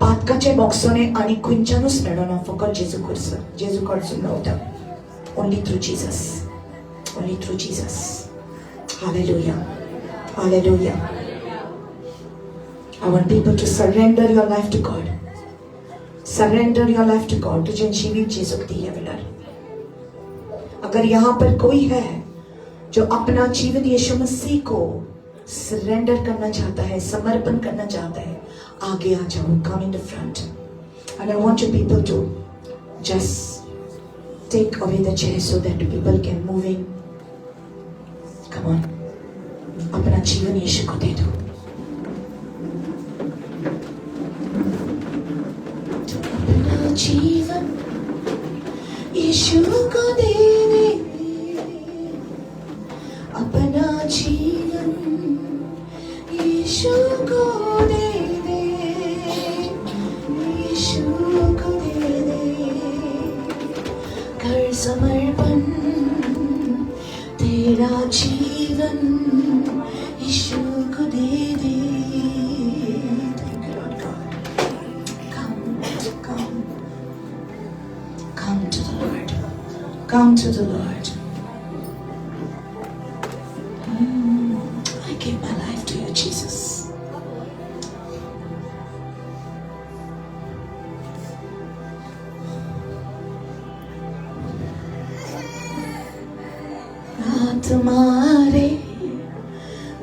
पातकाचे बॉक्सोने आनी खंयच्यानूच मेळना, फकत जेजू कडसून Mewat. Only through Jesus. Only through Jesus. Hallelujah. Hallelujah. I want people to surrender your life to God. Surrender your life to God. तुझे जीवित जेजूक दिए बिलर. अगर यहाँ पर कोई है जो अपना जीवन यीशु मसीह को सरेंडर करना चाहता है, समर्पण करना चाहता है, आगे आ जाओ. Come in the front. And I want you people to just take away the chair so that people can move in. Come on. अपना जीवन यीशु को दे दो। अपना जीवन यीशु को दे दे, अपना जीवन यीशु को दे दे, यीशु को दे दे। कर समर्पण तेरा जीवन यीशु को दे दे। Thank you, Lord God. Come to the Lord. Come to the Lord. I give my life to you, Jesus. आत्मारे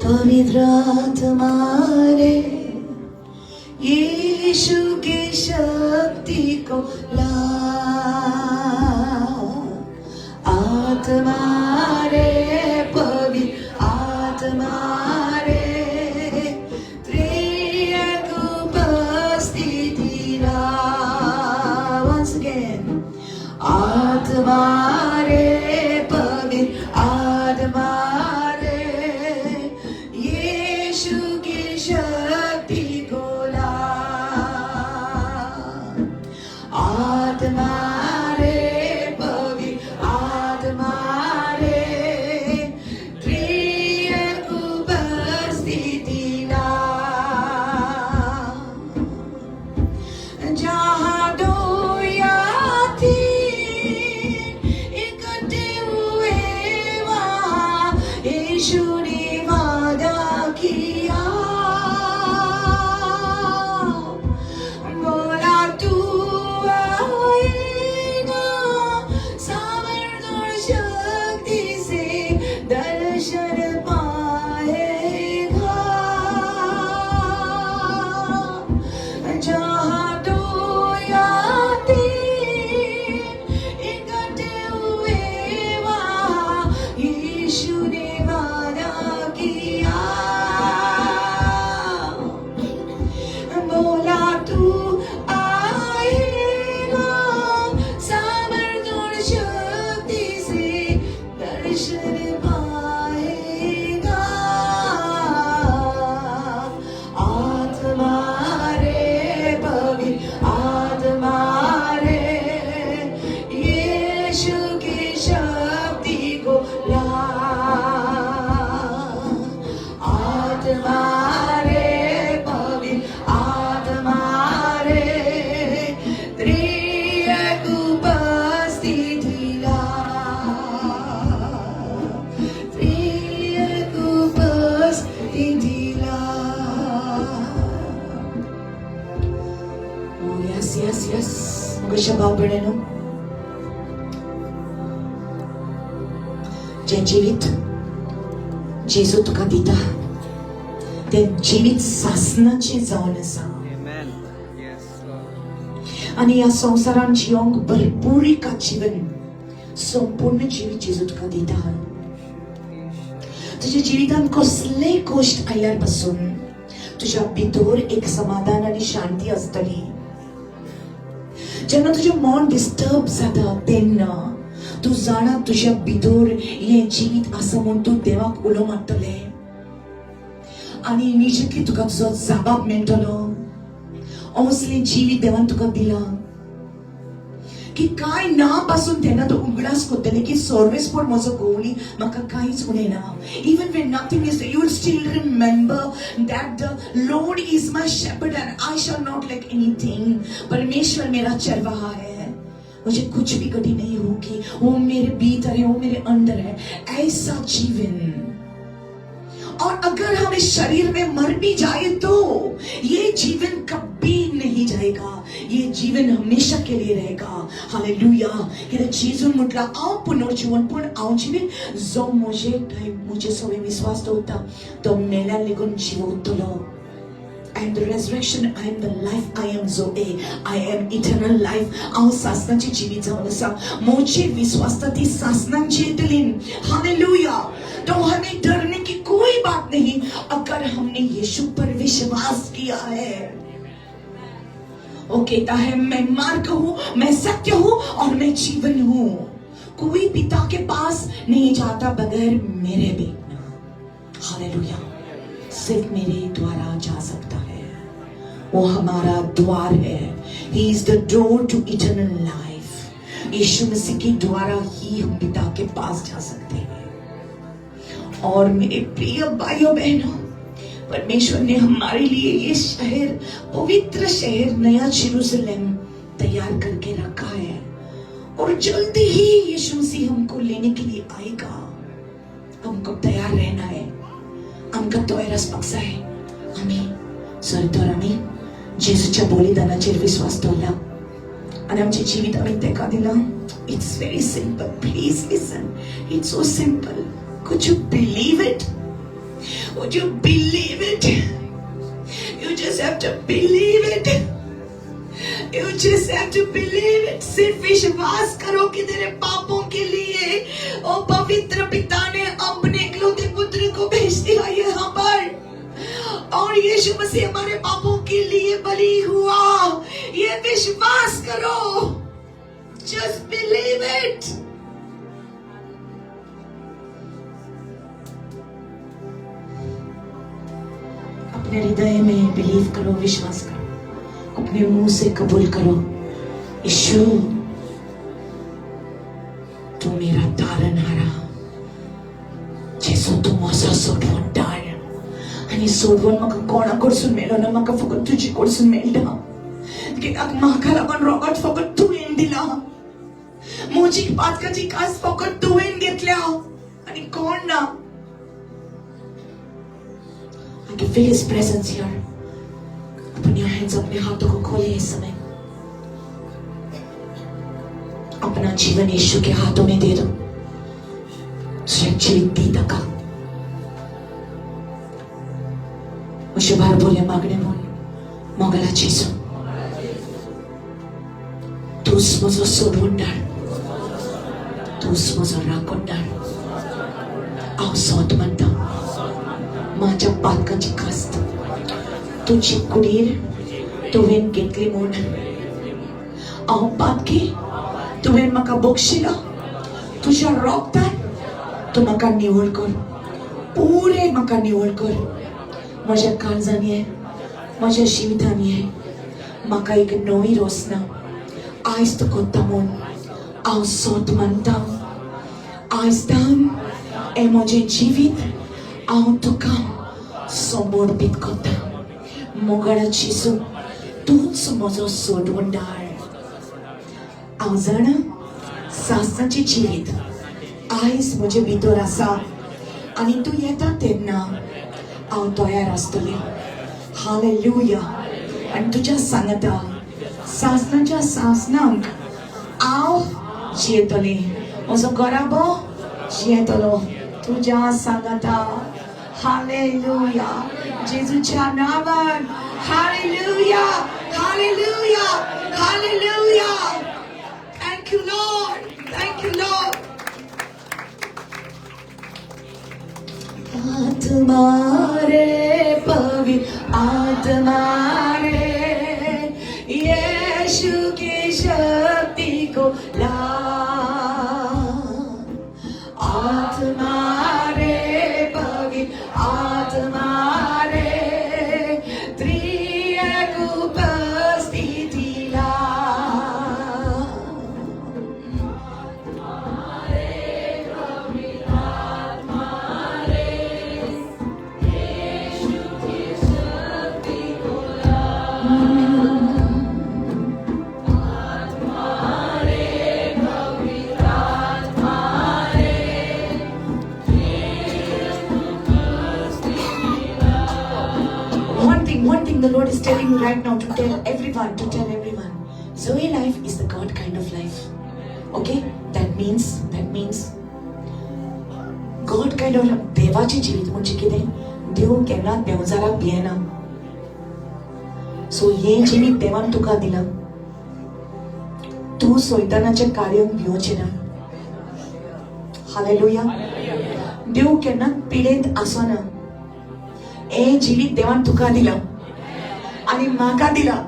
पवित्र आत्मारे यीशु की शक्ति को ला। आत्मारे पवित्र आत्मारे त्रिएक उपस्थिति ला। Once again, आत्मारे पवित्र आत्मारे यीशु की शक्ति को ला। आत्मारे पवित्र आत्मारे त्रिएक उपस्थिति ला। जहाँ दो या तीन इकट्ठे हुए वहाँ यीशु ने वादा किया। बोला तू आएगा सामर्थ और शक्ति से दर्शन पाएगा। जहाँ दो या तीन इकट्ठे हुए वहाँ यीशु ने वादा किया। बोला तू आएगा सामर्थ और शक्ति से दर्शन पाएगा। आत्मारे पवित्र आत्मारे यीशु की शक्ति को ला। आत्मारे पवित्र आत्मारे त्रिएक उपस्थिति ला। त्रिएक उपस्थिति ला। Oh yes, yes, yes. Mungkin siya bawa no? जे जीवित जेजू तुका दिता ते जीवित सासनाचे जावन आसा। Amen. Yes, Lord. आणि या संसारान जियोंक भरपूरिका जीवन संपूर्ण जीवित जेजू तुका दिता। तुझ्या जिवितान कसलेय गोष्ट आयल्यार पासून तुझ्या भितर एक समाधान आणि शांती असतली। जेन्ना तुझें मन डिस्टर्ब जाता तेन्ना तू जाणा तुझ्या भितर हे जीवित आसा म्हूण तू देवाक उलो मारतले आणि इमिजिएटली तुका तुजो जबाब मेळटलो। असलें जीवित देवान तुका दिला की काय ना पासून तेन्ना तू उगडास करतले की सर्वेस्पर म्हजो गोवली म्हाका कांयच उणेना। Even when nothing is there, you will still remember that the Lord is my shepherd and I shall not lack anything. परमेश्वर मेरा चरवाहा है, मुझे कुछ भी कठी नहीं होगी। वो मेरे भीतर है, वो मेरे अंदर है। ऐसा जीवन। और अगर हम इस शरीर में मर भी जाए तो ये जीवन कभी नहीं जाएगा। ये जीवन हमेशा के लिए रहेगा। हालेलुया। कित्याक जेजून म्हटला हांव पुनर्जीवन पूण हांव जीवन जो मुझे सवय विश्वास दवरता तो मेल्यार lagoon जिवतलो। I am the resurrection, I am the life, I am Zoe, I am eternal life. हांव सासनाची जिवीत जावन आसा। मोचे विश्वासता ती सासनान जियतली। हालेलुया। तो हमें डरने की कोई बात नहीं। मैंने यीशु पर विश्वास किया है। वो कहता है मैं मार्ग हूँ, मैं सत्य हूँ और मैं जीवन हूँ। कोई पिता के पास नहीं जाता बगैर मेरे बिना। हालेलुया। सिर्फ मेरे द्वारा जा सकता है। वो हमारा द्वार है। He is the door to eternal life. यीशु मसीह के द्वारा ही हम पिता के पास जा सकते हैं। और मेरे प्रिय भाइयों बहनों, परमेश्वर ने हमारे लिए ये शहर, पवित्र शहर नया यरूशलेम तैयार करके रखा है। और जल्दी ही यीशु मसीह हमको लेने के लिए आएगा। हमको तैयार रहना है। Angkat doa paksa hai. Amin. Sorry to amin. Jesus chaboli dana cer viswas tola. Anam ce jivit amin teka dila. It's very simple. Please listen. It's so simple. Could you believe it? Would you believe it? You just have to believe it. You just have to believe it. सिर्फ विश्वास करो कि तेरे पापों के लिए ओ पवित्र पिता ने अपने इकलौते पुत्र को भेज दिया यहाँ पर। और यीशु मसीह हमारे पापों के लिए बलि हुआ। ये विश्वास करो। Just believe it. अपने हृदय में बिलीव करो, विश्वास करो। अपने मुंह से कबूल करो, यीशु तू मेरा तारणहारा, जेसू तू माझा सोडवणहार। आणि सोडवण म्हाका कोणाकडसून मेळ्ळो ना, म्हाका फकत तुजे कडसून मेळटा। कित्याक म्हाका लागून रोगट फकत तुवें दिला। म्हजी पातकाची कास फकत तुवें घेतल्या आणि कोण ना। I can feel His presence here. Open your hands, अपने हाथों को खोले इस समय। अपना जीवन यीशु के हाथों में दे दो। जीवित पिता का मुझे बार बोले मागणे म्हणून मोगला जेसू तूच म्हजो सोडवणदार, तूच म्हजो राखणदार। हांव सोद म्हणटा माझ्या पातकाची कास्त तुझी कुडीर तुवें घेतली म्हूण। हांव पातकी तुवें म्हाका बक्षिला। तुज्या रोगतान तूं म्हाका निवळ कर, पुरे म्हाका निवळ कर। म्हज्या काळजान ये, म्हज्या जिवितान ये। म्हाका एक नवी रोसना आयज तूं कोत्ता म्हूण हांव सोद मानता। आयजतान हे म्हजें जिवीत हांव तुका समर्पीत करता। मोगळा जेसू तूच म्हजो सोडवणदार। हांव जाणा सासणाची जिवीत आयज म्हजे भितर आसा आनी तूं येता तेन्ना हांव तयार आसतलें। हालेलुया। आनी तुज्या सांगता सासणाच्या सासणांक हांव जियेतलें, म्हजो घराबो जियेतलो तुज्या सांगता। हालेलुया। जेजूच्या नावान hallelujah, hallelujah, hallelujah. Thank you Lord, thank you Lord। आत्मा रे पवित्र आत्मा रे यीशु की शक्ति को ला। आत्मा रे पवित्र आत्मा रे त्रिएक उपस्थिति ला। One thing the Lord is telling me right now to tell everyone, Zoe life is the God kind of life. Okay? That means God kind of life. देवाची जीवित म्हणजे कितें? देव केन्ना देवजाराक भियेना। सो हे जिवीत देवान तुका दिला। तू सैतानाच्या कार्यांक भिवचें ना। हालेलुया। देव केन्ना पिडेंत आसना। हे जीवित देवान तुका दिलं आणि म्हाका दिलं.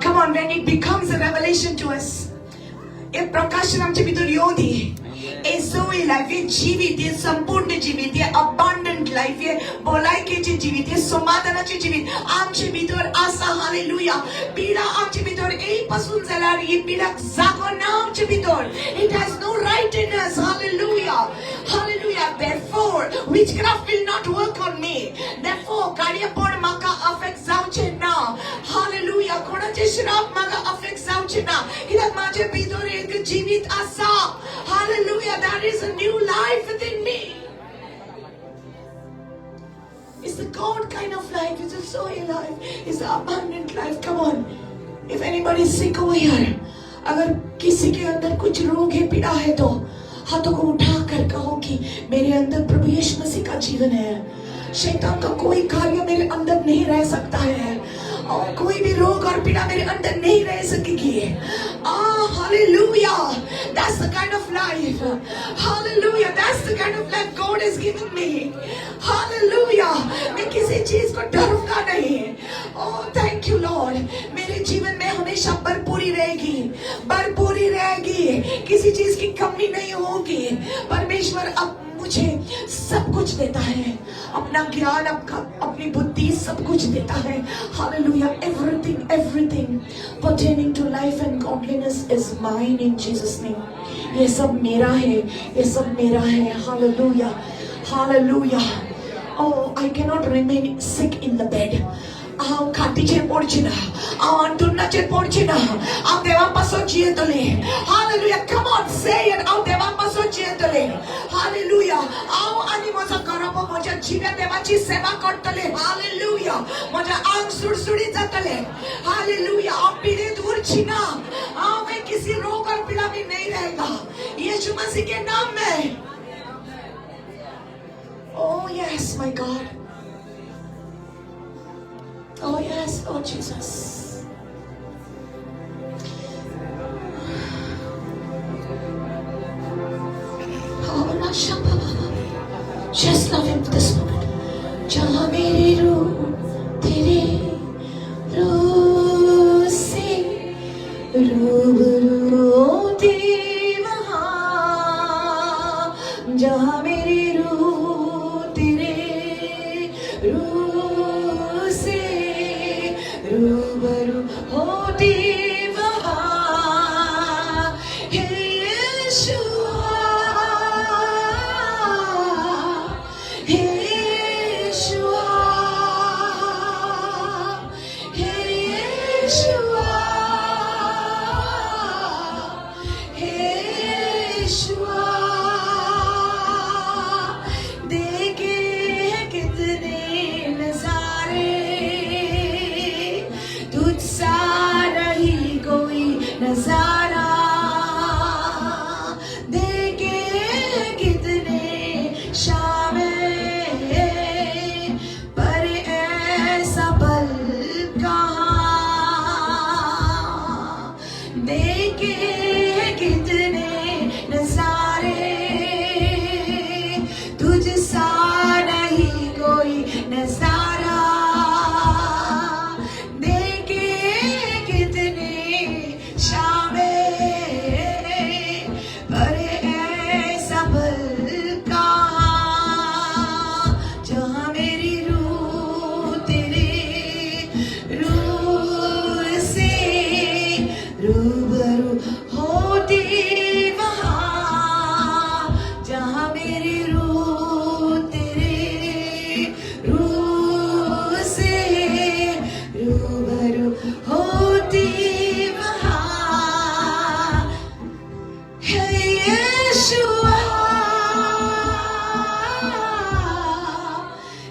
Come on, when it becomes a revelation to us, हे प्रकाशन आमच्या भितर येऊ दे. हे सोई लाईफ, हे जीवित, हे संपूर्ण जीवित, हे अबांडंट लाईफ, हे भलायकेचे जीवित, हे समाधानाचे जीवित आमच्या भितर आसा. हालेलुया. पिढा आमच्या भितर येईपासून जाल्यार ही पिढा जागो ना आमच्या भितर. It has no right in us. Hallelujah. Hallelujah. Therefore, witchcraft will not work on me. Therefore, कार्यपण म्हाका अफेक्ट जावचे ना. Hallelujah. कोणाचे श्राप म्हाका अफेक्ट जावचे ना. कित्याक माझ्या भितर एक जीवित आसा. Hallelujah. There is a new life within me. It's the God kind of life. It's a soul life. It's the abundant life. Come on. If anybody is sick over here, अगर किसी के अंदर कुछ रोग है, पीड़ा है, तो हाथों को उठाकर कहो कि मेरे अंदर प्रभु यीशु मसीह का जीवन है. शैतान का कोई कार्य मेरे अंदर नहीं रह सकता है और कोई भी रोग और पीड़ा मेरे अंदर नहीं रह सकेगी. Hallelujah. That's the kind of life. Hallelujah. That's the kind of life God has given me. Hallelujah. मैं किसी चीज को डरूंगा नहीं. Oh, thank you Lord. मेरे जीवन में हमेशा भरपूरी रहेगी, भरपूरी रहेगी. किसी चीज की कमी नहीं होगी. परमेश्वर अब मुझे सब कुछ देता है. अपना ज्ञान, अपनी बुद्धि सब कुछ देता है. Hallelujah. Everything pertaining to life and godliness is mine in Jesus name. ये सब मेरा है, ये सब मेरा है. Hallelujah. Hallelujah. Oh, I cannot remain sick in the bed. हांव खाटीचेर पडची ना, हांव अंथरुणाचेर पडची ना. हांव देवापासून जियेतलें. Hallelujah. Come on, say it. हांव देवापासून जियेतलें. Hallelujah. हांव आनी म्हजो घराबो म्हज्या जिव्या देवाची सेवा करतले. Hallelujah. म्हजें आंग सुडसुडीत जातलें. Hallelujah. हांव पीडित उरची ना. हांव में किसी रोग और पीड़ा में नहीं रहेगा. यीशु मसीह के नाम में. Oh yes, my God. Oh yes, Lord Jesus. Oh, Nashama. Just love him this moment. जहाँ मेरी रूह तेरे रूह से रूबरू होती वहाँ, जहाँ मेरी रूह तेरे रूह से रूबरू होती वहाँ. हे यीशुआ, हे यीशुआ, हे यीशुआ, हे यीशुआ. देखे कितने नजारे, तुझ सा नहीं कोई नजारा. देखे कितने शामें, पर ऐसा पल कहाँ. देखे कितने नजारे, तुझ सा नहीं कोई नजारा. देखे कितने शामें, पर ऐसा पल कहाँ, जहाँ मेरी रूह तेरे रूह से रूबरू होती वहाँ, जहाँ मेरी रूह तेरे रूह से रूबरू होती वहाँ. हे यीशुआ,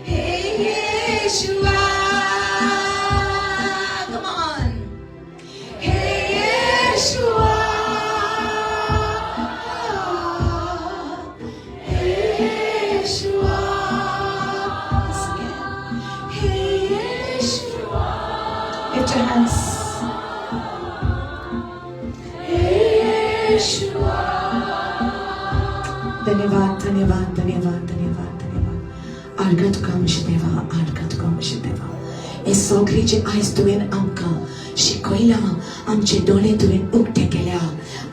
हे यीशुआ. Come on. Hey यीशुआ, hey यीशुआ. Hey Yeshua. Lift your hands. Hey Yeshua. धन्यवाद, धन्यवाद, धन्यवाद, धन्यवाद, धन्यवाद. अर्घ तुका आमचे देवा, अर्घ. तुका मशीन देवा हे सगळेचे आयज तुवें आमकां शिकयला आमचे डोळे तुवें उक्ते केल्या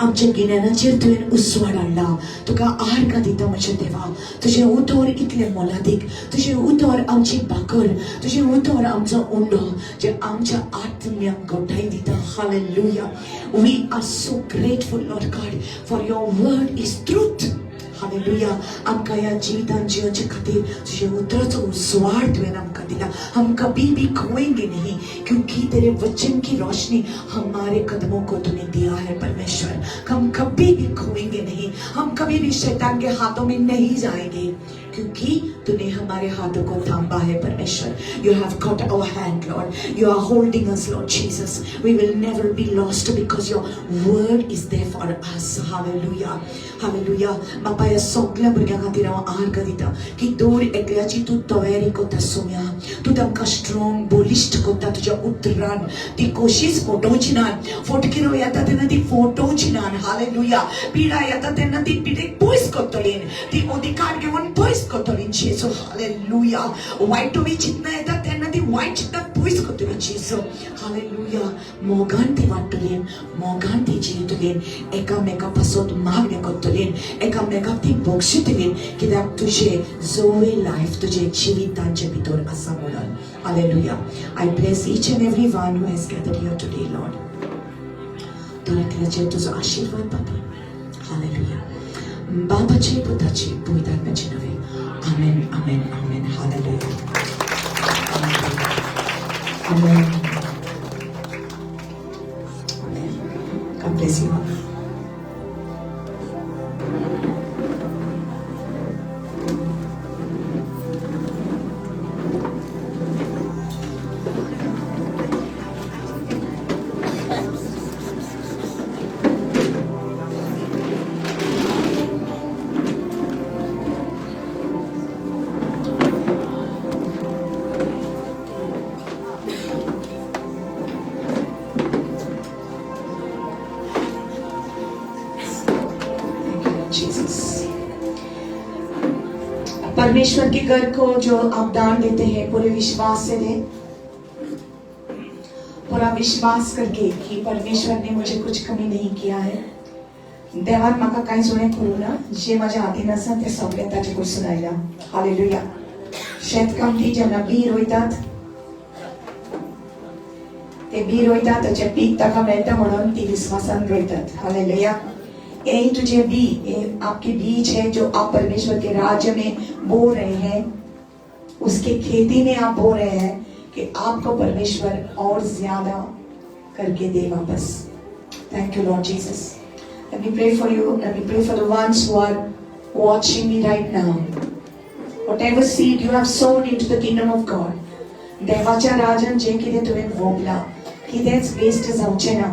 आमच्या गिन्यानाचेर तुवें उजवाड हाडला तुका आर्गां दिता म्हज्या देवा तुजें उतर इतलें मोलादीक तुजें उतर आमची भाकर तुजें उतर आमचो उंडो जे आमच्या आत्म्याक घोटाय दिता hallelujah we are so grateful lord God for your word is truth hallelujah आमकां ह्या जिवितान जियोचे खातीर तुजे उतराचो उजवाड तुवें आमकां दिला हम कभी भी खोएंगे नहीं क्योंकि तेरे वचन की रोशनी हमारे कदमों को तूने दिया है परमेश्वर हम कभी भी खोएंगे नहीं हम कभी भी शैतान के हाथों में नहीं जाएंगे क्योंकि तूने हमारे हाथों को थामा है परमेश्वर you have got our hand lord you are holding us lord Jesus we will never be lost because your word is there for us hallelujah hallelujah बापा ह्या सगळ्या भुरग्यां खातीर हांव आर्ग दिता की दर एकल्याची तूं तयारी करता सोम्या तूं तांकां स्ट्रॉंग बोलिश्ट करता तुज्या उतरान ती कोशीश फोटोवची नात फोटकिरो येता तेन्ना ती फोटोवची नात हालेलुया पिडा येता तेन्ना ती पिडेक पयस करतली ती अधिकार घेवन पयस करतली जेसू हालेलुया वायट तुमी चिंतना येता तेन्ना ती वायट चिंतनात पयस करतली जेसू हालेलुया मोगान ती वाडटली मोगान ती जियेतली एकामेका पासत मागणी करतली एकामेकाक ती बक्षितली कित्याक तुजे जोवे लायफ तुजे जिवितांचे भितर आसा म्हणून hallelujah I bless each and every one who has gathered here today lord दरेकल्याचेर तुजो आशीर्वाद बाबा हालेलुया बाबाचे पुताचे पवित्रात्म्याचे नवे amen amen amen hallelujah amen amen God bless you all. परमेश्वर के घर को जो आप दान देते हैं पूरे विश्वास से दें पूरा विश्वास करके कि परमेश्वर ने मुझे कुछ कमी नहीं किया है देवान म्हाका कांय जोणे करूं ना जे म्हाज्या हातीन आसा ते सगळें ताचे कडसून आयला हालेलुया शेतकामती जेन्ना बी रोयतात ते बी रोयतात ताचे पीक ताका मेळटा म्हणून ती विश्वासान रोयतात हालेलुया यही तुझे बी आपके बीज है जो आप परमेश्वर के राज्य में बो रहे हैं उसके खेती में आप बो रहे हैं कि आपको परमेश्वर और ज्यादा करके दे वापस thank you Lord Jesus let me pray for you let me pray for the ones who are watching me right now whatever seed you have sown into the kingdom of God देवाच्या राज्यान जे कितें तुवें रोपला कितेंच waste जावचें ना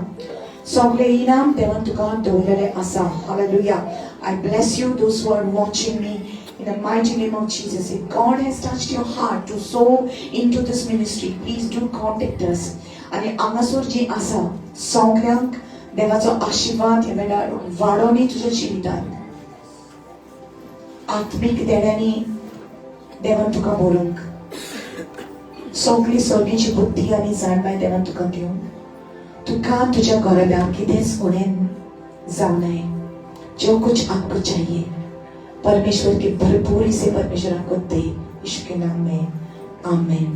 सगळे इनाम देवान तुका दवरलेलें आसा hallelujah I bless you those who are watching me in the mighty name of Jesus if God has touched your heart to sow into this ministry please do contact us आणि हांगासर जी आसा सगळ्यांक देवाचो आशीर्वाद ह्या वेळार वाडोनी तुज्या जिवितांत आत्मीक देण्यानी देवान तुका भरूंक सगळी सोबीची बुद्धी आनी जाणबाय देवान तुका दिवंक तुका तुझ्या घराला कितेंच उणें जाऊ नये जो कुछ आपको चाहिए परमेश्वर की भरपूरी से परमेश्वर आपको दे यीशु के नाम में आमीन